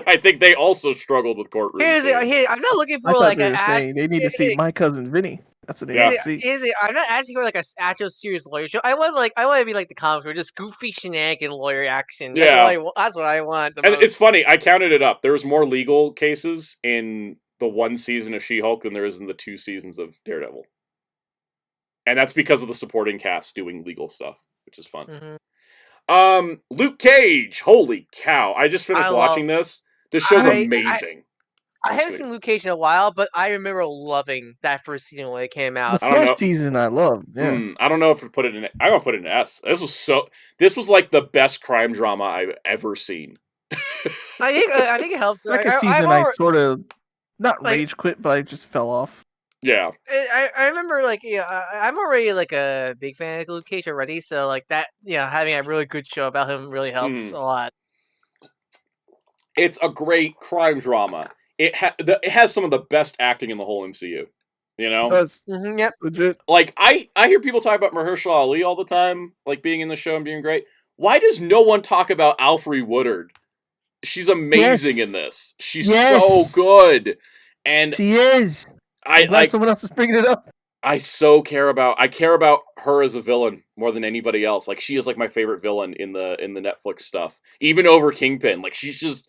I think they also struggled with courtroom scenes. I'm not looking for like they need to see My Cousin Vinny. That's what they need to see. I'm not asking for like an actual serious lawyer show. I want to be like the comics where just goofy shenanigan lawyer action. That's what I want. And it's funny. I counted it up. There was more legal cases in the 1 season of She-Hulk than there is in the 2 seasons of Daredevil, and that's because of the supporting cast doing legal stuff, which is fun. Mm-hmm. Luke Cage. Holy cow! I just finished watching this. This show's amazing. I haven't seen Luke Cage in a while, but I remember loving that first season when it came out. The first season I loved. Yeah. I don't know if we put it in. I'm gonna put it in S. This was like the best crime drama I've ever seen. I think it helps. Second season, I sort of not rage quit, but I just fell off. Yeah, I remember I'm already like a big fan of Luke Cage already, so like that having a really good show about him really helps a lot. It's a great crime drama. It has some of the best acting in the whole MCU. You know? It does. Yep. Legit. Like, I hear people talk about Mahershala Ali all the time, like being in the show and being great. Why does no one talk about Alfre Woodard? She's amazing in this. She's so good. And she is. I'm glad someone else is bringing it up. I care about her as a villain more than anybody else. Like, she is like my favorite villain in the Netflix stuff. Even over Kingpin. Like, she's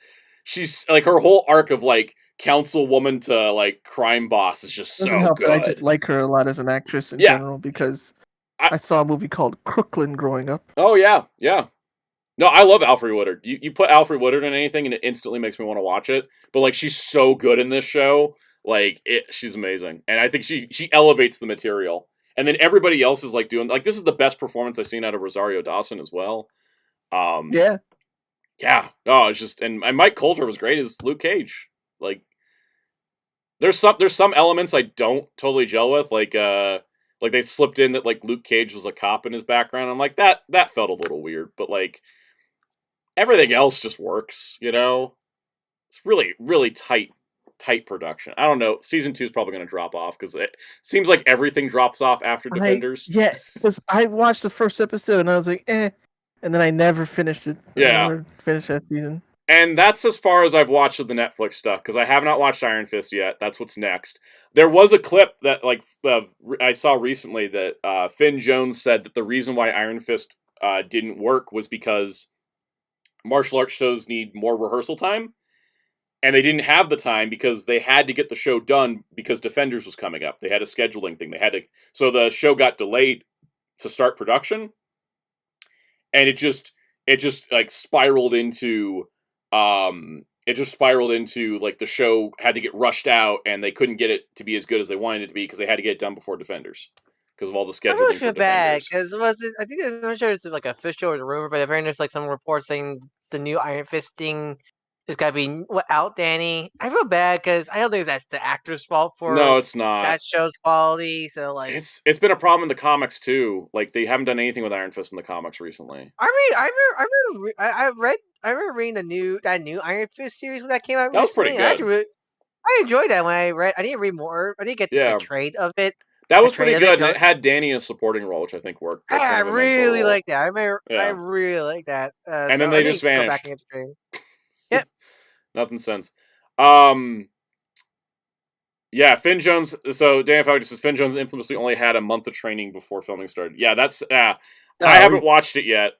like, her whole arc of like councilwoman to like crime boss is just so good. I just like her a lot as an actress in general because I saw a movie called Crooklyn growing up. Oh yeah. No, I love Alfre Woodard. You put Alfre Woodard in anything and it instantly makes me want to watch it. But like, she's so good in this show. Like, she's amazing. And I think she elevates the material. And then everybody else is like doing, like, this is the best performance I've seen out of Rosario Dawson as well. Yeah. Oh, it's just, and Mike Coulter was great as Luke Cage. Like, there's some elements I don't totally gel with. Like they slipped in that like Luke Cage was a cop in his background. I'm like, that felt a little weird. But like, everything else just works, you know? It's really, really tight production. I don't know. Season 2 is probably going to drop off because it seems like everything drops off after Defenders. Yeah, because I watched the first episode and I was like, and then I never finished it. Yeah. I never finished that season. And that's as far as I've watched of the Netflix stuff because I have not watched Iron Fist yet. That's what's next. There was a clip that I saw recently that Finn Jones said that the reason why Iron Fist didn't work was because martial arts shows need more rehearsal time. And they didn't have the time because they had to get the show done because Defenders was coming up. They had a scheduling thing. So the show got delayed to start production. And it just like spiraled into like the show had to get rushed out and they couldn't get it to be as good as they wanted it to be because they had to get it done before Defenders. Because of all the scheduling. I really feel bad because I think I'm not sure it's like official or a rumor, but I've heard there's like some reports saying the new Iron Fist thing it's gotta be without Danny. I feel bad because I don't think that's the actor's fault for. No, it's not. That show's quality. So like, it's been a problem in the comics too. Like they haven't done anything with Iron Fist in the comics recently. I remember reading that new Iron Fist series when that came out. That was pretty good. I enjoyed that when I read. I didn't read more. I didn't get the trade of it. That was pretty good. And it had Danny in a supporting role, which I think worked. I really like that. I really like that. And then they just vanished. Go back and get the Yep. Nothing sense. Yeah, Finn Jones. So Dan Fowler says Finn Jones infamously only had a month of training before filming started. Yeah, that's. I haven't watched it yet.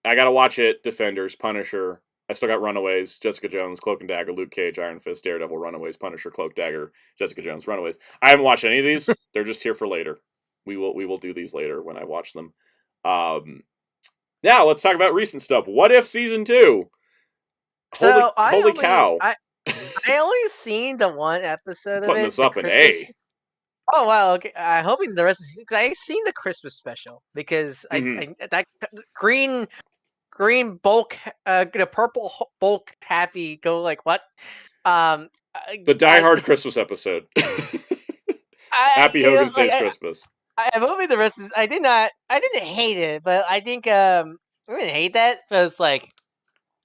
I gotta watch it. Defenders, Punisher. I still got Runaways, Jessica Jones, Cloak and Dagger, Luke Cage, Iron Fist, Daredevil, Runaways, Punisher, Cloak, Dagger, Jessica Jones, Runaways. I haven't watched any of these. They're just here for later. We will do these later when I watch them. Now let's talk about recent stuff. What If Season 2? Holy cow! I only seen the one episode of it. Putting this up in A. Oh wow! Okay, I'm hoping the rest is because I seen the Christmas special because that green bulk, the purple bulk happy go like what? The Die Hard Christmas episode. Happy Hogan Saves Christmas. I'm hoping the rest is. I didn't hate it, but I think I didn't hate that. But it's like.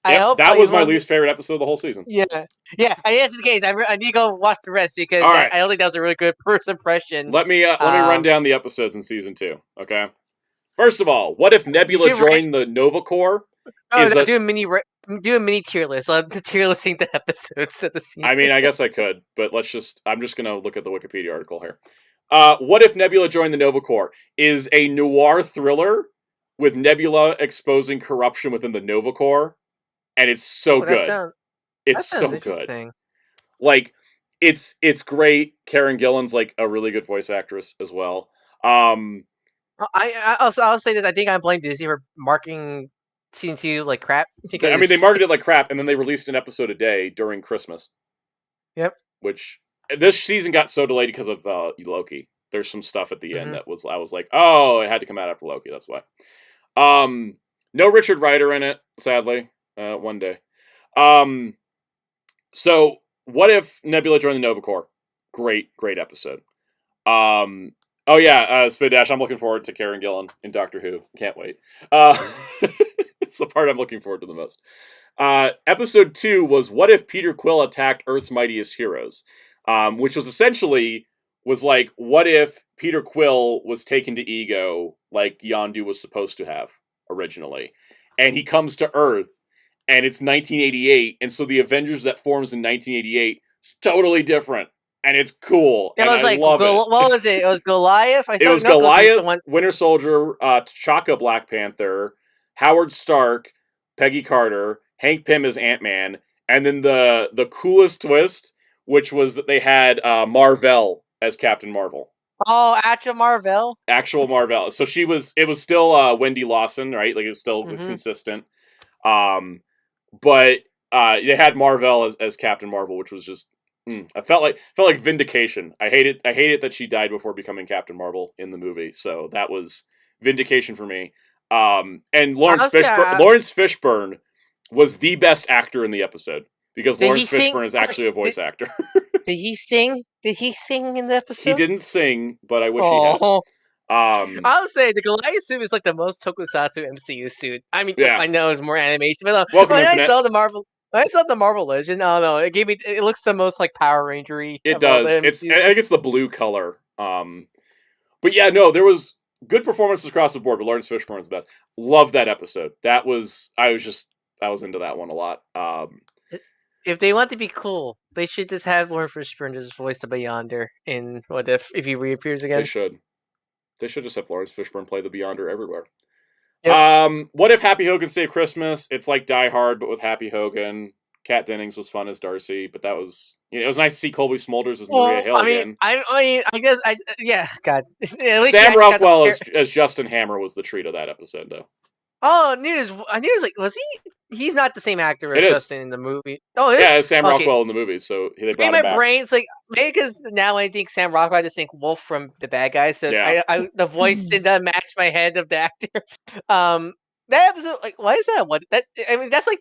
I hope that was my least favorite episode of the whole season. Yeah. I think that's the case. I need to go watch the rest because I don't think that was a really good first impression. Let me run down the episodes in season 2. Okay. First of all, what if Nebula joined the Nova Corps? Do a mini tier list. I'm tier listing the episodes of the season. I mean, I guess I could, but I'm just gonna look at the Wikipedia article here. What if Nebula joined the Nova Corps? Is a noir thriller with Nebula exposing corruption within the Nova Corps. And it's so good. It's so good. Like, it's great. Karen Gillan's like a really good voice actress as well. I'll say this. I think I blame Disney for marking season 2 like crap. I mean, they marketed it like crap, and then they released an episode a day during Christmas. Yep. which this season got so delayed because of Loki. There's some stuff at the end that I was like, oh, it had to come out after Loki. That's why. No Richard Rider in it, sadly. One day. So what if Nebula joined the Nova Corps? Great episode. Oh yeah, Spin Dash. I'm looking forward to Karen Gillan in Doctor Who. Can't wait. It's the part I'm looking forward to the most. Episode 2 was what if Peter Quill attacked Earth's mightiest heroes, which was essentially like what if Peter Quill was taken to Ego like Yondu was supposed to have originally, and he comes to Earth, and it's 1988, and so the Avengers that forms in 1988 is totally different. And it's cool. It was I love it. What was it? It was Goliath? It was Goliath, Winter Soldier, T'Chaka Black Panther, Howard Stark, Peggy Carter, Hank Pym as Ant-Man, and then the coolest twist, which was that they had Mar-Vell as Captain Marvel. Oh, actual Mar-Vell? Actual Mar-Vell. So it was still Wendy Lawson, right? Like it was still was consistent. But they had Mar-Vell as Captain Marvel, which was just I felt like vindication. I hate it that she died before becoming Captain Marvel in the movie. So that was vindication for me. And Lawrence Fishburne was the best actor in the episode because Lawrence Fishburne is actually a voice actor. Did he sing? Did he sing in the episode? He didn't sing, but I wish he had. I would say the Goliath suit is like the most Tokusatsu MCU suit. I mean, I know it's more animation, but when I saw the Marvel Legend, I don't know. It looks the most like Power Ranger-y. It does. I think it's the blue color. But yeah, no, there was good performances across the board, but Lawrence Fishburne was the best. Love that episode. I was into that one a lot. If they want to be cool, they should just have Lawrence Fishburne just voice the Beyonder in What If he reappears again. They should just have Lawrence Fishburne play the Beyonder everywhere. Yep. What if Happy Hogan Saved Christmas? It's like Die Hard, but with Happy Hogan. Kat Dennings was fun as Darcy, but that was it was nice to see Colby Smulders as Maria Hill again. I guess God. Sam Rockwell as Justin Hammer was the treat of that episode, though. Oh, I knew like, was he? He's not the same actor as Justin in the movie. Oh, yeah, it's Sam Rockwell in the movie, so they brought him back. My brain's like maybe because now I think Sam Rockwell, I just think Wolf from The Bad Guys. So the voice did not match my head of the actor. That episode, like, why is that? That's like.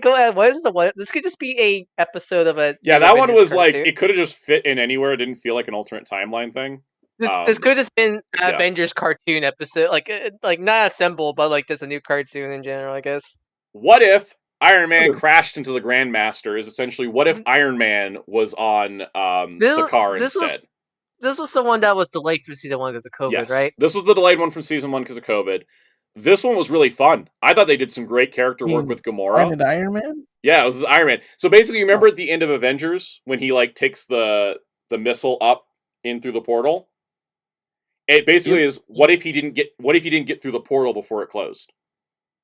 Go ahead. What is the what? This could just be a episode of a. Yeah, that one was cartoon. Like it could have just fit in anywhere. It didn't feel like an alternate timeline thing. This could have just been an Avengers cartoon episode, like not assembled, but like just a new cartoon in general, I guess. What if Iron Man crashed into the Grandmaster? Is essentially what if Iron Man was on Sakaar instead? This was the one that was delayed from season 1 because of COVID, right? This was the delayed one from season 1 because of COVID. This one was really fun. I thought they did some great character work with Gamora. And Iron Man? Yeah, it was Iron Man. So basically, remember at the end of Avengers when he like takes the missile up in through the portal? It basically is what if he didn't get through the portal before it closed?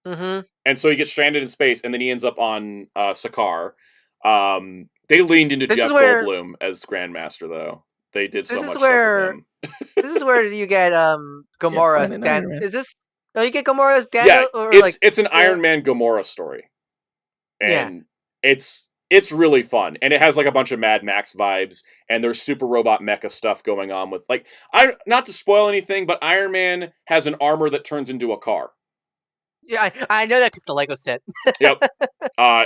Mm-hmm. And so he gets stranded in space, and then he ends up on Sakaar. They leaned into Jeff Goldblum as Grandmaster, though. They did so much stuff with him. This is where you get Gamora. Is this? No, you get Gamora's dad. Yeah, it's an Iron Man Gamora story, and it's really fun, and it has like a bunch of Mad Max vibes, and there's super robot mecha stuff going on with not to spoil anything, but Iron Man has an armor that turns into a car. Yeah, I know that because the Lego set. Yep,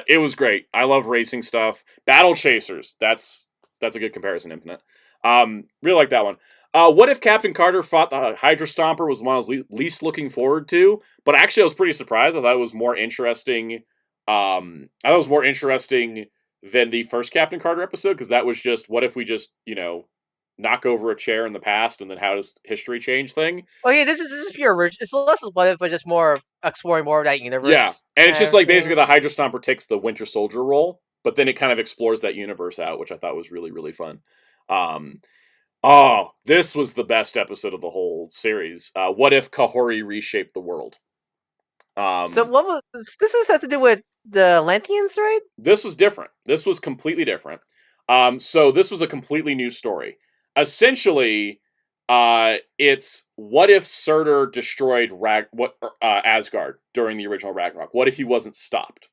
it was great. I love racing stuff. Battle Chasers. That's a good comparison. Infinite. Really like that one. What if Captain Carter fought the Hydra Stomper was the one I was least looking forward to, but actually I was pretty surprised. I thought it was more interesting. Than the first Captain Carter episode, because that was just what if we just knock over a chair in the past and then how does history change thing. Oh yeah, this is pure original. It's less of what if, but just more exploring more of that universe. Yeah, and it's just like basically the Hydra Stomper takes the Winter Soldier role, but then it kind of explores that universe out, which I thought was really, really fun. This was the best episode of the whole series. What if Kahori reshaped the world? So what was this? Has to do with the Atlanteans, right? This was different. This was completely different. So this was a completely new story. Essentially, it's what if Surtur destroyed Asgard during the original Ragnarok? What if he wasn't stopped?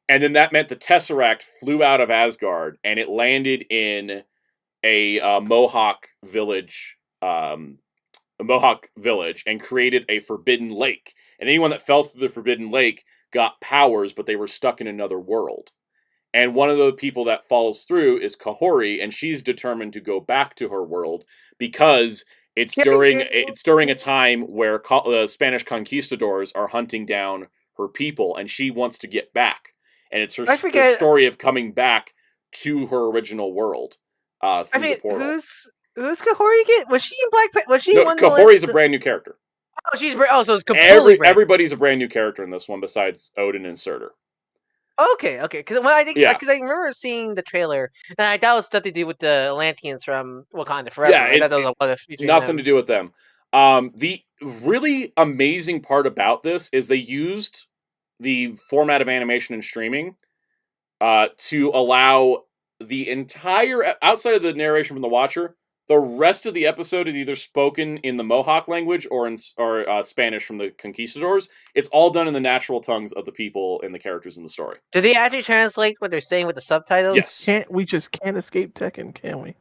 And then that meant the Tesseract flew out of Asgard, and it landed in a Mohawk village, and created a forbidden lake. And anyone that fell through the forbidden lake got powers, but they were stuck in another world. And one of the people that falls through is Kahori, and she's determined to go back to her world because it's during a time where the Spanish conquistadors are hunting down her people, and she wants to get back. And it's her story of coming back to her original world. The portal. Who's Kahori again? Was she in Black? Was she one? Kahori's a brand new character. Oh, so it's completely brand. Everybody's a brand new character in this one besides Odin and Surtur. Okay. Because I remember seeing the trailer, and I thought it was stuff to do with the Atlanteans from Wakanda Forever. Yeah, nothing to do with them. The really amazing part about this is they used the format of animation and streaming to allow the entire, outside of the narration from the watcher, the rest of the episode is either spoken in the Mohawk language or Spanish from the conquistadors. It's all done in the natural tongues of the people and the characters in the story. Do they actually translate what they're saying with the subtitles? Yes. We just can't escape Tekken, can we?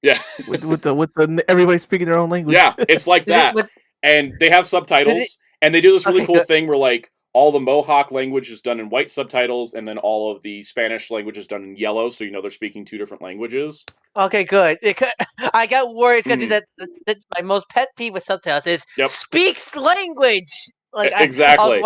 Yeah. with the everybody speaking their own language. Yeah, it's like that. And they have subtitles, and they do this really cool thing where, like, all the Mohawk language is done in white subtitles, and then all of the Spanish language is done in yellow, so you know they're speaking two different languages. Okay, good. I got worried because that's my most pet peeve with subtitles is speaks language. Like exactly.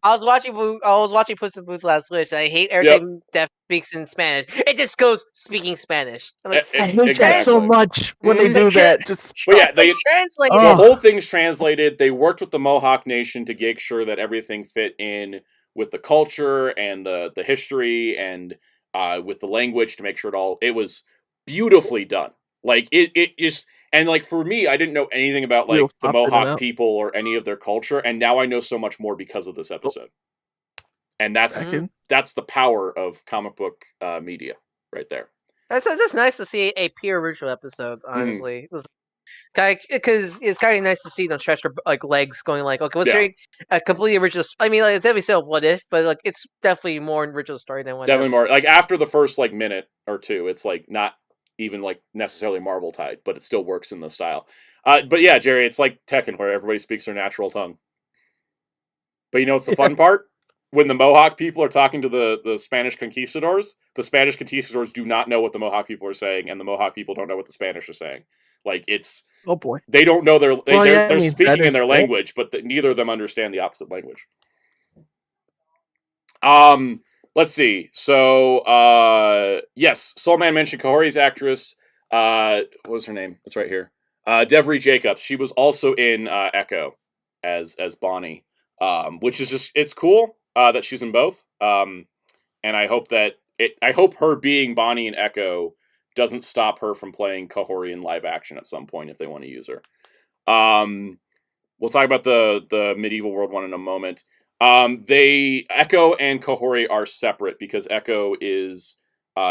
I was watching Puss in Boots last Wish, and I hate every time Def speaks in Spanish. It just goes speaking Spanish. I'm like, I hate that so much when they do that. They translated the whole thing's translated. They worked with the Mohawk Nation to make sure that everything fit in with the culture and the history and with the language to make sure it was beautifully done. Like it just. And, like, for me, I didn't know anything about, like, the Mohawk people or any of their culture, and now I know so much more because of this episode. And that's the power of comic book media right there. That's nice to see a pure original episode, honestly. Because it's kind of nice to see them stretch their, like, legs going, like, okay, let's create a completely original... I mean, like, it's definitely still What If, but, like, it's definitely more original story than What If. Definitely more. Like, after the first, like, minute or two, it's, like, not even like necessarily Marvel tied, but it still works in the style. But yeah, Jerry, it's like Tekken where everybody speaks their natural tongue. But you know what's the fun part? When the Mohawk people are talking to the Spanish conquistadors, the Spanish conquistadors do not know what the Mohawk people are saying, and the Mohawk people don't know what the Spanish are saying. Like, it's... Oh boy. They don't know they're speaking in their language, but neither of them understand the opposite language. Let's see. So, yes, Soulman mentioned Kahori's actress. What was her name? It's right here. Devry Jacobs. She was also in Echo as Bonnie, which is just, it's cool that she's in both. And I hope her being Bonnie in Echo doesn't stop her from playing Kahori in live action at some point if they want to use her. We'll talk about the medieval world one in a moment. Echo and Kahori are separate because Echo is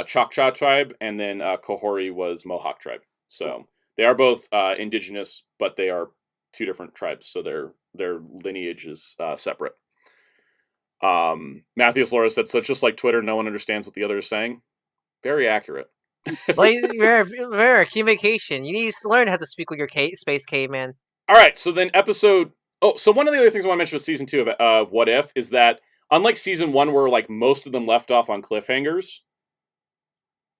Choctaw tribe, and then Kahori was Mohawk tribe. So they are both indigenous, but they are two different tribes, so their lineage is separate. Matthews Laura said, so it's just like Twitter, no one understands what the other is saying. Very accurate. Like, Rare, key vacation. You need to learn how to speak with your space caveman. All right, so then so one of the other things I want to mention with season 2 of What If is that unlike season 1 where like most of them left off on cliffhangers,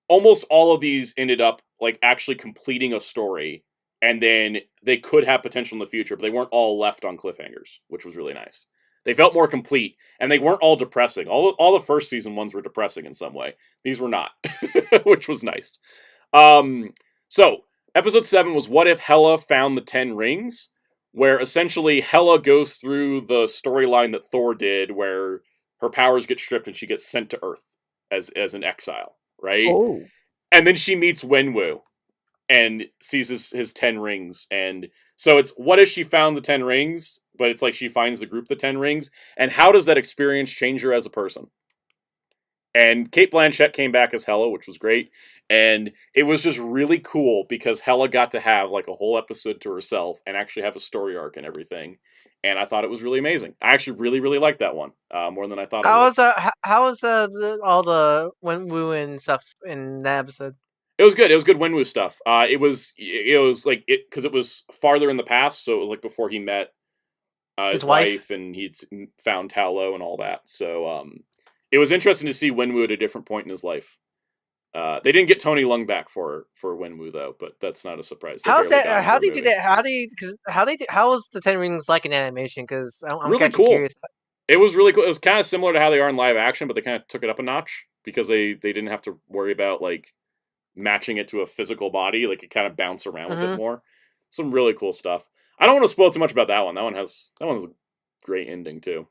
almost all of these ended up like actually completing a story, and then they could have potential in the future, but they weren't all left on cliffhangers, which was really nice. They felt more complete, and they weren't all depressing. All the first season ones were depressing in some way. These were not, which was nice. So episode 7 was What If Hela Found the 10 Rings, where essentially Hela goes through the storyline that Thor did, where her powers get stripped and she gets sent to Earth as an exile, right? Oh. And then she meets Wenwu and sees his 10 rings. And so it's, what if she found the 10 rings, but it's like she finds the group the 10 rings? And how does that experience change her as a person? And Cate Blanchett came back as Hela, which was great. And it was just really cool because Hela got to have like a whole episode to herself and actually have a story arc and everything. and I thought it was really amazing. I actually really, really liked that one more than I thought. How was all the Wenwu and stuff in that episode? It was good. It was good Wenwu stuff. It was like it because it was farther in the past, so it was like before he met his wife and he'd found Taolo and all that. So it was interesting to see Wenwu at a different point in his life. They didn't get Tony Leung back for Wenwu though, but that's not a surprise. How's that? How do you do that? How was the Ten Rings like in animation? Because I'm really cool. Curious. It was really cool. It was kind of similar to how they are in live action, but they kind of took it up a notch because they didn't have to worry about like matching it to a physical body. Like it kind of bounced around with it more. Some really cool stuff. I don't want to spoil too much about that one. That one has a great ending too.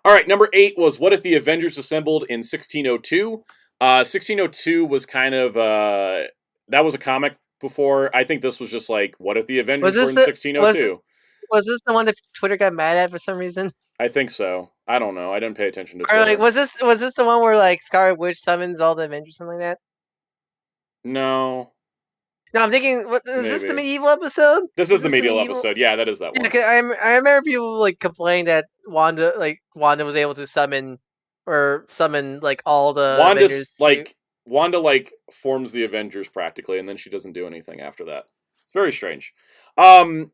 All right, number 8 was What If the Avengers Assembled in 1602. 1602 was kind of that was a comic before. I think this was just like What If the Avengers were in 1602. Was this the one that Twitter got mad at for some reason? I think so. I don't know. I didn't pay attention to Twitter. Or like was this the one where like Scarlet Witch summons all the Avengers, something like that? No. No, I'm thinking. Is this the medieval episode? This is the medieval episode. Yeah, that is that one. Yeah, I remember people like complaining that Wanda was able to summon like all the Avengers. Wanda like forms the Avengers practically, and then she doesn't do anything after that. It's very strange. So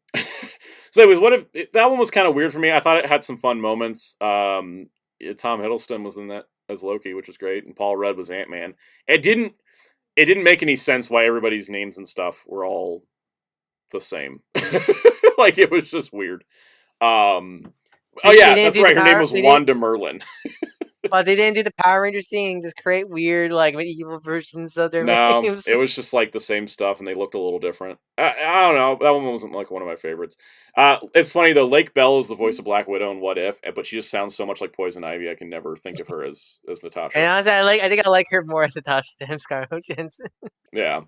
anyways, what if that one was kind of weird for me? I thought it had some fun moments. Tom Hiddleston was in that as Loki, which was great, and Paul Rudd was Ant-Man. It didn't make any sense why everybody's names and stuff were all the same. Like it was just weird. Oh yeah, that's right. Her name was Wanda Merlin. But they didn't do the Power Rangers thing, just create weird like medieval versions of their names. It was just like the same stuff, and they looked a little different. I don't know. That one wasn't like one of my favorites. It's funny though. Lake Bell is the voice of Black Widow in What If, but she just sounds so much like Poison Ivy. I can never think of her as Natasha. And honestly, I think I like her more as Natasha than Scarlett Johansson. Yeah.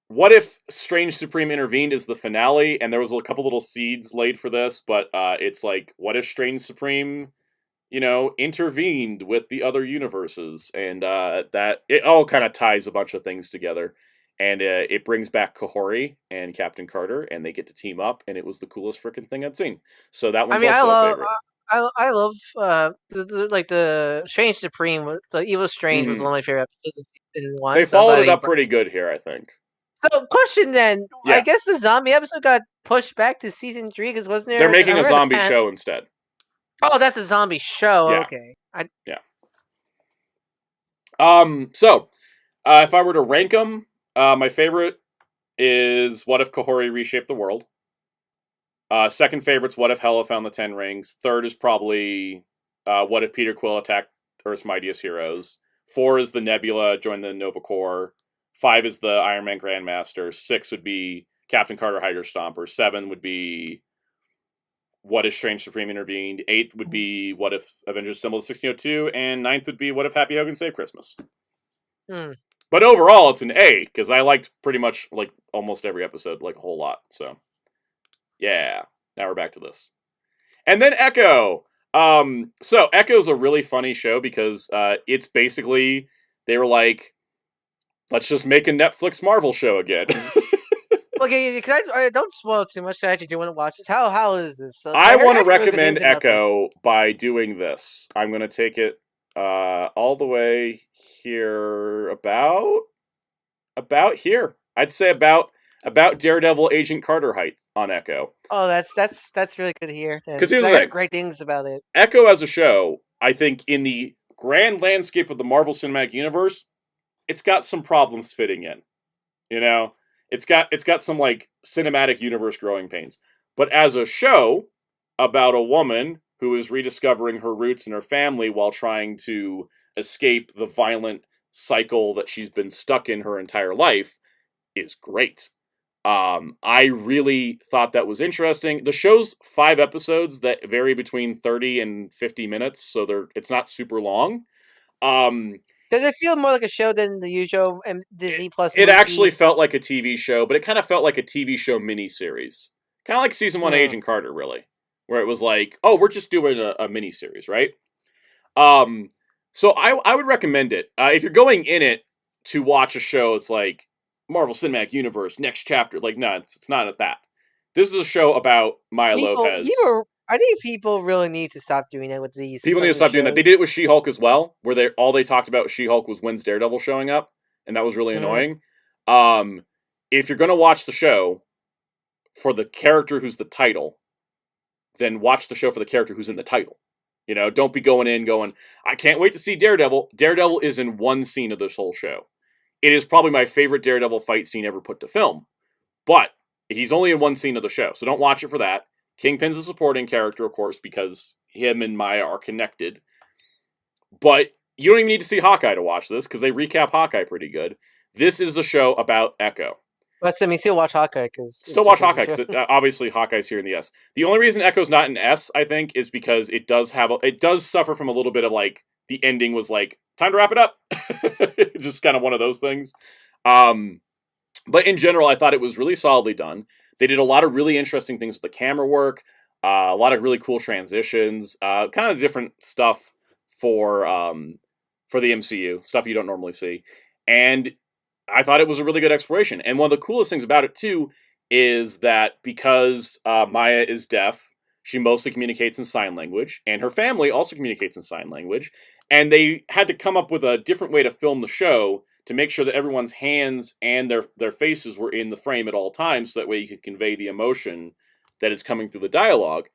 What If Strange Supreme intervened is the finale, and there was a couple little seeds laid for this, but it's like, what if Strange Supreme, intervened with the other universes, and that it all kind of ties a bunch of things together, and it brings back Kahori and Captain Carter, and they get to team up, and it was the coolest freaking thing I'd seen. So that one's also a favorite. I love the Strange Supreme, the Evil Strange was one of my favorite episodes in one. They followed it up pretty good here, I think. So, question then. Yeah. I guess the zombie episode got pushed back to season 3 because wasn't there? They're making a zombie show instead. Oh, that's a zombie show. Yeah. Okay. Yeah. So, if I were to rank them, my favorite is What If Kahori Reshaped the World. Second favorite's What If Hela Found the Ten Rings. Third is probably What If Peter Quill Attacked Earth's Mightiest Heroes. 4 is the Nebula joined the Nova Corps. 5 is the Iron Man Grandmaster. 6 would be Captain Carter Hydra Stomper. 7 would be What If Strange Supreme Intervened. 8 would be What If Avengers Assembled 1602. And 9th would be What If Happy Hogan Saved Christmas. But overall, it's an A, because I liked pretty much like almost every episode, like a whole lot. So, yeah. Now we're back to this. And then Echo. So Echo's a really funny show because it's basically, they were like, let's just make a Netflix Marvel show again. Okay, I don't spoil too much. I actually do want to watch it. How is this? I want to recommend Echo by doing this. I'm going to take it all the way here, about here. I'd say about Daredevil Agent Carter height on Echo. Oh, that's really good to hear. Because here's the thing. Great things about it. Echo as a show, I think, in the grand landscape of the Marvel Cinematic Universe, it's got some problems fitting in. It's got some like cinematic universe growing pains. But as a show about a woman who is rediscovering her roots and her family while trying to escape the violent cycle that she's been stuck in her entire life, is great. I really thought that was interesting. The show's 5 episodes that vary between 30 and 50 minutes, so it's not super long. Does it feel more like a show than the usual Disney Plus? It actually felt like a TV show, but it kind of felt like a TV show miniseries. Kind of like season 1 of Agent Carter, really. Where it was like, oh, we're just doing a miniseries, right? So I would recommend it. If you're going in it to watch a show, it's like Marvel Cinematic Universe, next chapter. Like, no, it's not at that. This is a show about Maya Lopez. I think people really need to stop doing that with these. People need to stop doing that. They did it with She-Hulk as well, where all they talked about with She-Hulk was when's Daredevil showing up, and that was really annoying. If you're going to watch the show for the character who's the title, then watch the show for the character who's in the title. You know, don't be going, I can't wait to see Daredevil. Daredevil is in one scene of this whole show. It is probably my favorite Daredevil fight scene ever put to film. But he's only in one scene of the show, so don't watch it for that. Kingpin's a supporting character, of course, because him and Maya are connected. But you don't even need to see Hawkeye to watch this, because they recap Hawkeye pretty good. This is the show about Echo. But I mean, still watch Hawkeye, because... Still watch Hawkeye, because obviously Hawkeye's here in the S. The only reason Echo's not in S, I think, is because it does suffer from a little bit of, like, the ending was like, time to wrap it up. Just kind of one of those things. But in general, I thought it was really solidly done. They did a lot of really interesting things with the camera work, a lot of really cool transitions, kind of different stuff for the MCU, stuff you don't normally see. And I thought it was a really good exploration. And one of the coolest things about it, too, is that because Maya is deaf, she mostly communicates in sign language, and her family also communicates in sign language. And they had to come up with a different way to film the show to make sure that everyone's hands and their faces were in the frame at all times, so that way you could convey the emotion that is coming through the dialogue.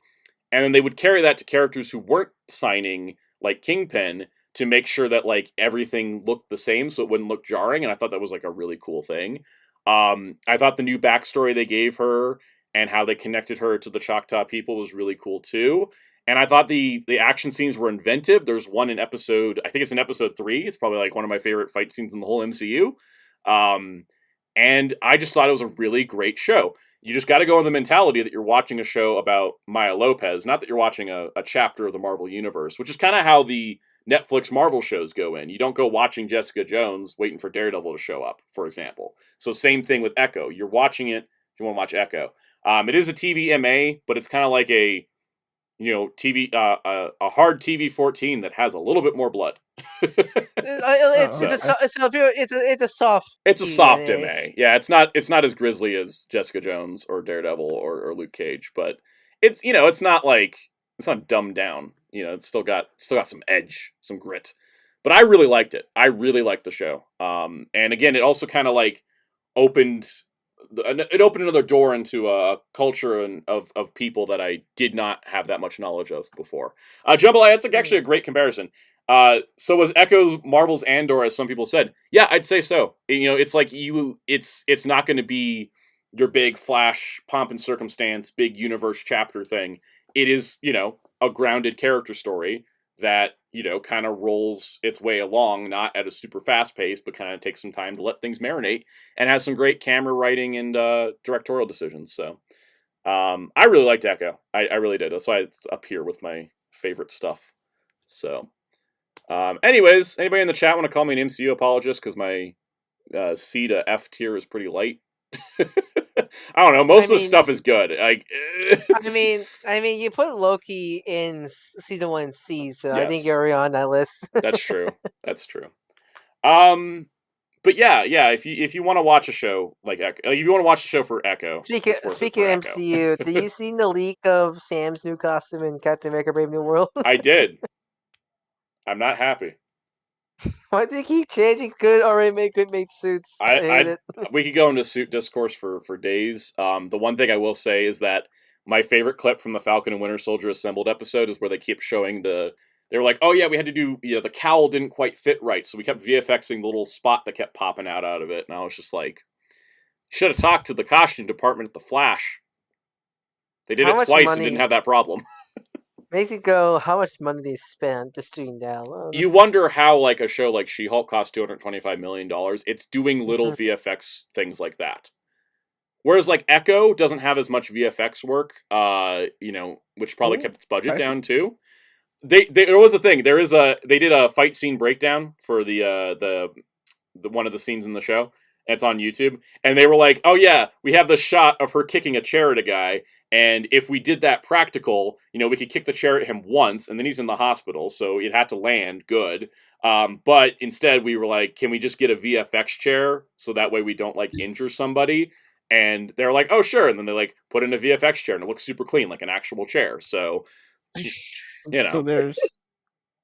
And then they would carry that to characters who weren't signing, like Kingpin, to make sure that, like, everything looked the same so it wouldn't look jarring, and I thought that was, like, a really cool thing. I thought the new backstory they gave her and how they connected her to the Choctaw people was really cool, too. And I thought the action scenes were inventive. There's one in episode, I think it's in episode 3. It's probably, like, one of my favorite fight scenes in the whole MCU. And I just thought it was a really great show. You just got to go in the mentality that you're watching a show about Maya Lopez, not that you're watching a chapter of the Marvel Universe, which is kind of how the Netflix Marvel shows go in. You don't go watching Jessica Jones waiting for Daredevil to show up, for example. So same thing with Echo. You're watching it, you want to watch Echo. It is a TV MA, but it's kind of like a, you know, TV, a hard TV 14 that has a little bit more blood. It's a soft. It's a soft MA. Yeah, it's not as grisly as Jessica Jones or Daredevil or Luke Cage, but it's, you know, it's not dumbed down. You know, it's still got some edge, some grit. But I really liked it. I really liked the show. And again, it also kind of like opened another door into a culture of people that I did not have that much knowledge of before. Jambalaya, it's actually a great comparison. So was Echo Marvel's Andor, as some people said? Yeah, I'd say so. You know, it's like it's not going to be your big Flash pomp and circumstance, big universe chapter thing. It is, you know, a grounded character story that, you know, kind of rolls its way along, not at a super fast pace, but kind of takes some time to let things marinate, and has some great camera writing and directorial decisions. So I really liked Echo. I really did. That's why it's up here with my favorite stuff. So anyways, anybody in the chat want to call me an MCU apologist because my C to F tier is pretty light? I don't know. Most of the stuff is good. I mean, you put Loki in season 1 C, so yes. I think you're already on that list. That's true. That's true. But yeah. If you want to watch a show like Echo, if you want to watch a show for Echo, speaking of MCU, did you see the leak of Sam's new costume in Captain America: Brave New World? I did. I'm not happy. Why do they keep changing good already made suits? I hate it. We could go into suit discourse for days. The one thing I will say is that my favorite clip from the Falcon and Winter Soldier Assembled episode is where they keep showing they were like, oh yeah, we had to do, you know, the cowl didn't quite fit right, so we kept VFXing the little spot that kept popping out of it, and I was just like, should have talked to the costume department at the Flash. They did it twice and didn't have that problem. Makes you go, how much money they spent just doing that alone? You wonder how, like, a show like She-Hulk cost $225 million. It's doing little VFX things like that. Whereas, like, Echo doesn't have as much VFX work, you know, which probably kept its budget down, too. There was a thing. They did a fight scene breakdown for the one of the scenes in the show. It's on YouTube. And they were like, oh yeah, we have the shot of her kicking a chair at a guy. And if we did that practical, you know, we could kick the chair at him once, and then he's in the hospital, so it had to land good. But instead, we were like, can we just get a VFX chair so that way we don't, like, injure somebody? And they're like, oh, sure. And then they like put in a VFX chair and it looks super clean, like an actual chair. So, So there's...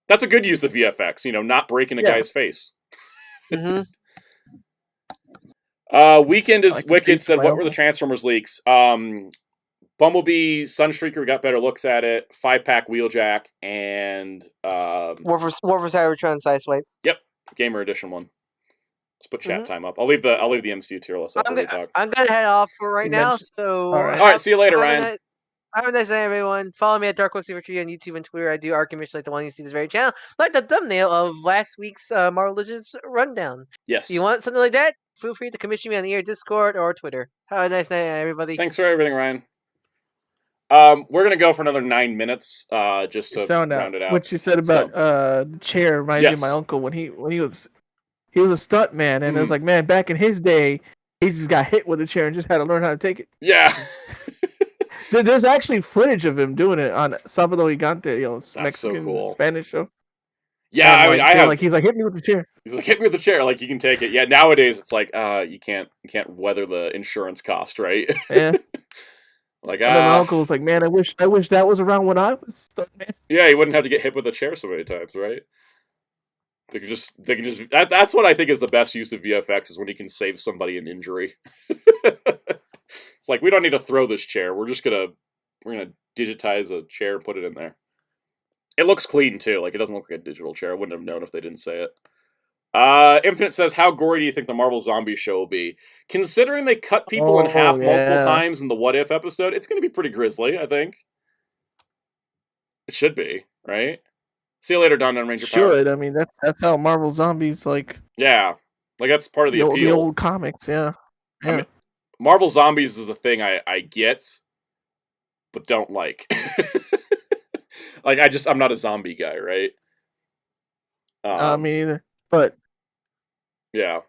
That's a good use of VFX, not breaking a guy's face. Mm-hmm. Weekend is Wicked said, what were the Transformers leaks? Bumblebee, Sunstreaker got better looks at it, 5-pack Wheeljack, and... War for Cybertron Sideswipe. Yep, Gamer Edition one. Let's put chat time up. I'll leave the MCU tier list up. I'm gonna head off for right now. So all right, see you later, Ryan. Have a nice day, everyone. Follow me at DarkWest3 on YouTube and Twitter. I do art commissions like the one you see this very channel, like the thumbnail of last week's Marvel Legends rundown. Yes. If you want something like that, feel free to commission me on either Discord or Twitter. Have a nice night, everybody. Thanks for everything, Ryan. We're gonna go for another 9 minutes, just to round it out. What you said about the chair reminds me of my uncle when he was a stunt man, and it was like, man, back in his day, he just got hit with a chair and just had to learn how to take it. Yeah. There's actually footage of him doing it on Sábado Gigante, Mexican, so cool. Spanish show. Yeah, I mean, I have. He's like, hit me with the chair. He's like, hit me with the chair, like you can take it. Yeah, nowadays it's like, you can't weather the insurance cost, right? Yeah. Like, and then my uncle was like, man, I wish that was around when I was stunt man. Yeah, he wouldn't have to get hit with a chair so many times, right? They can just. That's what I think is the best use of VFX is when you can save somebody an injury. It's like, we don't need to throw this chair. We're gonna digitize a chair and put it in there. It looks clean too. Like, it doesn't look like a digital chair. I wouldn't have known if they didn't say it. Infinite says, how gory do you think the Marvel Zombie show will be? Considering they cut people in half multiple times in the What If episode, it's going to be pretty grisly, I think. It should be, right? See you later, Don Ranger Power. Should. I mean, that's how Marvel Zombies, like... Yeah. Like, that's part of the appeal. The old comics, yeah. I mean, Marvel Zombies is a thing I get, but don't like. Like, I'm not a zombie guy, right? Me either. But... Yeah.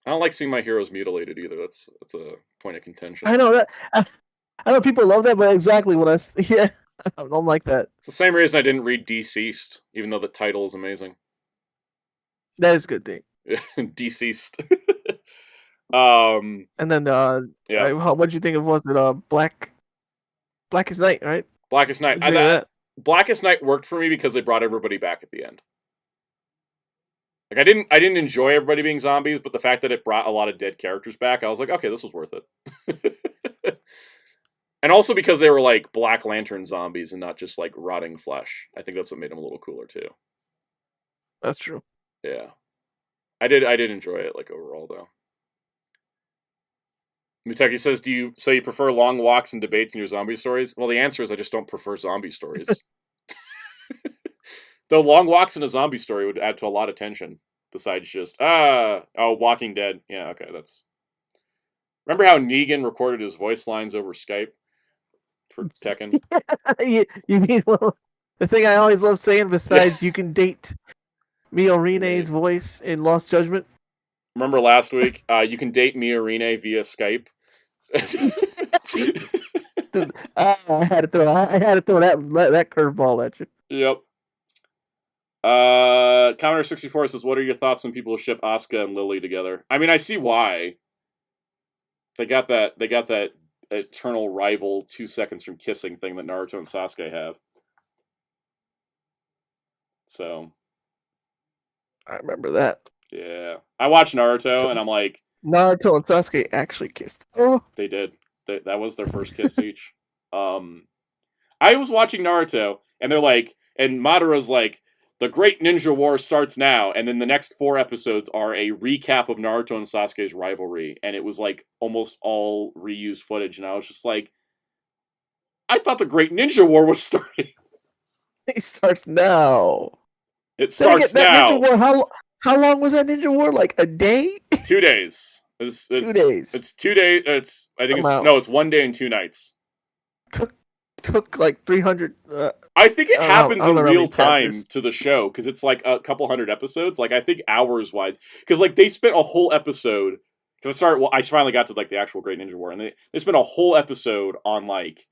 I don't like seeing my heroes mutilated either. That's a point of contention. I know that. I know people love that, but exactly what I don't like that. It's the same reason I didn't read Deceased, even though the title is amazing. That is a good thing. Deceased. And then yeah. What did you think of Blackest Night, right? Blackest Night. Blackest Night worked for me because they brought everybody back at the end. Like, I didn't enjoy everybody being zombies, but the fact that it brought a lot of dead characters back, I was like, okay, this was worth it. And also because they were like Black Lantern zombies and not just like rotting flesh. I think that's what made them a little cooler too. That's true. Yeah. I did enjoy it, like, overall though. Muteki says, do you prefer long walks and debates in your zombie stories? Well, the answer is I just don't prefer zombie stories. Though long walks in a zombie story would add to a lot of tension, besides just, Walking Dead. Yeah, okay, that's... Remember how Negan recorded his voice lines over Skype for Tekken? You mean, well, the thing I always love saying, besides you can date Mio Rine's voice in Lost Judgment? Remember last week, you can date Mio Rine via Skype? Dude, I had to throw that curveball at you. Yep. Counter 64 says, what are your thoughts on people who ship Asuka and Lily together? I mean, I see why. They got that eternal rival 2 seconds from kissing thing that Naruto and Sasuke have. So. I remember that. Yeah. I watched Naruto and I'm like... Naruto and Sasuke actually kissed. Oh. They did. That was their first kiss each. I was watching Naruto and they're like... And Maduro's like, the Great Ninja War starts now, and then the next 4 episodes are a recap of Naruto and Sasuke's rivalry, and it was like almost all reused footage, and I was just like, I thought the Great Ninja War was starting. It starts now. It starts now. Ninja War, how long was that Ninja War? Like a day? 2 days. It's 2 days. It's 2 days. It's 1 day and 2 nights. Took like 300. I think it happens in real time to the show because it's like a couple hundred episodes. Like, I think hours wise, because like they spent a whole episode. Because I finally got to like the actual Great Ninja War, and they spent a whole episode on like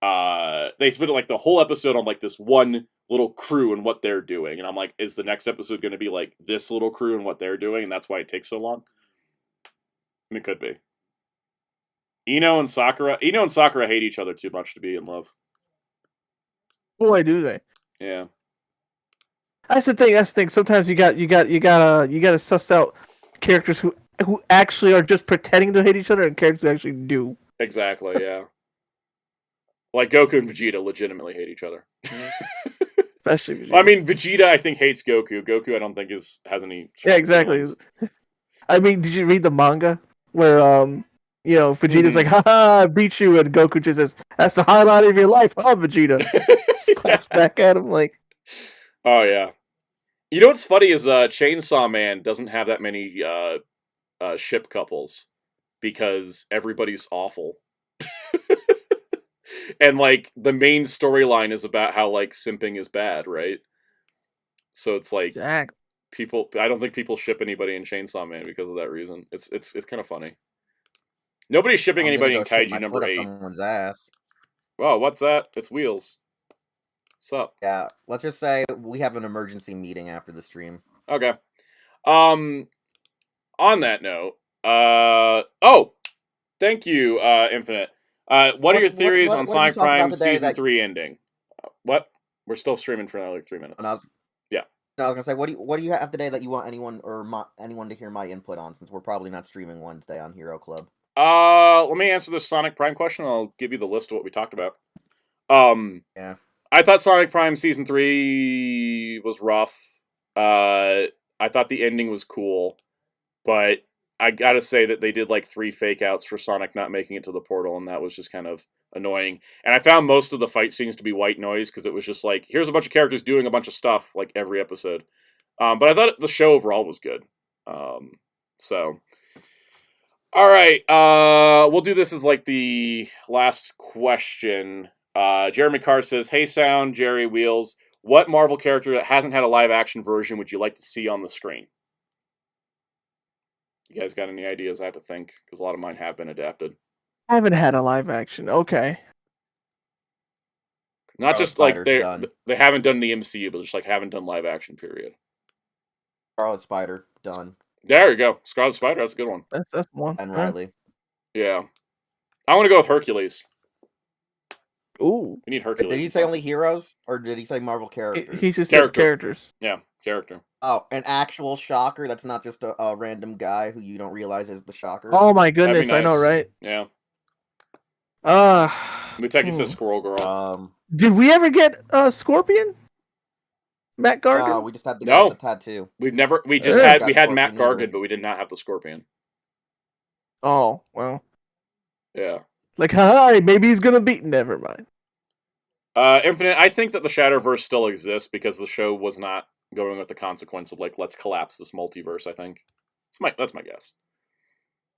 they spent like the whole episode on like this one little crew and what they're doing, and I'm like, is the next episode going to be like this little crew and what they're doing, and that's why it takes so long? And it could be. Ino and Sakura hate each other too much to be in love. Boy, do they. Yeah. That's the thing. Sometimes you gotta suss out characters who actually are just pretending to hate each other and characters who actually do. Exactly, yeah. Like Goku and Vegeta legitimately hate each other. Especially Vegeta. Well, I mean, Vegeta I think hates Goku. Goku I don't think has any. Yeah, exactly. I mean, did you read the manga where Vegeta's like, haha, I beat you, and Goku just says, that's the highlight of your life, huh, Vegeta? Just claps back at him like. Oh yeah. You know what's funny is Chainsaw Man doesn't have that many ship couples because everybody's awful. And like the main storyline is about how like simping is bad, right? So it's like people. I don't think people ship anybody in Chainsaw Man because of that reason. It's kind of funny. Nobody's shipping anybody in Kaiju number 8. Someone's ass. Oh, what's that? It's Wheels. What's up? Yeah, let's just say we have an emergency meeting after the stream. Okay. On that note, oh, thank you, Infinite. What are your theories on Sonic Prime Season 3 ending? What? We're still streaming for another 3 minutes. Yeah. No, I was gonna say, what do you have today that you want anyone to hear my input on? Since we're probably not streaming Wednesday on Hero Club. Let me answer this Sonic Prime question. I'll give you the list of what we talked about. Yeah. I thought Sonic Prime Season 3 was rough. I thought the ending was cool, but I gotta say that they did like 3 fake outs for Sonic not making it to the portal, and that was just kind of annoying. And I found most of the fight scenes to be white noise, because it was just like, here's a bunch of characters doing a bunch of stuff, like every episode. But I thought the show overall was good. So... Alright, we'll do this as like the last question. Jeremy Carr says, hey Sound, Jerry, Wheels, what Marvel character that hasn't had a live action version would you like to see on the screen? You guys got any ideas? I have to think, because a lot of mine have been adapted. I haven't had a live action, okay. Not just like they haven't done the MCU, but just like haven't done live action, period. Scarlet Spider, done. There you go. Scarlet Spider, that's a good one. That's one. And Riley. Yeah. I want to go with Hercules. Ooh. We need Hercules. Did he say only heroes? Or did he say Marvel characters? He just said characters. Yeah, character. Oh, an actual Shocker that's not just a random guy who you don't realize is the Shocker. Oh my goodness, nice. I know, right? Yeah. Muteki says Squirrel Girl. Did we ever get Scorpion? Matt Gargan? We just had the guy with the tattoo. We had Matt Gargan, but we did not have the Scorpion. Oh, well. Yeah. Like, hi, maybe he's gonna beat. Never mind. Infinite, I think that the Shadowverse still exists because the show was not going with the consequence of like, let's collapse this multiverse, I think. That's my guess.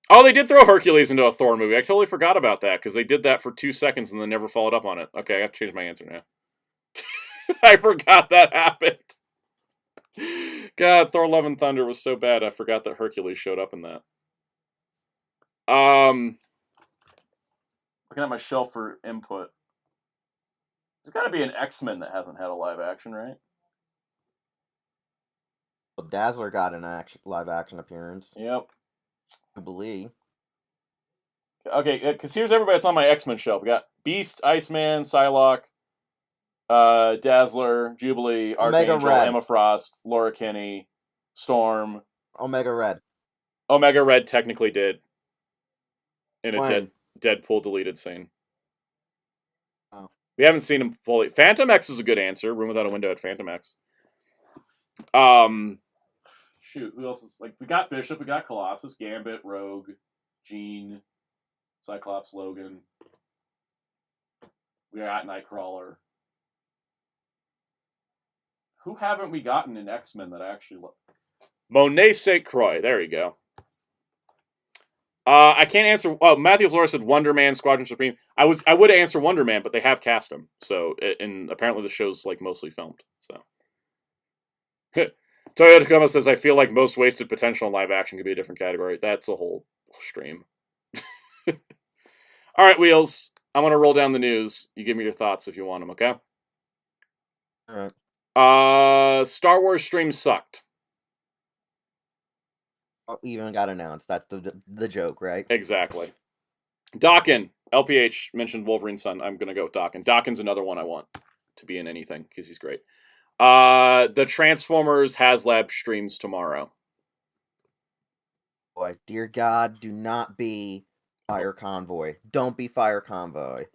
Oh, they did throw Hercules into a Thor movie. I totally forgot about that, because they did that for 2 seconds and then never followed up on it. Okay, I have to change my answer now. I forgot that happened. God, Thor Love and Thunder was so bad, I forgot that Hercules showed up in that. Looking at my shelf for input. There's got to be an X-Men that hasn't had a live action, right? Well, Dazzler got an live action appearance. Yep. I believe. Okay, because here's everybody that's on my X-Men shelf. We got Beast, Iceman, Psylocke, Dazzler, Jubilee, Archangel, Emma Frost, Laura Kinney, Storm. Omega Red. Omega Red technically did. In a Deadpool deleted scene. Oh. We haven't seen him fully. Phantom X is a good answer. Room Without a Window at Phantom X. Shoot, who else is like? We got Bishop, we got Colossus, Gambit, Rogue, Jean, Cyclops, Logan. We got Nightcrawler. Who haven't we gotten in X-Men that I actually love? Monet St. Croix. There you go. I can't answer. Oh, Matthews Laura said Wonder Man, Squadron Supreme. I would answer Wonder Man, but they have cast him. So, and apparently the show's like mostly filmed. So, Toyota Tacoma says I feel like most wasted potential in live action could be a different category. That's a whole stream. All right, Wheels. I'm gonna roll down the news. You give me your thoughts if you want them. Okay. All right. Star Wars stream sucked. Even got announced. That's the joke, right? Exactly. Dawkin. LPH mentioned Wolverine's son. I'm going to go with Dawkin. Dawkin's another one I want to be in anything because he's great. The Transformers Haslab streams tomorrow. Boy, dear God, do not be Fire Convoy. Don't be Fire Convoy.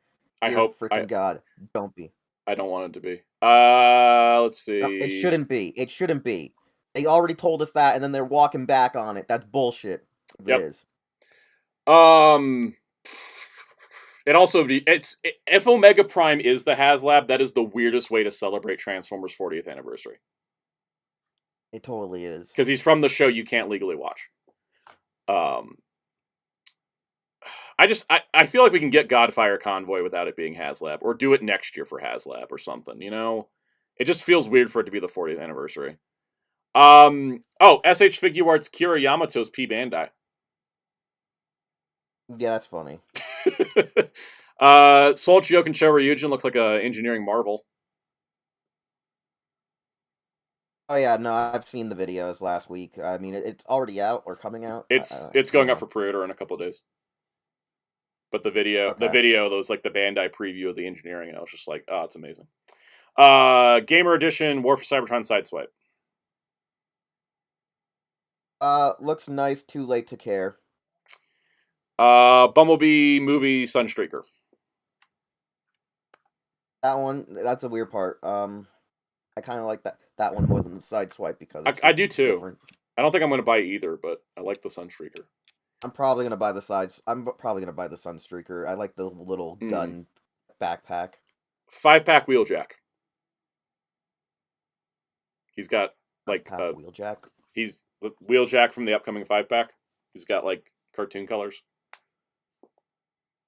I Dear hope. freaking God, don't be. I don't want it to be. Let's see. No, it shouldn't be. It shouldn't be. They already told us that, and then they're walking back on it. That's bullshit. Yep. It is. It also if Omega Prime is the Haslab, that is the weirdest way to celebrate Transformers 40th anniversary. It totally is. Because he's from the show you can't legally watch. I feel like we can get Godfire Convoy without it being Haslab, or do it next year for Haslab or something, you know? It just feels weird for it to be the 40th anniversary. SH Figuarts Kira Yamato's P Bandai. Yeah, that's funny. Soul Chioken Cho Ryujin looks like a engineering marvel. Oh yeah, no, I've seen the videos last week. I mean, it's already out or coming out. It's going up for pre-order in a couple of days. But the video, was like the Bandai preview of the engineering, and I was just like, oh, it's amazing. Gamer Edition War for Cybertron Sideswipe. Looks nice. Too late to care. Bumblebee movie Sunstreaker. That one, that's a weird part. I kind of like that one more than the Sideswipe because I do too. Different. I don't think I'm going to buy either, but I like the Sunstreaker. I'm probably gonna buy the Sunstreaker. I like the little gun backpack. 5-pack Wheeljack. He's got like Wheeljack. He's the Wheeljack from the upcoming 5-pack. He's got like cartoon colors.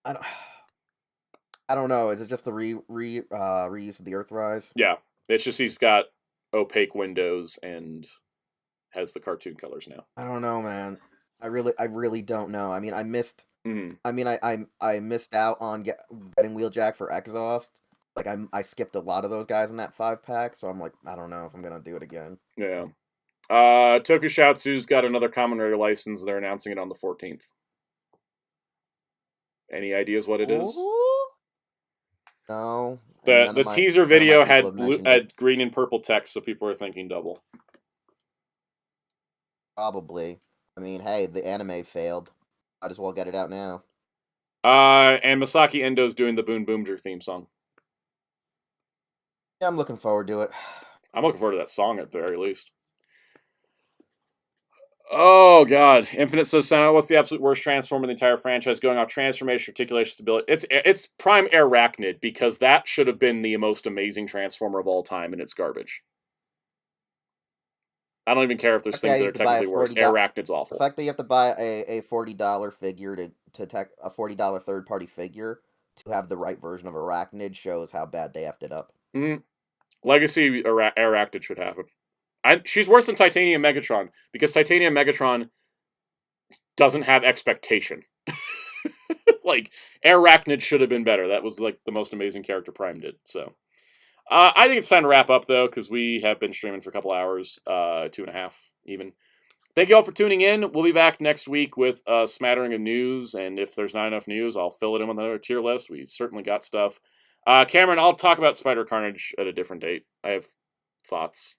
I don't know. Is it just the reuse of the Earthrise? Yeah, it's just he's got opaque windows and has the cartoon colors now. I don't know, man. I really don't know. I mean, I missed. I mean, I missed out on getting Wheeljack for Exhaust. Like I skipped a lot of those guys in that 5-pack, so I'm like, I don't know if I'm gonna do it again. Yeah. Tokusatsu's got another Kamen Rider license. They're announcing it on the 14th. Any ideas what it is? No. The teaser video had green and purple text, so people are thinking double. Probably. I mean, hey, the anime failed. Might as well get it out now. And Masaki Endo's doing the Boon Boomger theme song. Yeah, I'm looking forward to it. I'm looking forward to that song at the very least. Oh, God. Infinite says, Soundout, what's the absolute worst Transformer in the entire franchise? Going off transformation, articulation, stability. It's Prime Arachnid, because that should have been the most amazing Transformer of all time, and it's garbage. I don't even care if there's things that are technically worse. Arachnid's awful. The fact that you have to buy a $40 figure a $40 third-party figure to have the right version of Arachnid shows how bad they effed it up. Legacy Arachnid should happen. She's worse than Titanium Megatron, because Titanium Megatron doesn't have expectation. Like, Arachnid should have been better. That was like the most amazing character Prime did. So, I think it's time to wrap up though, because we have been streaming for a couple hours, 2.5 even. Thank you all for tuning in. We'll be back next week with a smattering of news, and if there's not enough news, I'll fill it in with another tier list. We certainly got stuff. Cameron, I'll talk about Spider Carnage at a different date. I have thoughts.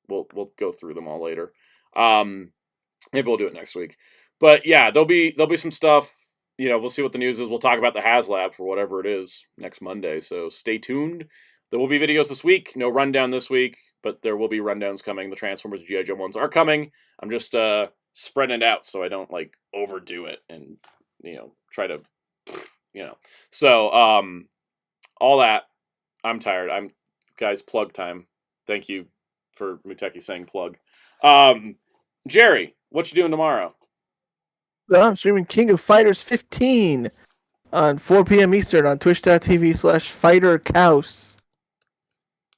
We'll go through them all later. Maybe we'll do it next week. But yeah, there'll be some stuff. You know, we'll see what the news is. We'll talk about the Haslab for whatever it is next Monday. So stay tuned. There will be videos this week. No rundown this week, but there will be rundowns coming. The Transformers G.I. Joe ones are coming. I'm just spreading it out so I don't like overdo it and try to So all that. I'm tired. Guys, plug time. Thank you for Muteki saying plug. Jerry, what you doing tomorrow? I'm streaming King of Fighters 15 on 4 p.m. Eastern on twitch.tv/FighterCouse.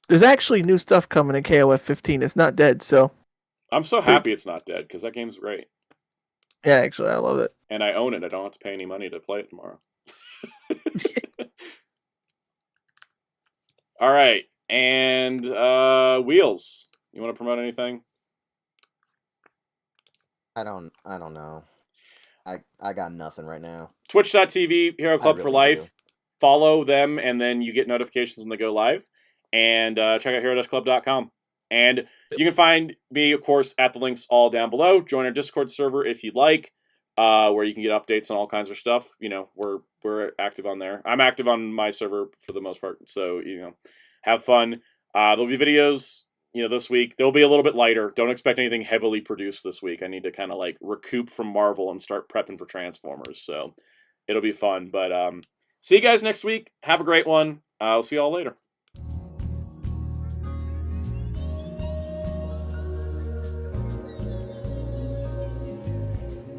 There's actually new stuff coming in KOF 15. It's not dead, so... I'm so happy it's not dead, because that game's great. Yeah, actually, I love it. And I own it. I don't have to pay any money to play it tomorrow. All right. And Wheels, you want to promote anything? I don't know. I got nothing right now. Twitch.tv, Hero Club for really Life. do. Follow them, and then you get notifications when they go live. And check out hero-club.com. And you can find me, of course, at the links all down below. Join our Discord server if you'd like, where you can get updates on all kinds of stuff. You know, we're active on there. I'm active on my server for the most part, so, you know, have fun. There'll be videos, you know, this week. They'll be a little bit lighter. Don't expect anything heavily produced this week. I need to kind of, like, recoup from Marvel and start prepping for Transformers, so it'll be fun. But see you guys next week. Have a great one. I'll see you all later.